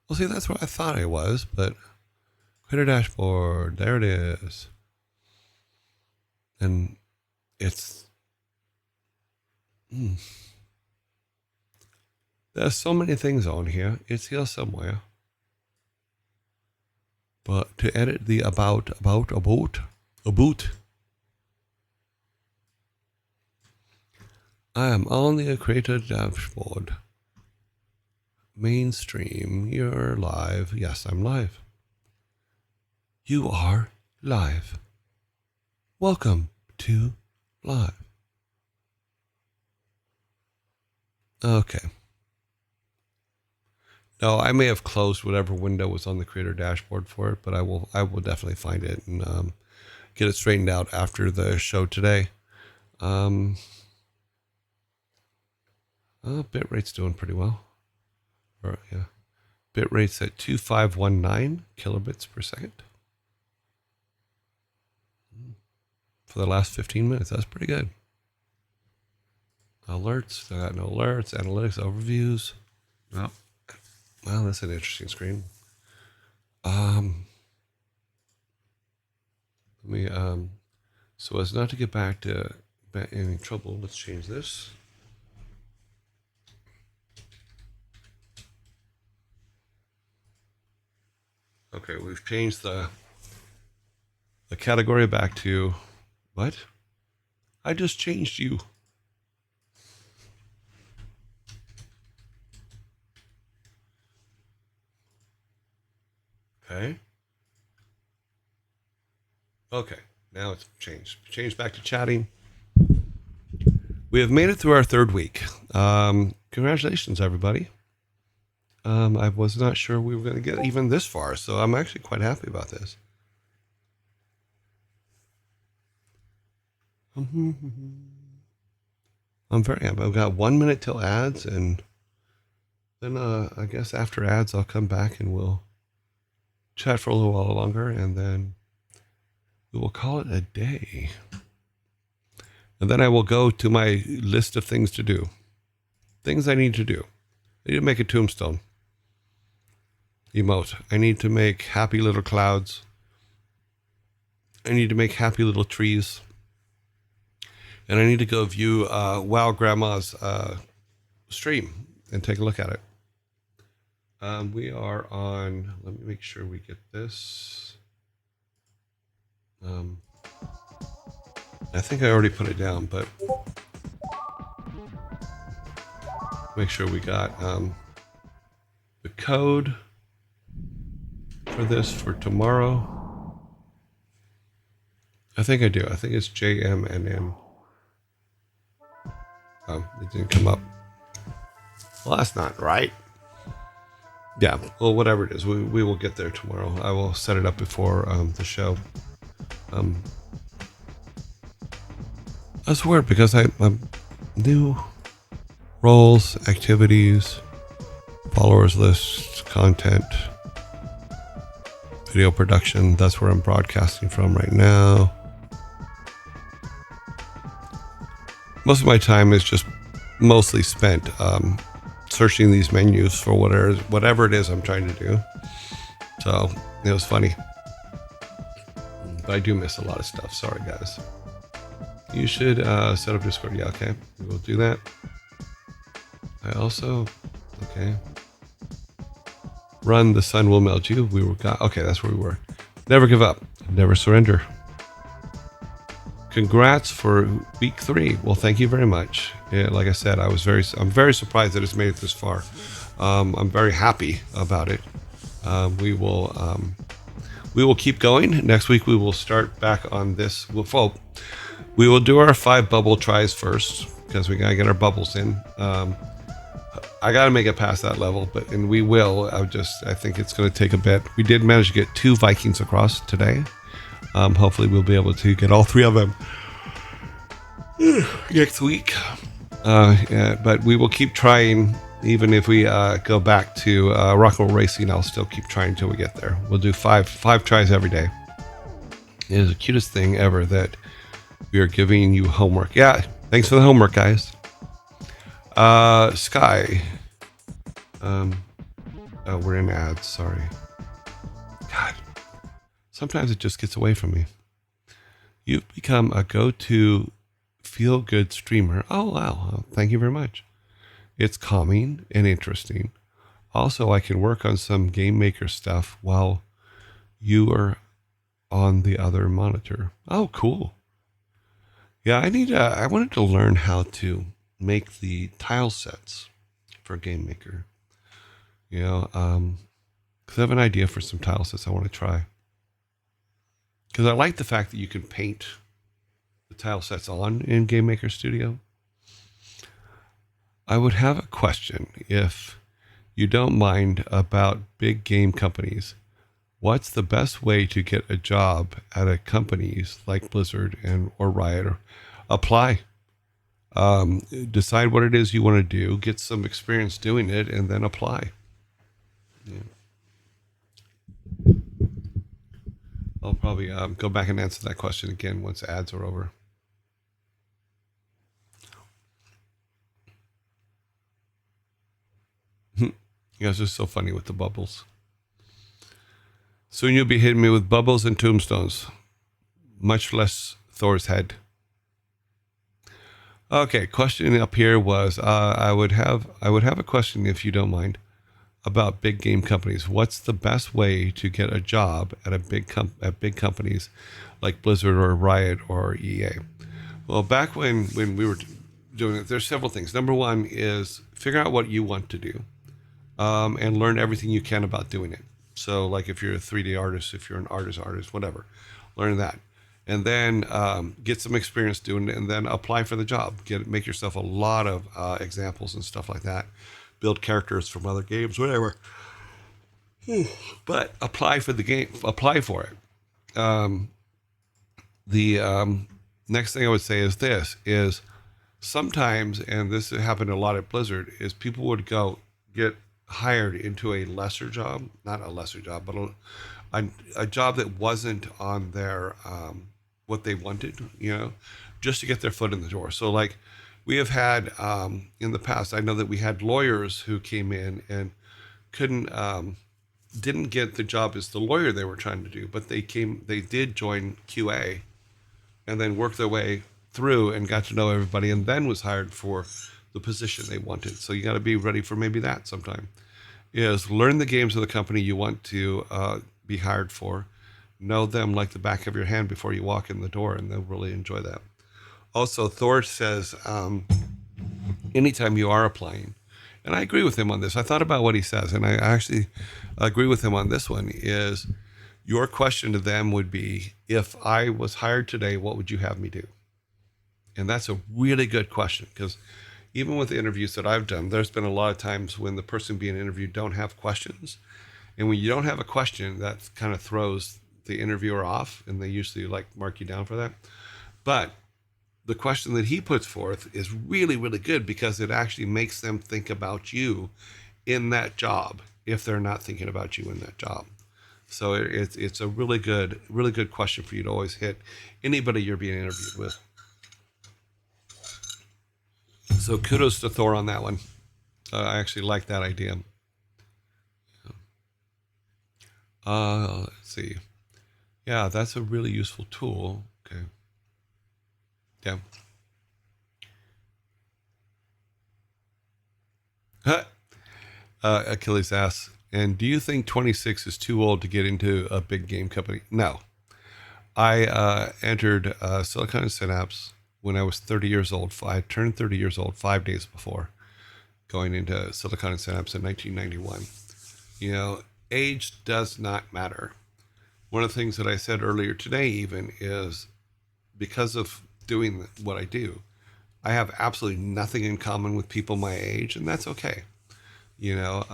Well, see, that's what I thought I was, but create a dashboard. There it is. And it's... There's so many things on here. It's here somewhere. But to edit the about. I am on the creator dashboard. Mainstream, you're live. Yes, I'm live. You are live. Welcome to live. Okay. No, I may have closed whatever window was on the creator dashboard for it, but I will definitely find it and get it straightened out after the show today. Bitrate's doing pretty well. Yeah. Bitrate's at 2519 kilobits per second. For the last 15 minutes. That's pretty good. Alerts. I got no alerts. Analytics overviews. Well, that's an interesting screen. Let me, so as not to get back to any trouble, let's change this. Okay, we've changed the category back to what? I just changed you. Okay. Okay, now it's changed. Changed back to chatting. We have made it through our 3rd week. Congratulations, everybody. I was not sure we were going to get even this far, so I'm actually quite happy about this. I'm very happy. I've got 1 minute till ads, and then I guess after ads I'll come back and we'll chat for a little while longer, and then we will call it a day. And then I will go to my list of things to do. Things I need to do. I need to make a tombstone emote. I need to make happy little clouds. I need to make happy little trees. and I need to go view Wow Grandma's stream and take a look at it. We are on. Let me make sure we get this. I think I already put it down, but make sure we got the code for this for tomorrow. I think I do. I think it's JMNN. Oh, it didn't come up. Well, that's not right. Yeah, well, whatever it is, we will get there tomorrow. I will set it up before the show. That's weird because I'm new roles, activities, followers lists, content, video production. That's where I'm broadcasting from right now. Most of my time is just mostly spent searching these menus for whatever it is I'm trying to do. So it was funny. But I do miss a lot of stuff. Sorry, guys. You should set up Discord. Yeah, okay. We will do that. I also, okay. Run, the sun will melt you. Okay, that's where we were. Never give up. Never surrender. Congrats for week 3. Well, thank you very much. Yeah, like I said, I'm very surprised that it's made it this far. I'm very happy about it. We will keep going. Next week we will start back on this. We will do our 5 bubble tries first because we gotta get our bubbles in. I gotta make it past that level, and we will. I think it's gonna take a bit. We did manage to get 2 Vikings across today. Hopefully we'll be able to get all 3 of them next week. But we will keep trying. Even if we go back to rock and roll racing, I'll still keep trying until we get there. We'll do 5 tries every day. It is the cutest thing ever that we are giving you homework. Yeah, thanks for the homework, guys. Sky. We're in ads. Sorry. God. Sometimes it just gets away from me. You've become a go-to feel-good streamer. Oh, wow. Thank you very much. It's calming and interesting. Also, I can work on some Game Maker stuff while you are on the other monitor. Oh, cool. Yeah, I wanted to learn how to make the tile sets for Game Maker. You know, because I have an idea for some tile sets I want to try. Because I like the fact that you can paint the tile sets on in Game Maker Studio. I would have a question, if you don't mind, about big game companies. What's the best way to get a job at a companies like Blizzard or Riot? Or apply. Decide what it is you want to do, get some experience doing it, and then apply. Yeah. I'll probably go back and answer that question again once ads are over. You guys are so funny with the bubbles. Soon you'll be hitting me with bubbles and tombstones. Much less Thor's head. Okay, question up here was I would have a question, if you don't mind, about big game companies. What's the best way to get a job at big companies like Blizzard or Riot or EA? Well, back when we were doing it, there's several things. Number one is figure out what you want to do, and learn everything you can about doing it. So, like if you're a 3D artist, if you're an artist, whatever, learn that. And then get some experience doing it, and then apply for the job. Make yourself a lot of examples and stuff like that. Build characters from other games, whatever. But apply for the game. Apply for it. The next thing I would say is sometimes, and this happened a lot at Blizzard, is people would get hired into a lesser job, not a lesser job, but a job that wasn't on their what they wanted, just to get their foot in the door. So like we have had in the past, I know that we had lawyers who came in and didn't get the job as the lawyer they were trying to do, but they did join QA and then work their way through and got to know everybody, and then was hired for the position they wanted. So you got to be ready for maybe that sometime. Is learn the games of the company you want to be hired for, know them like the back of your hand before you walk in the door, and they'll really enjoy that. Also, Thor says, anytime you are applying, and I agree with him on this. I thought about what he says, and I actually agree with him on this one, is your question to them would be, if I was hired today, what would you have me do? And that's a really good question, because even with the interviews that I've done, there's been a lot of times when the person being interviewed don't have questions. And when you don't have a question, that kind of throws the interviewer off, and they usually like mark you down for that. But the question that he puts forth is really, really good, because it actually makes them think about you in that job if they're not thinking about you in that job. So it's a really good question for you to always hit anybody you're being interviewed with. So kudos to Thor on that one. I actually like that idea. Let's see. Yeah, that's a really useful tool. Okay. Yeah. Achilles asks, and do you think 26 is too old to get into a big game company? No. I entered Silicon Synapse when I was 30 years old. I turned 30 years old 5 days before going into Silicon Synapse in 1991. You know, age does not matter. One of the things that I said earlier today even is, because of doing what I do, I have absolutely nothing in common with people my age, and that's okay. You know,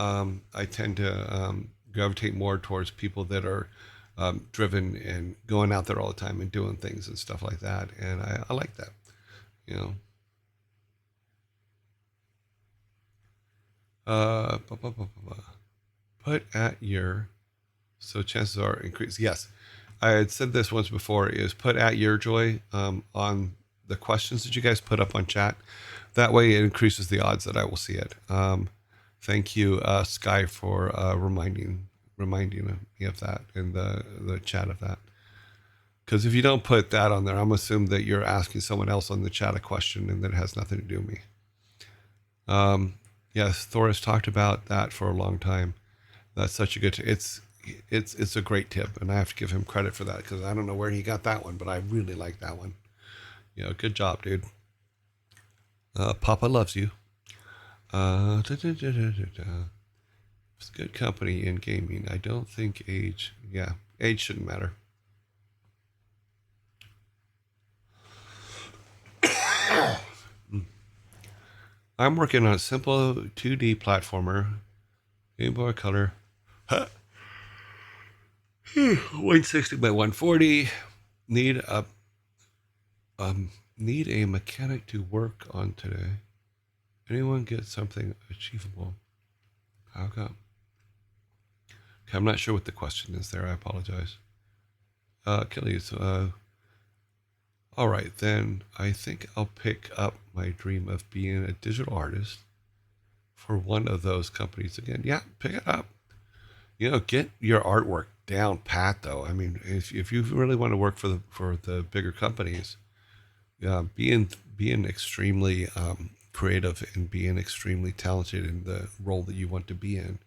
I tend to gravitate more towards people that are driven and going out there all the time and doing things and stuff like that. And I like that, you know. Put at your, so chances are increased. Yes, I had said this once before, is put at your joy on the questions that you guys put up on chat. That way it increases the odds that I will see it. Thank you, Sky, for reminding me of that in the chat of that. Because if you don't put that on there, I'm assuming that you're asking someone else on the chat a question, and that it has nothing to do with me. Yes, Thor has talked about that for a long time. That's such a good. It's a great tip, and I have to give him credit for that, because I don't know where he got that one, but I really like that one. You know, good job, dude. Papa loves you. It's good company in gaming. I don't think age. Yeah, age shouldn't matter. I'm working on a simple 2D platformer. Game Boy Color. 160 by 140. Need a mechanic to work on today. Anyone get something achievable? How come? Okay, I'm not sure what the question is there. I apologize. Achilles. All right, then I think I'll pick up my dream of being a digital artist for one of those companies again. Yeah, pick it up. You know, get your artwork down pat, though. I mean, if you really want to work for the bigger companies, being extremely creative and being extremely talented in the role that you want to be in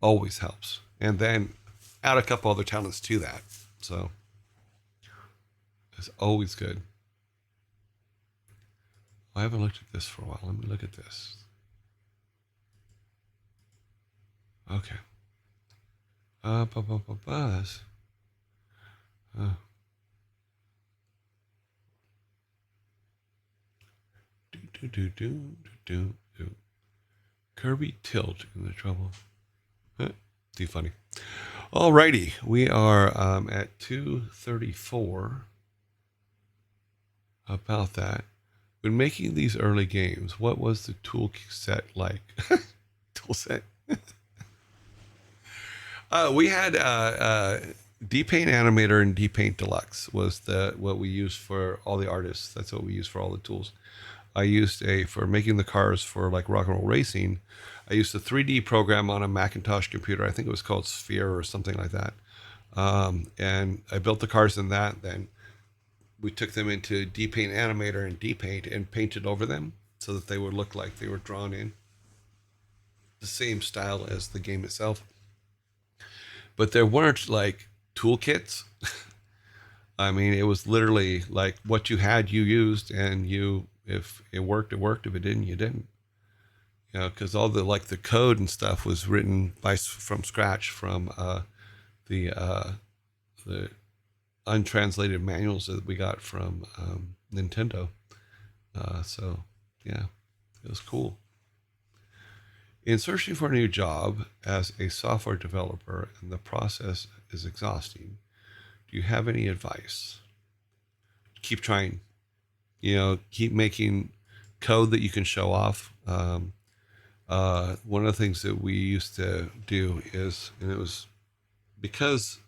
always helps. And then add a couple other talents to that. So it's always good. I haven't looked at this for a while. Let me look at this. Okay. Buzz. Do. Kirby Tilt in the trouble. Too funny. Alrighty, we are at 2:34. About that. When making these early games, what was the tool set like? Tool set. We had DPaint Animator and DPaint Deluxe was what we used for all the artists. That's what we used for all the tools. I used for making the cars for like Rock and Roll Racing. I used a 3D program on a Macintosh computer. I think it was called Sphere or something like that. And I built the cars in that. Then we took them into DPaint Animator and DPaint and painted over them so that they would look like they were drawn in the same style as the game itself. But there weren't like toolkits. I mean, it was literally like what you had, you used, and you, if it worked, it worked. If it didn't, you didn't. You know, because all the like the code and stuff was written from scratch from the the untranslated manuals that we got from Nintendo. So yeah, it was cool. In searching for a new job as a software developer and the process is exhausting, do you have any advice? Keep trying. You know, keep making code that you can show off. One of the things that we used to do is, and it was because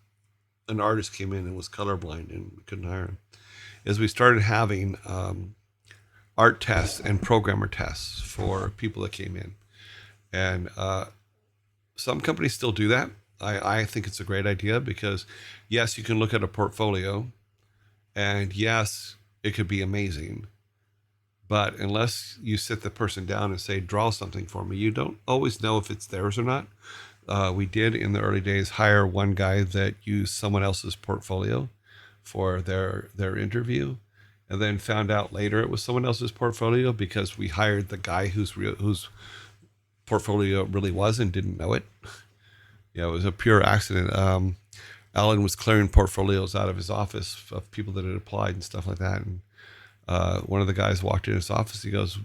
an artist came in and was colorblind and we couldn't hire him, is we started having art tests and programmer tests for people that came in. And some companies still do that. I think it's a great idea because, yes, you can look at a portfolio and yes, it could be amazing. But unless you sit the person down and say, draw something for me, you don't always know if it's theirs or not. We did in the early days hire one guy that used someone else's portfolio for their interview, and then found out later it was someone else's portfolio because we hired the guy whose portfolio it really was and didn't know it. Yeah, it was a pure accident. Alan was clearing portfolios out of his office of people that had applied and stuff like that. And one of the guys walked in his office. He goes,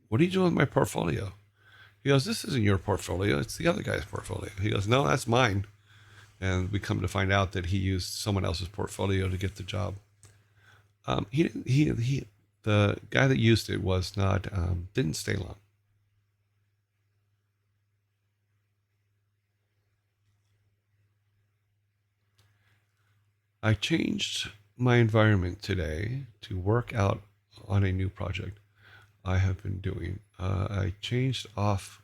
"What are you doing with my portfolio?" He goes, "This isn't your portfolio. It's the other guy's portfolio." He goes, "No, that's mine." And we come to find out that he used someone else's portfolio to get the job. He didn't. The guy that used it was not didn't stay long. I changed my environment today to work out on a new project I have been doing. I changed off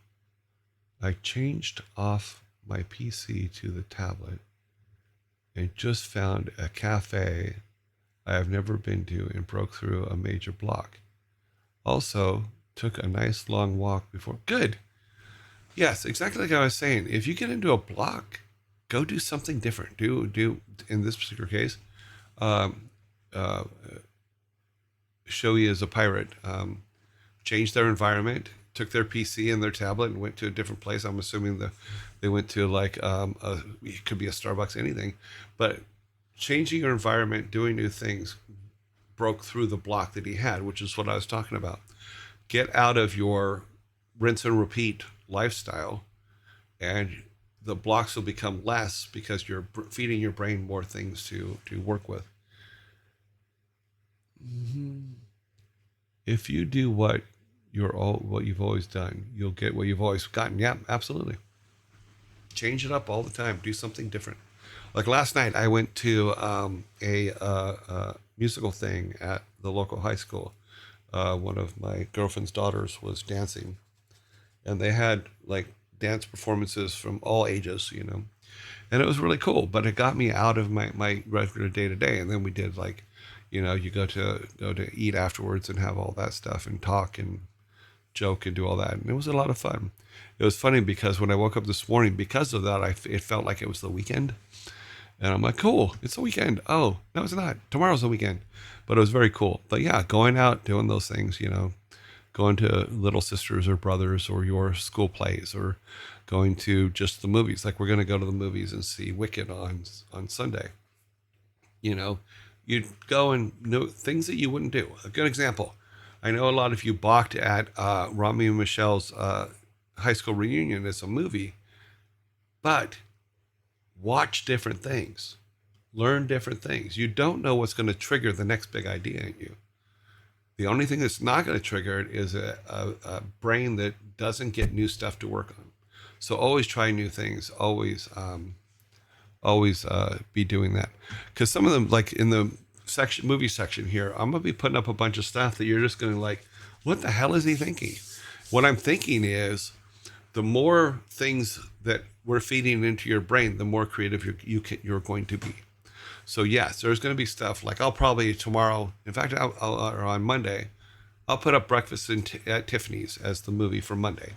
my PC to the tablet and just found a cafe I have never been to and broke through a major block. Also, took a nice long walk before. Good. Yes, exactly like I was saying. If you get into a block, go do something different. Do in this particular case, um, uh, Shoei is a pirate. Changed their environment, took their PC and their tablet, and went to a different place. I'm assuming they went to like it could be a Starbucks, anything, but changing your environment, doing new things, broke through the block that he had, which is what I was talking about. Get out of your rinse and repeat lifestyle, and the blocks will become less because you're feeding your brain more things to work with. If you do what you've always done, you'll get what you've always gotten. Yeah, absolutely. Change it up all the time. Do something different. Like last night, I went to a musical thing at the local high school. One of my girlfriend's daughters was dancing, and they had like dance performances from all ages, you know, and it was really cool. But it got me out of my regular day to day. And then we did like, you know, you go to eat afterwards and have all that stuff and talk and joke and do all that, and it was a lot of fun. It was funny because when I woke up this morning, because of that, it felt like it was the weekend, and I'm like, cool, it's the weekend. Oh no, it's not. Tomorrow's the weekend, but it was very cool. But yeah, going out, doing those things, you know, going to little sisters or brothers or your school plays, or going to just the movies. Like we're going to go to the movies and see Wicked on Sunday. You know, you'd go and know things that you wouldn't do. A good example. I know a lot of you balked at Rami and Michelle's high school reunion as a movie, but watch different things, learn different things. You don't know what's going to trigger the next big idea in you. The only thing that's not going to trigger it is a brain that doesn't get new stuff to work on. So always try new things. Always be doing that, because some of them, like in the movie section here, I'm gonna be putting up a bunch of stuff that you're just gonna like, what the hell is he thinking? What I'm thinking is, the more things that we're feeding into your brain, the more creative you're going to be. So yes, there's going to be stuff like I'll probably tomorrow. In fact, or on Monday, I'll put up Breakfast at Tiffany's as the movie for Monday,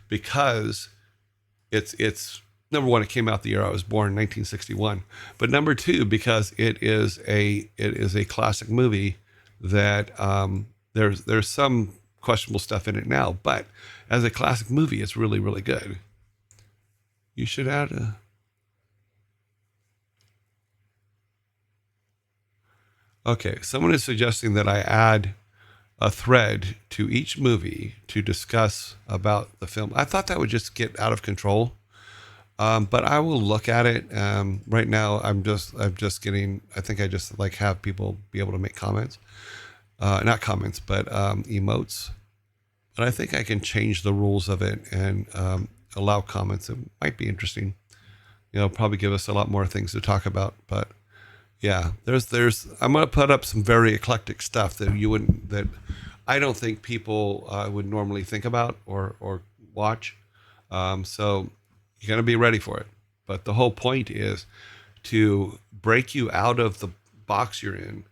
because it's number one, it came out the year I was born, 1961. But number two, because it is a classic movie that there's some questionable stuff in it now, but as a classic movie, it's really really good. You should add a. Okay, someone is suggesting that I add a thread to each movie to discuss about the film. I thought that would just get out of control. But I will look at it. Right now, I'm just getting. I think I just like have people be able to make comments, not comments, but emotes. But I think I can change the rules of it and allow comments. It might be interesting. Probably give us a lot more things to talk about. But yeah, there's. I'm gonna put up some very eclectic stuff that I don't think people would normally think about or watch. So you got to be ready for it. But the whole point is to break you out of the box you're in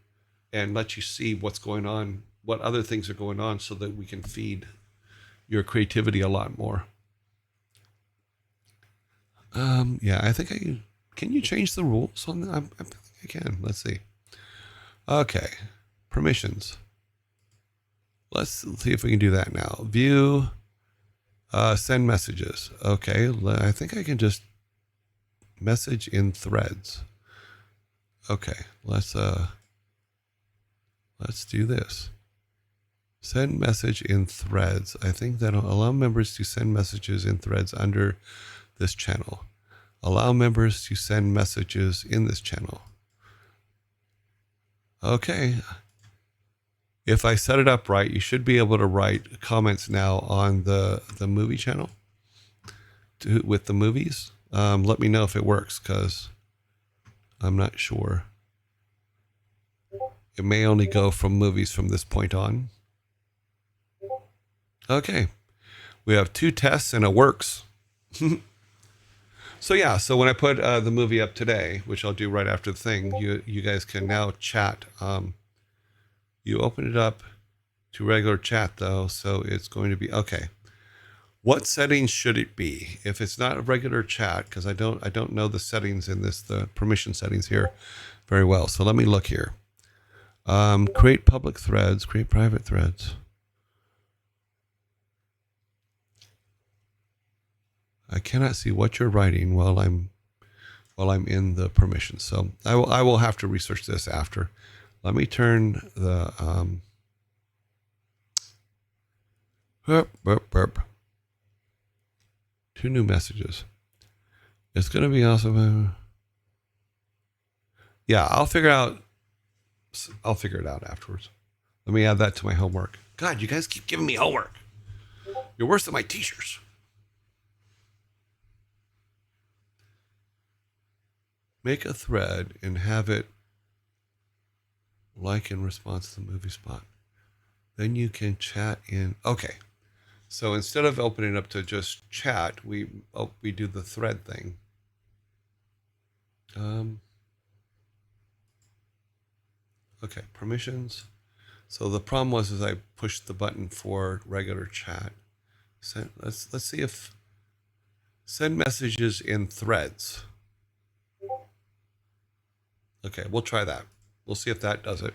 and let you see what's going on, what other things are going on, so that we can feed your creativity a lot more. Yeah, I think can you change the rules on that? I think I can. Let's see. Okay. Permissions. Let's see if we can do that now. View, send messages. Okay. I think I can just message in threads. Okay. Let's do this. Send message in threads. I think that'll allow members to send messages in threads under this channel. Allow members to send messages in this channel. Okay. If I set it up right, you should be able to write comments now on the movie channel with the movies. Let me know if it works, because I'm not sure. It may only go from movies from this point on. Okay. We have 2 tests and it works. So yeah, so when I put the movie up today, which I'll do right after the thing, you guys can now chat. You open it up to regular chat though, so it's going to be okay. What settings should it be? If it's not a regular chat, because I don't know the settings in this, the permission settings here very well. So let me look here. Create public threads, create private threads. I cannot see what you're writing while I'm in the permissions. So I will have to research this after. Let me turn the burp. 2 new messages. It's going to be awesome. Yeah, I'll figure it out afterwards. Let me add that to my homework. God, you guys keep giving me homework. You're worse than my teachers. Make a thread and have it like in response to the movie spot. Then you can chat in. Okay. So instead of opening it up to just chat, we do the thread thing. Okay, permissions. So the problem was I pushed the button for regular chat. Let's see if send messages in threads. Okay, we'll try that. We'll see if that does it.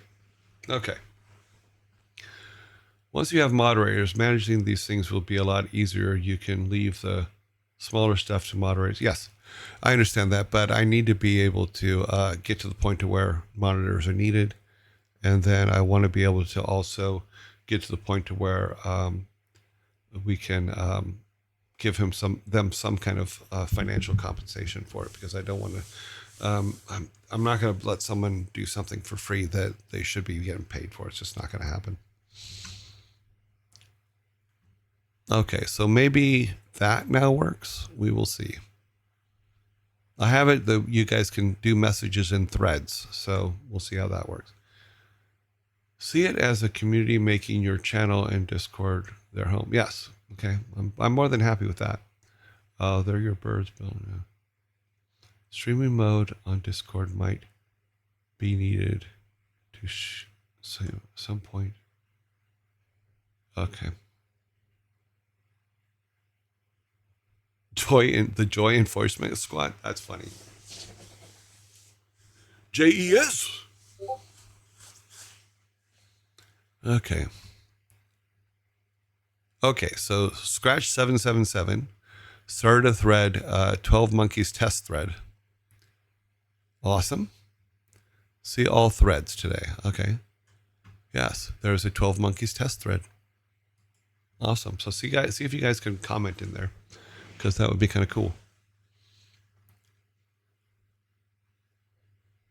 Okay. Once you have moderators, managing these things will be a lot easier. You can leave the smaller stuff to moderators. Yes, I understand that, but I need to be able to get to the point to where monitors are needed. And then I want to be able to also get to the point to where we can give them some kind of financial compensation for it, because I don't want to. I'm not going to let someone do something for free that they should be getting paid for. It's just not going to happen. Okay, so maybe that now works. We will see. I have it that you guys can do messages in threads, so we'll see how that works. See it as a community making your channel and Discord their home. Yes. Okay. I'm more than happy with that. They're your birds, Bill. Yeah. Streaming mode on Discord might be needed to some point. Okay. The Joy Enforcement Squad. That's funny. JES. Okay. Okay, so Scratch 777 started a thread, 12 Monkeys test thread. Awesome. See all threads today. Okay. Yes, there's a 12 Monkeys test thread. Awesome. So see if you guys can comment in there, because that would be kind of cool.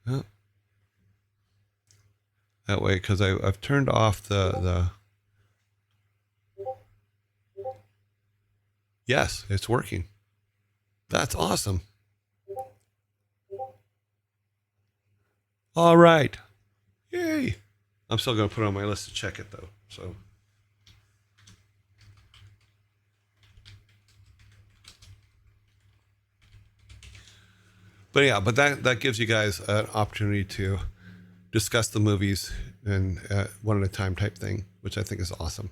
Yeah. That way, because I've turned off the. Yes, it's working. That's awesome. All right. Yay. I'm still going to put it on my list to check it, though. So. But yeah, but that gives you guys an opportunity to discuss the movies and one at a time type thing, which I think is awesome.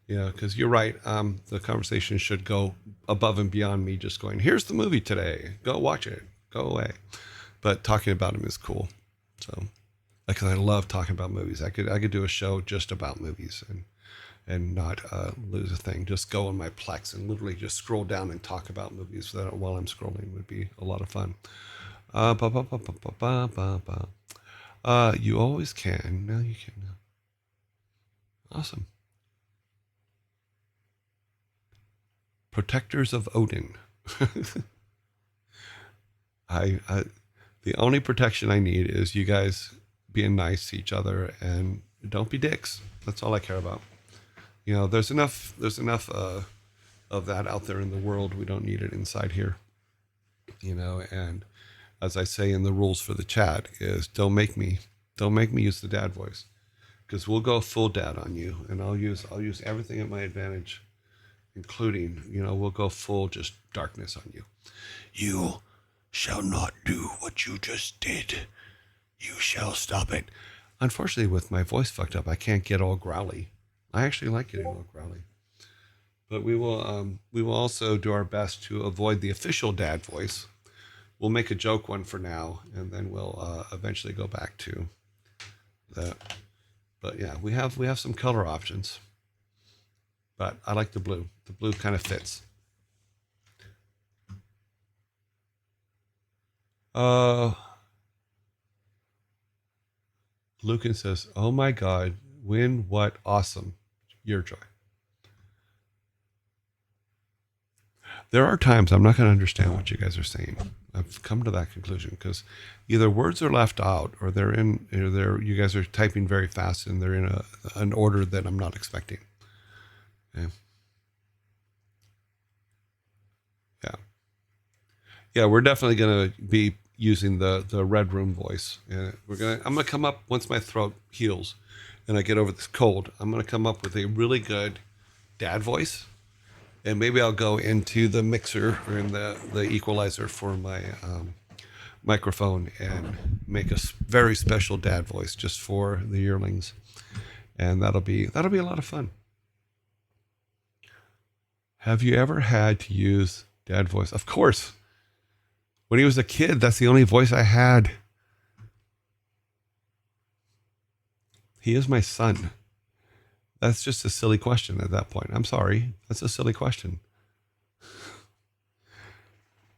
Yeah, because you're right. The conversation should go above and beyond me just going, here's the movie today. Go watch it. Go away. But talking about them is cool. So, because I love talking about movies. I could do a show just about movies and not lose a thing. Just go on my Plex and literally just scroll down and talk about movies while I'm scrolling would be a lot of fun. You always can. Now you can. Awesome. Protectors of Odin. The only protection I need is you guys being nice to each other and don't be dicks. That's all I care about. You know, there's enough of that out there in the world. We don't need it inside here. You know, and as I say in the rules for the chat is don't make me use the dad voice, because we'll go full dad on you, and I'll use everything at my advantage, including, you know, we'll go full just darkness on you. You shall not do what you just did. You shall stop it. Unfortunately, with my voice fucked up, I can't get all growly. I actually like getting all growly. But we will also do our best to avoid the official dad voice. We'll make a joke one for now, and then we'll eventually go back to that. But yeah, we have some color options. But I like the blue. The blue kind of fits. Lucan says, "Oh my God, win what awesome, your joy." There are times I'm not going to understand what you guys are saying. I've come to that conclusion because either words are left out, or you guys are typing very fast and they're in an order that I'm not expecting. Okay. Yeah, we're definitely going to be using the Red Room voice. I'm going to come up once my throat heals and I get over this cold. I'm going to come up with a really good dad voice, and maybe I'll go into the mixer or in the equalizer for my microphone and make a very special dad voice just for the yearlings, and that'll be a lot of fun. Have you ever had to use dad voice? Of course. When he was a kid, that's the only voice I had. He is my son. That's just a silly question at that point. I'm sorry. That's a silly question.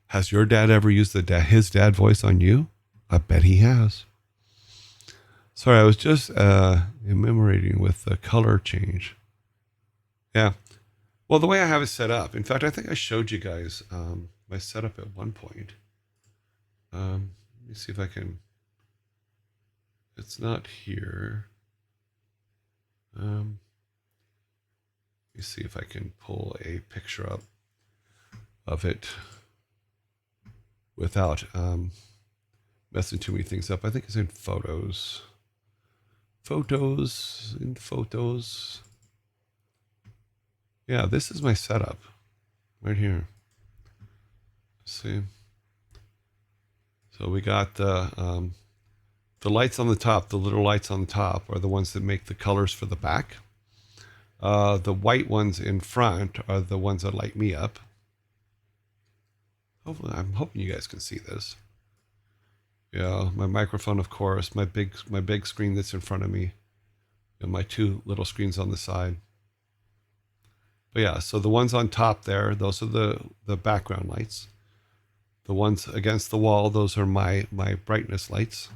Has your dad ever used his dad voice on you? I bet he has. Sorry, I was just enumerating with the color change. Yeah. Well, the way I have it set up, in fact, I think I showed you guys my setup at one point. Let me see if I can. It's not here. Let me see if I can pull a picture up of it without messing too many things up. I think it's in photos. Photos. Yeah, this is my setup right here. Let's see. So we got the The lights on the top, the little lights on the top, are the ones that make the colors for the back. The white ones in front are the ones that light me up. Hopefully, I'm hoping you guys can see this. Yeah, my microphone, of course, my big screen that's in front of me, and my two little screens on the side. But yeah, so the ones on top there, those are the background lights. The ones against the wall, those are my brightness lights.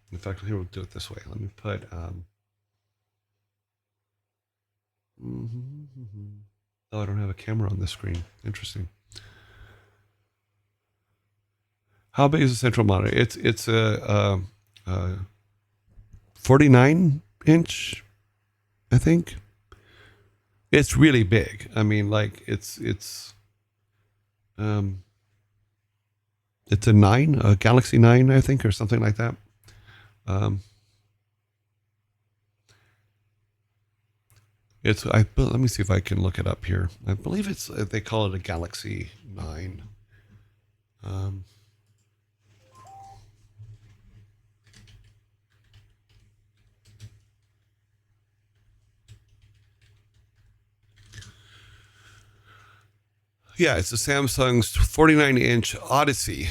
In fact, here we'll do it this way. Let me put. Oh, I don't have a camera on this screen. Interesting. How big is the central monitor? It's a 49-inch, I think. It's really big. I mean, like it's a Galaxy 9, I think, or something like that. Let me see if I can look it up here. I believe they call it a Galaxy 9. Yeah, it's a Samsung's 49-inch Odyssey.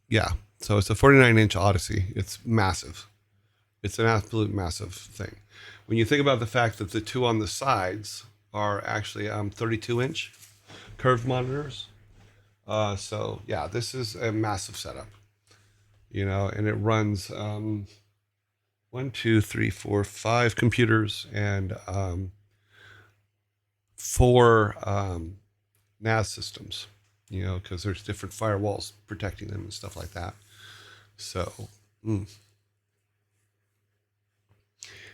Yeah, so it's a 49-inch Odyssey. It's massive. It's an absolute massive thing. When you think about the fact that the two on the sides are actually 32-inch curved monitors. So yeah, this is a massive setup. You know, and it runs 1, 2, 3, 4, 5 computers and 4 NAS systems. You know, because there's different firewalls protecting them and stuff like that. So.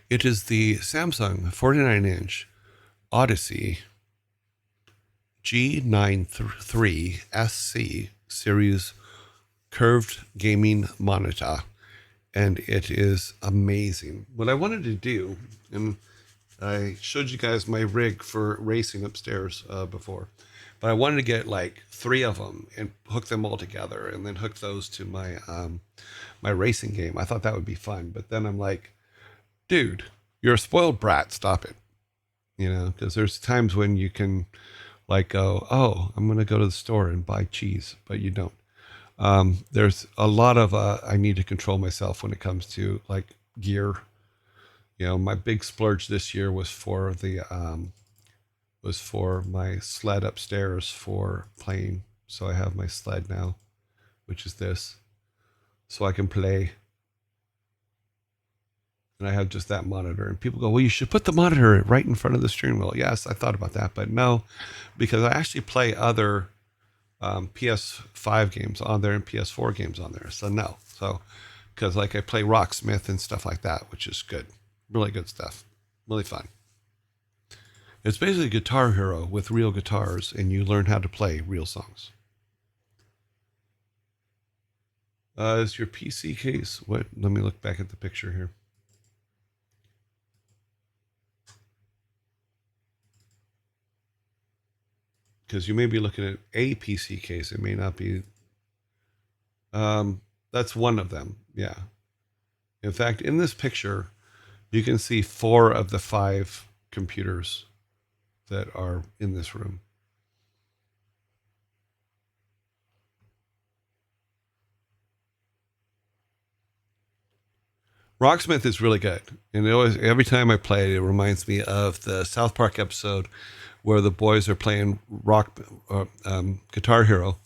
It is the Samsung 49-inch Odyssey G93SC series curved gaming monitor, and it is amazing. What I wanted to do, and I showed you guys my rig for racing upstairs before, but I wanted to get like 3 of them and hook them all together, and then hook those to my my racing game. I thought that would be fun, but then I'm like, dude, you're a spoiled brat. Stop it. You know, because there's times when you can like go, oh, I'm going to go to the store and buy cheese, but you don't. There's a lot of, I need to control myself when it comes to like gear. You know, my big splurge this year was for my sled upstairs for playing. So I have my sled now, which is this, so I can play. And I have just that monitor. And people go, well, you should put the monitor right in front of the steering wheel. Yes, I thought about that, but no, because I actually play other PS5 games on there and PS4 games on there. So no. So, because like I play Rocksmith and stuff like that, which is good. Really good stuff. Really fun. It's basically Guitar Hero with real guitars, and you learn how to play real songs. Is your PC case? What? Let me look back at the picture here. Because you may be looking at a PC case. It may not be. That's one of them. Yeah. In fact, in this picture, you can see 4 of the 5 computers that are in this room. Rocksmith is really good, and every time I play it, it reminds me of the South Park episode where the boys are playing Guitar Hero,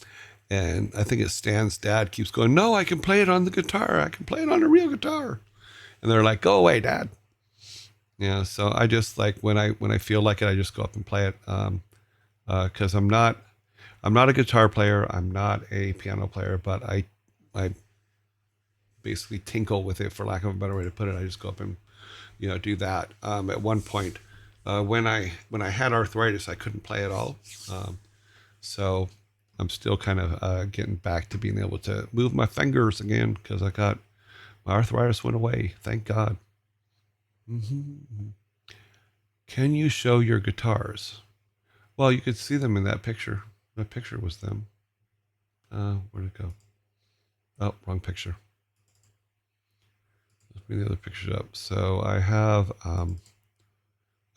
and I think it's Stan's dad keeps going, "No, I can play it on the guitar. I can play it on a real guitar," and they're like, "Go away, Dad." Yeah, so I just like when I feel like it, I just go up and play it, because I'm not a guitar player, I'm not a piano player, but I basically tinkle with it, for lack of a better way to put it. I just go up and do that. At one point, when I had arthritis, I couldn't play at all. So I'm still kind of getting back to being able to move my fingers again, because my arthritis went away. Thank God. Mm-hmm. Can you show your guitars? Well, you could see them in that picture. That picture was them. Where'd it go? Oh, wrong picture. bring the other pictures up. So I have an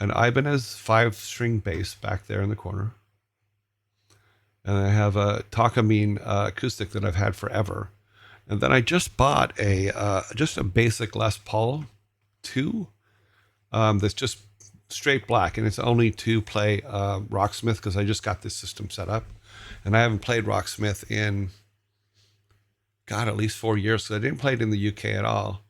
Ibanez 5-string bass back there in the corner. And I have a Takamine acoustic that I've had forever. And then I just bought just a basic Les Paul 2 that's just straight black, and it's only to play Rocksmith because I just got this system set up, and I haven't played Rocksmith in at least 4 years. So I didn't play it in the UK at all,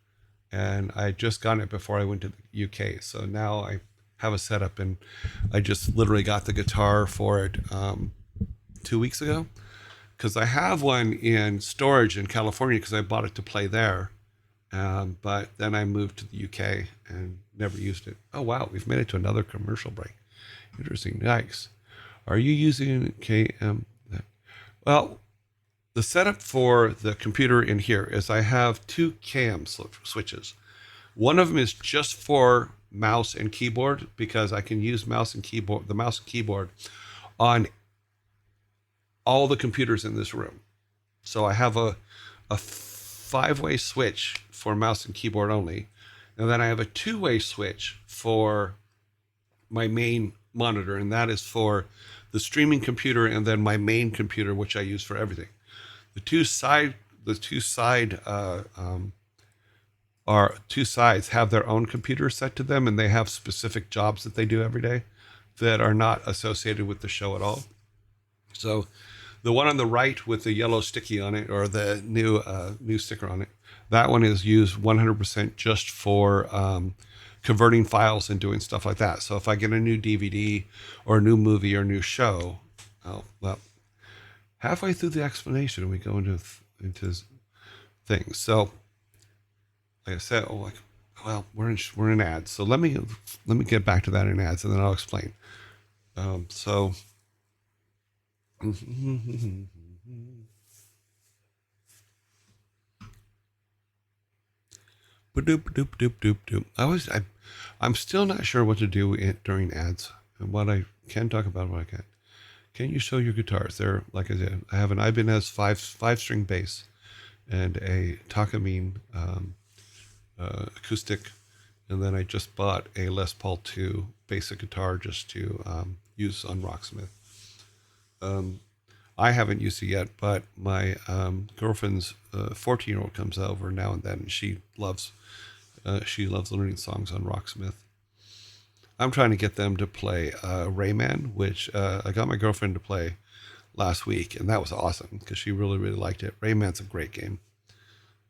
and I just got it before I went to the UK. So now I have a setup, and I just literally got the guitar for it 2 weeks ago because I have one in storage in California because I bought it to play there. But then I moved to the UK and never used it. Oh, wow. We've made it to another commercial break. Interesting. Nice. Are you using KM? Well, the setup for the computer in here is I have 2 KM switches. One of them is just for mouse and keyboard because I can use the mouse and keyboard on all the computers in this room. So I have a 5-way switch for mouse and keyboard only. And then I have a 2-way switch for my main monitor, and that is for the streaming computer and then my main computer, which I use for everything. The two sides have their own computer set to them, and they have specific jobs that they do every day that are not associated with the show at all. So the one on the right with the yellow sticky on it, or the new sticker on it, that one is used 100% just for converting files and doing stuff like that. So if I get a new DVD or a new movie or a new show, well, halfway through the explanation, we go into things. So, like I said, we're in ads. So let me get back to that in ads, and then I'll explain. So. I'm still not sure what to do during ads, and what I can talk about, what I can't. Can you show your guitars? They're, like I said, I have an Ibanez 5-string bass and a Takamine acoustic, and then I just bought a Les Paul 2 basic guitar just to use on Rocksmith. I haven't used it yet, but my girlfriend's 14-year-old comes over now and then, and she loves learning songs on Rocksmith. I'm trying to get them to play Rayman, which I got my girlfriend to play last week, and that was awesome because she really, really liked it. Rayman's a great game.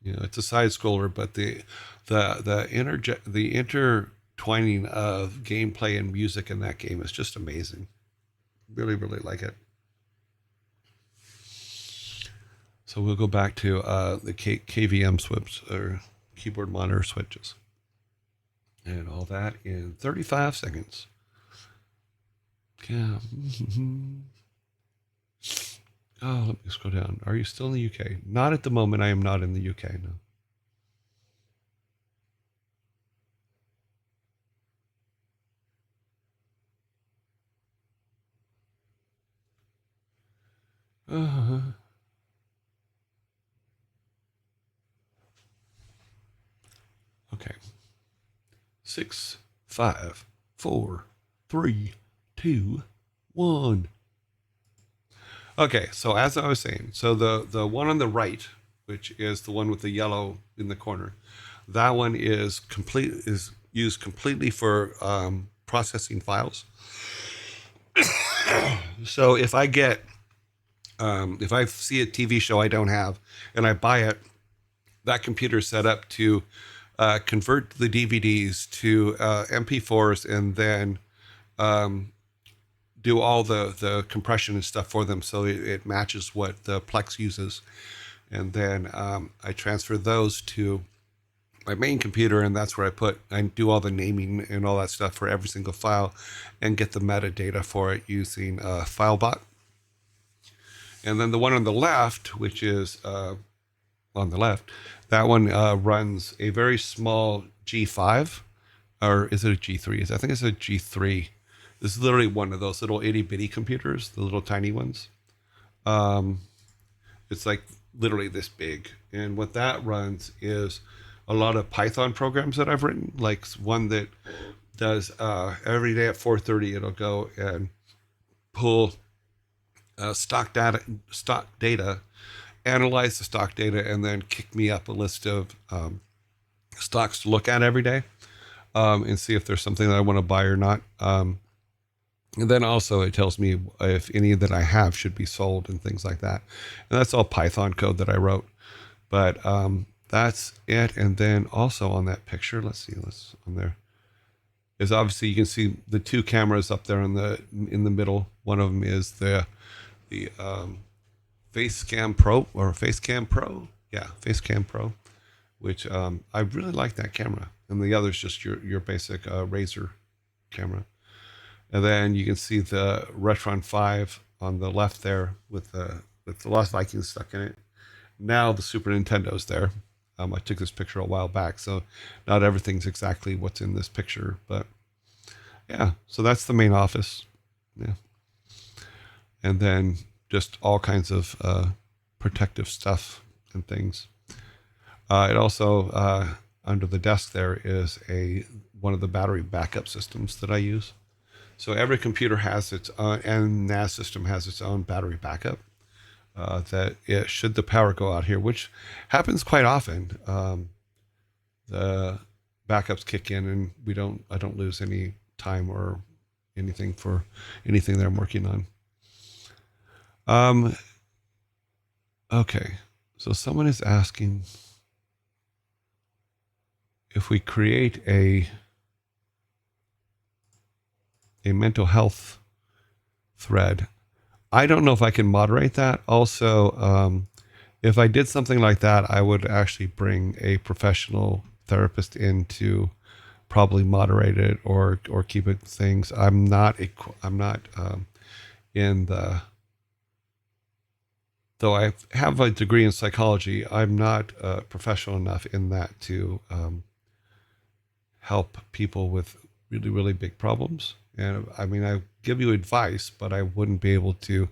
You know, it's a side scroller, but the intertwining of gameplay and music in that game is just amazing. Really, really like it. So we'll go back to the KVM switch, or keyboard monitor switches, and all that in 35 seconds. Yeah. Oh, let me scroll down. Are you still in the UK? Not at the moment. I am not in the UK, no. Okay. 6, 5, 4, 3, 2, 1. Okay, so as I was saying, so the one on the right, which is the one with the yellow in the corner, that one is used completely for processing files. So if I see a TV show I don't have and I buy it, that computer is set up to convert the DVDs to MP4s, and then do all the compression and stuff for them, so it matches what the Plex uses. And then I transfer those to my main computer, and that's where I do all the naming and all that stuff for every single file, and get the metadata for it using FileBot. And then the one on the left, which is on the left, that one runs a very small G5, or is it a G3? I think it's a G3. This is literally one of those little itty bitty computers, the little tiny ones. It's like literally this big. And what that runs is a lot of Python programs that I've written, like one that does every day at 4:30, it'll go and pull stock data, analyze the stock data, and then kick me up a list of stocks to look at every day, and see if there's something that I want to buy or not. And then also it tells me if any that I have should be sold and things like that. And that's all Python code that I wrote. But that's it. And then also on that picture, let's on there is obviously you can see the two cameras up there in the middle. One of them is the Facecam Pro. Yeah, Facecam Pro, which I really like that camera. And the other is just your basic Razer camera. And then you can see the Retron 5 on the left there with the Lost Vikings stuck in it. Now the Super Nintendo's there. I took this picture a while back, so not everything's exactly what's in this picture, but yeah. So that's the main office. Yeah. And then just all kinds of protective stuff and things. It also under the desk there is one of the battery backup systems that I use. So every computer has its own, and NAS system has its own battery backup. Should the power go out here, which happens quite often, the backups kick in, and I don't lose any time or anything for anything that I'm working on. Okay, so someone is asking if we create a mental health thread. I don't know if I can moderate that. Also, if I did something like that, I would actually bring a professional therapist in to probably moderate it or keep it things. I'm not in the, though I have a degree in psychology, I'm not professional enough in that to help people with really, really big problems. And I mean, I give you advice, but I wouldn't be able to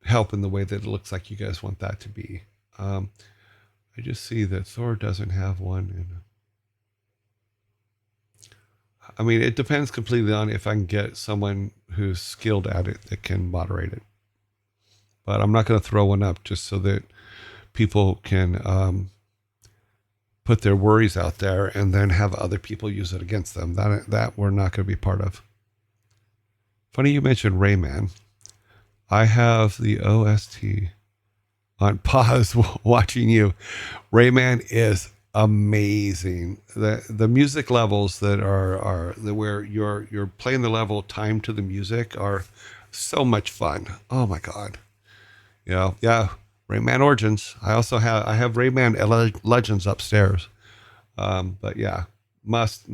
help in the way that it looks like you guys want that to be. I just see that Thor doesn't have one. I mean, it depends completely on if I can get someone who's skilled at it that can moderate it. But I'm not going to throw one up just so that people can put their worries out there and then have other people use it against them. That we're not going to be part of. Funny you mentioned Rayman. I have the OST on pause watching you. Rayman is amazing. The music levels that are where you're playing the level timed to the music are so much fun. Oh my God. Yeah. Rayman Origins. I have Rayman Legends upstairs. But yeah, must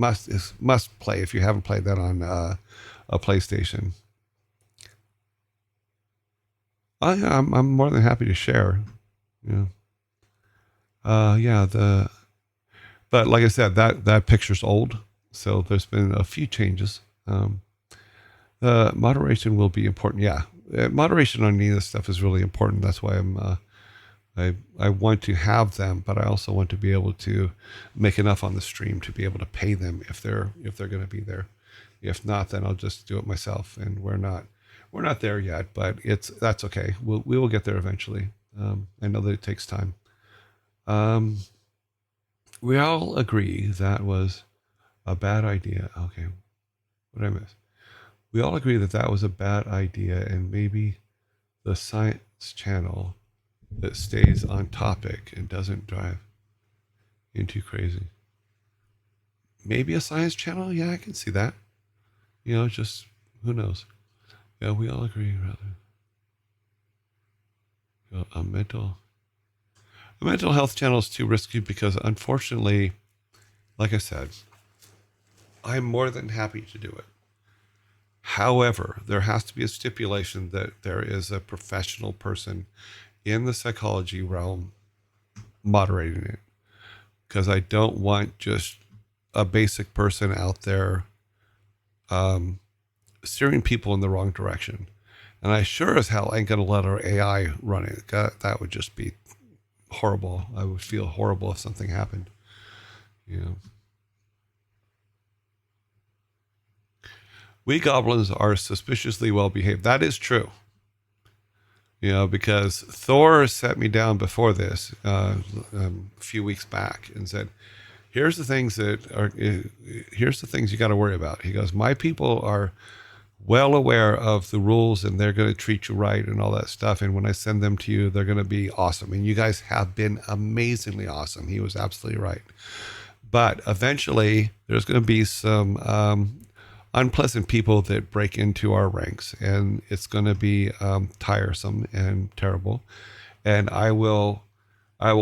play if you haven't played that on a PlayStation. I'm more than happy to share. Yeah. But like I said, that picture's old, so there's been a few changes. The moderation will be important. Yeah, moderation on any of this stuff is really important. That's why I want to have them, but I also want to be able to make enough on the stream to be able to pay them if they're going to be there. If not, then I'll just do it myself. And we're not there yet, but that's okay. We will get there eventually. I know that it takes time. We all agree that was a bad idea. Okay, what did I miss? We all agree that was a bad idea, and maybe the science channel that stays on topic and doesn't drive into crazy. Maybe a science channel? Yeah, I can see that. Just who knows? Yeah, we all agree, rather. A mental health channel is too risky because, unfortunately, like I said, I'm more than happy to do it. However, there has to be a stipulation that there is a professional person in the psychology realm moderating it, because I don't want just a basic person out there steering people in the wrong direction. And I sure as hell ain't going to let our AI run it. That would just be horrible. I would feel horrible if something happened. You know, we goblins are suspiciously well behaved. That is true. You know, because Thor sat me down before this a few weeks back and said, "Here's the things that are. Here's the things you got to worry about." He goes, "My people are well aware of the rules and they're going to treat you right and all that stuff. And when I send them to you, they're going to be awesome. And you guys have been amazingly awesome." He was absolutely right. But eventually, there's going to be some unpleasant people that break into our ranks, and it's going to be tiresome and terrible. And I will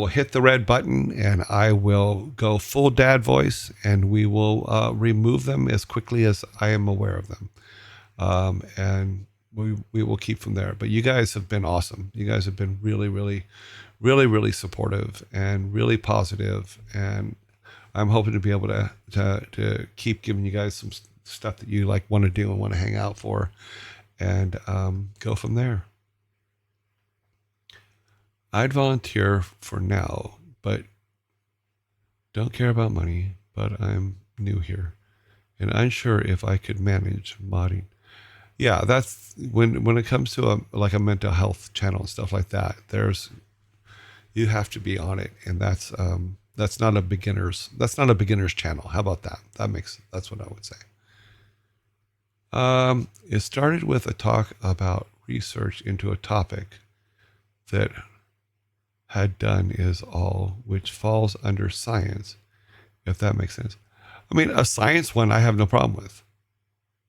hit the red button, and I will go full dad voice, and we will remove them as quickly as I am aware of them. And we will keep from there. But you guys have been awesome. You guys have been really, really, really, really supportive and really positive, and I'm hoping to be able to keep giving you guys some stuff that you like want to do and want to hang out for, and go from there. I'd volunteer for now, but don't care about money. But I'm new here and unsure if I could manage modding. Yeah, that's when it comes to like a mental health channel and stuff like that. You have to be on it, and that's not a beginner's channel. How about that? That's what I would say. It started with a talk about research into a topic that had done is all, which falls under science, if that makes sense. I mean, a science one I have no problem with.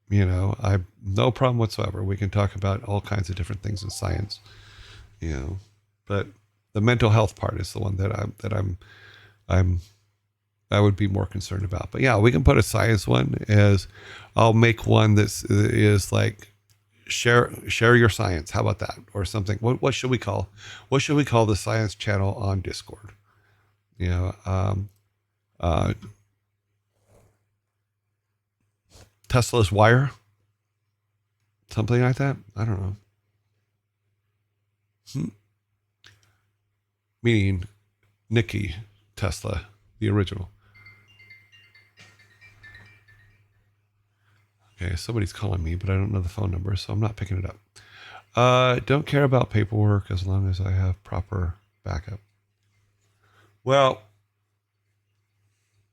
You know, I have no problem whatsoever. We can talk about all kinds of different things in science, you know, but the mental health part is the one that I'm I would be more concerned about. But yeah, we can put a science one as I'll make one is like share your science. How about that? Or something. What should we call the science channel on Discord? You know, uh, Tesla's wire, something like that. I don't know. Meaning Nikki Tesla, the original. Okay, somebody's calling me, but I don't know the phone number, so I'm not picking it up. Don't care about paperwork as long as I have proper backup. Well,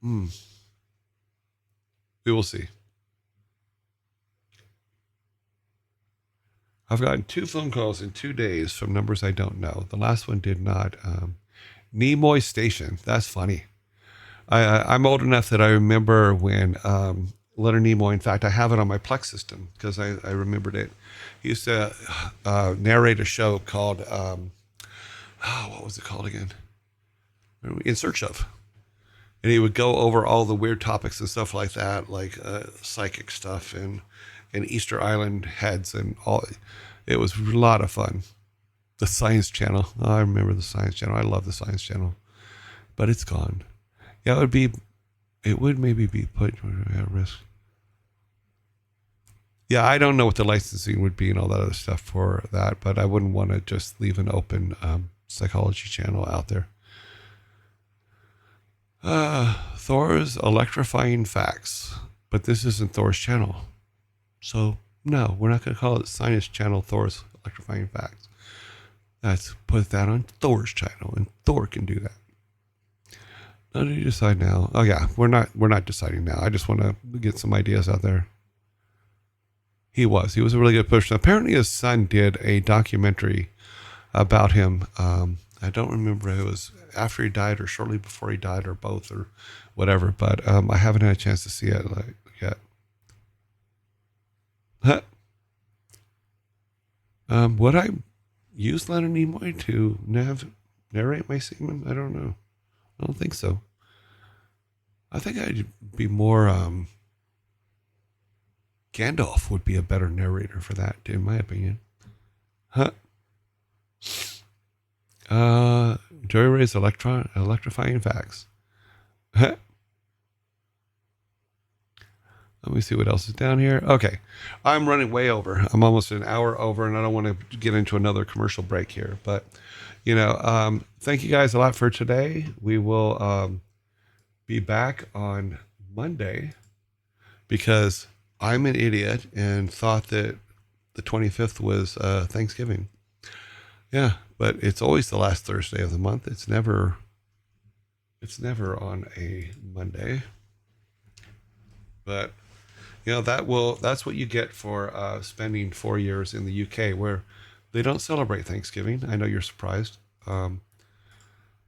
we will see. I've gotten 2 phone calls in 2 days from numbers I don't know. The last one did not. Nimoy Station. That's funny. I'm old enough that I remember when Leonard Nimoy, in fact, I have it on my Plex system because I remembered it. He used to narrate a show called, what was it called again? In Search of. And he would go over all the weird topics and stuff like that, like psychic stuff and Easter Island heads and all. It was a lot of fun. The Science Channel. Oh, I remember the Science Channel. I love the Science Channel, but it's gone. Yeah, it would maybe be put at risk. Yeah, I don't know what the licensing would be and all that other stuff for that, but I wouldn't want to just leave an open psychology channel out there. Thor's electrifying facts, but this isn't Thor's channel. So, no, we're not going to call it Science Channel Thor's electrifying facts. Let's put that on Thor's channel, and Thor can do that. How do you decide now? Oh yeah, we're not deciding now. I just want to get some ideas out there. He was a really good person. Apparently his son did a documentary about him. I don't remember if it was after he died or shortly before he died or both or whatever, but I haven't had a chance to see it yet. Huh. Would I use Leonard Nimoy to narrate my segment? I don't know. I don't think so. I think I'd be more Gandalf would be a better narrator for that, in my opinion. Huh? Joey Ray's electrifying facts. Huh? Let me see what else is down here. Okay. I'm running way over. I'm almost an hour over, and I don't want to get into another commercial break here. But, thank you guys a lot for today. We will be back on Monday because I'm an idiot and thought that the 25th was Thanksgiving. Yeah, but it's always the last Thursday of the month. It's never on a Monday. But that's what you get for spending 4 years in the UK, where they don't celebrate Thanksgiving. I know you're surprised.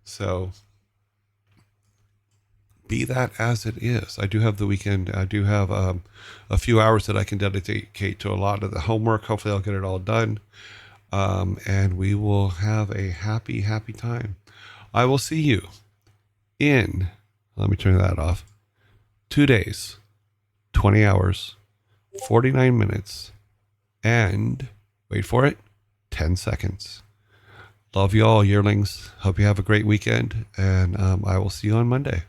So be that as it is. I do have the weekend. I do have a few hours that I can dedicate to a lot of the homework. Hopefully I'll get it all done. And we will have a happy, happy time. I will see you let me turn that off, 2 days, 20 hours, 49 minutes, and wait for it, 10 seconds. Love you all, yearlings. Hope you have a great weekend, and I will see you on Monday.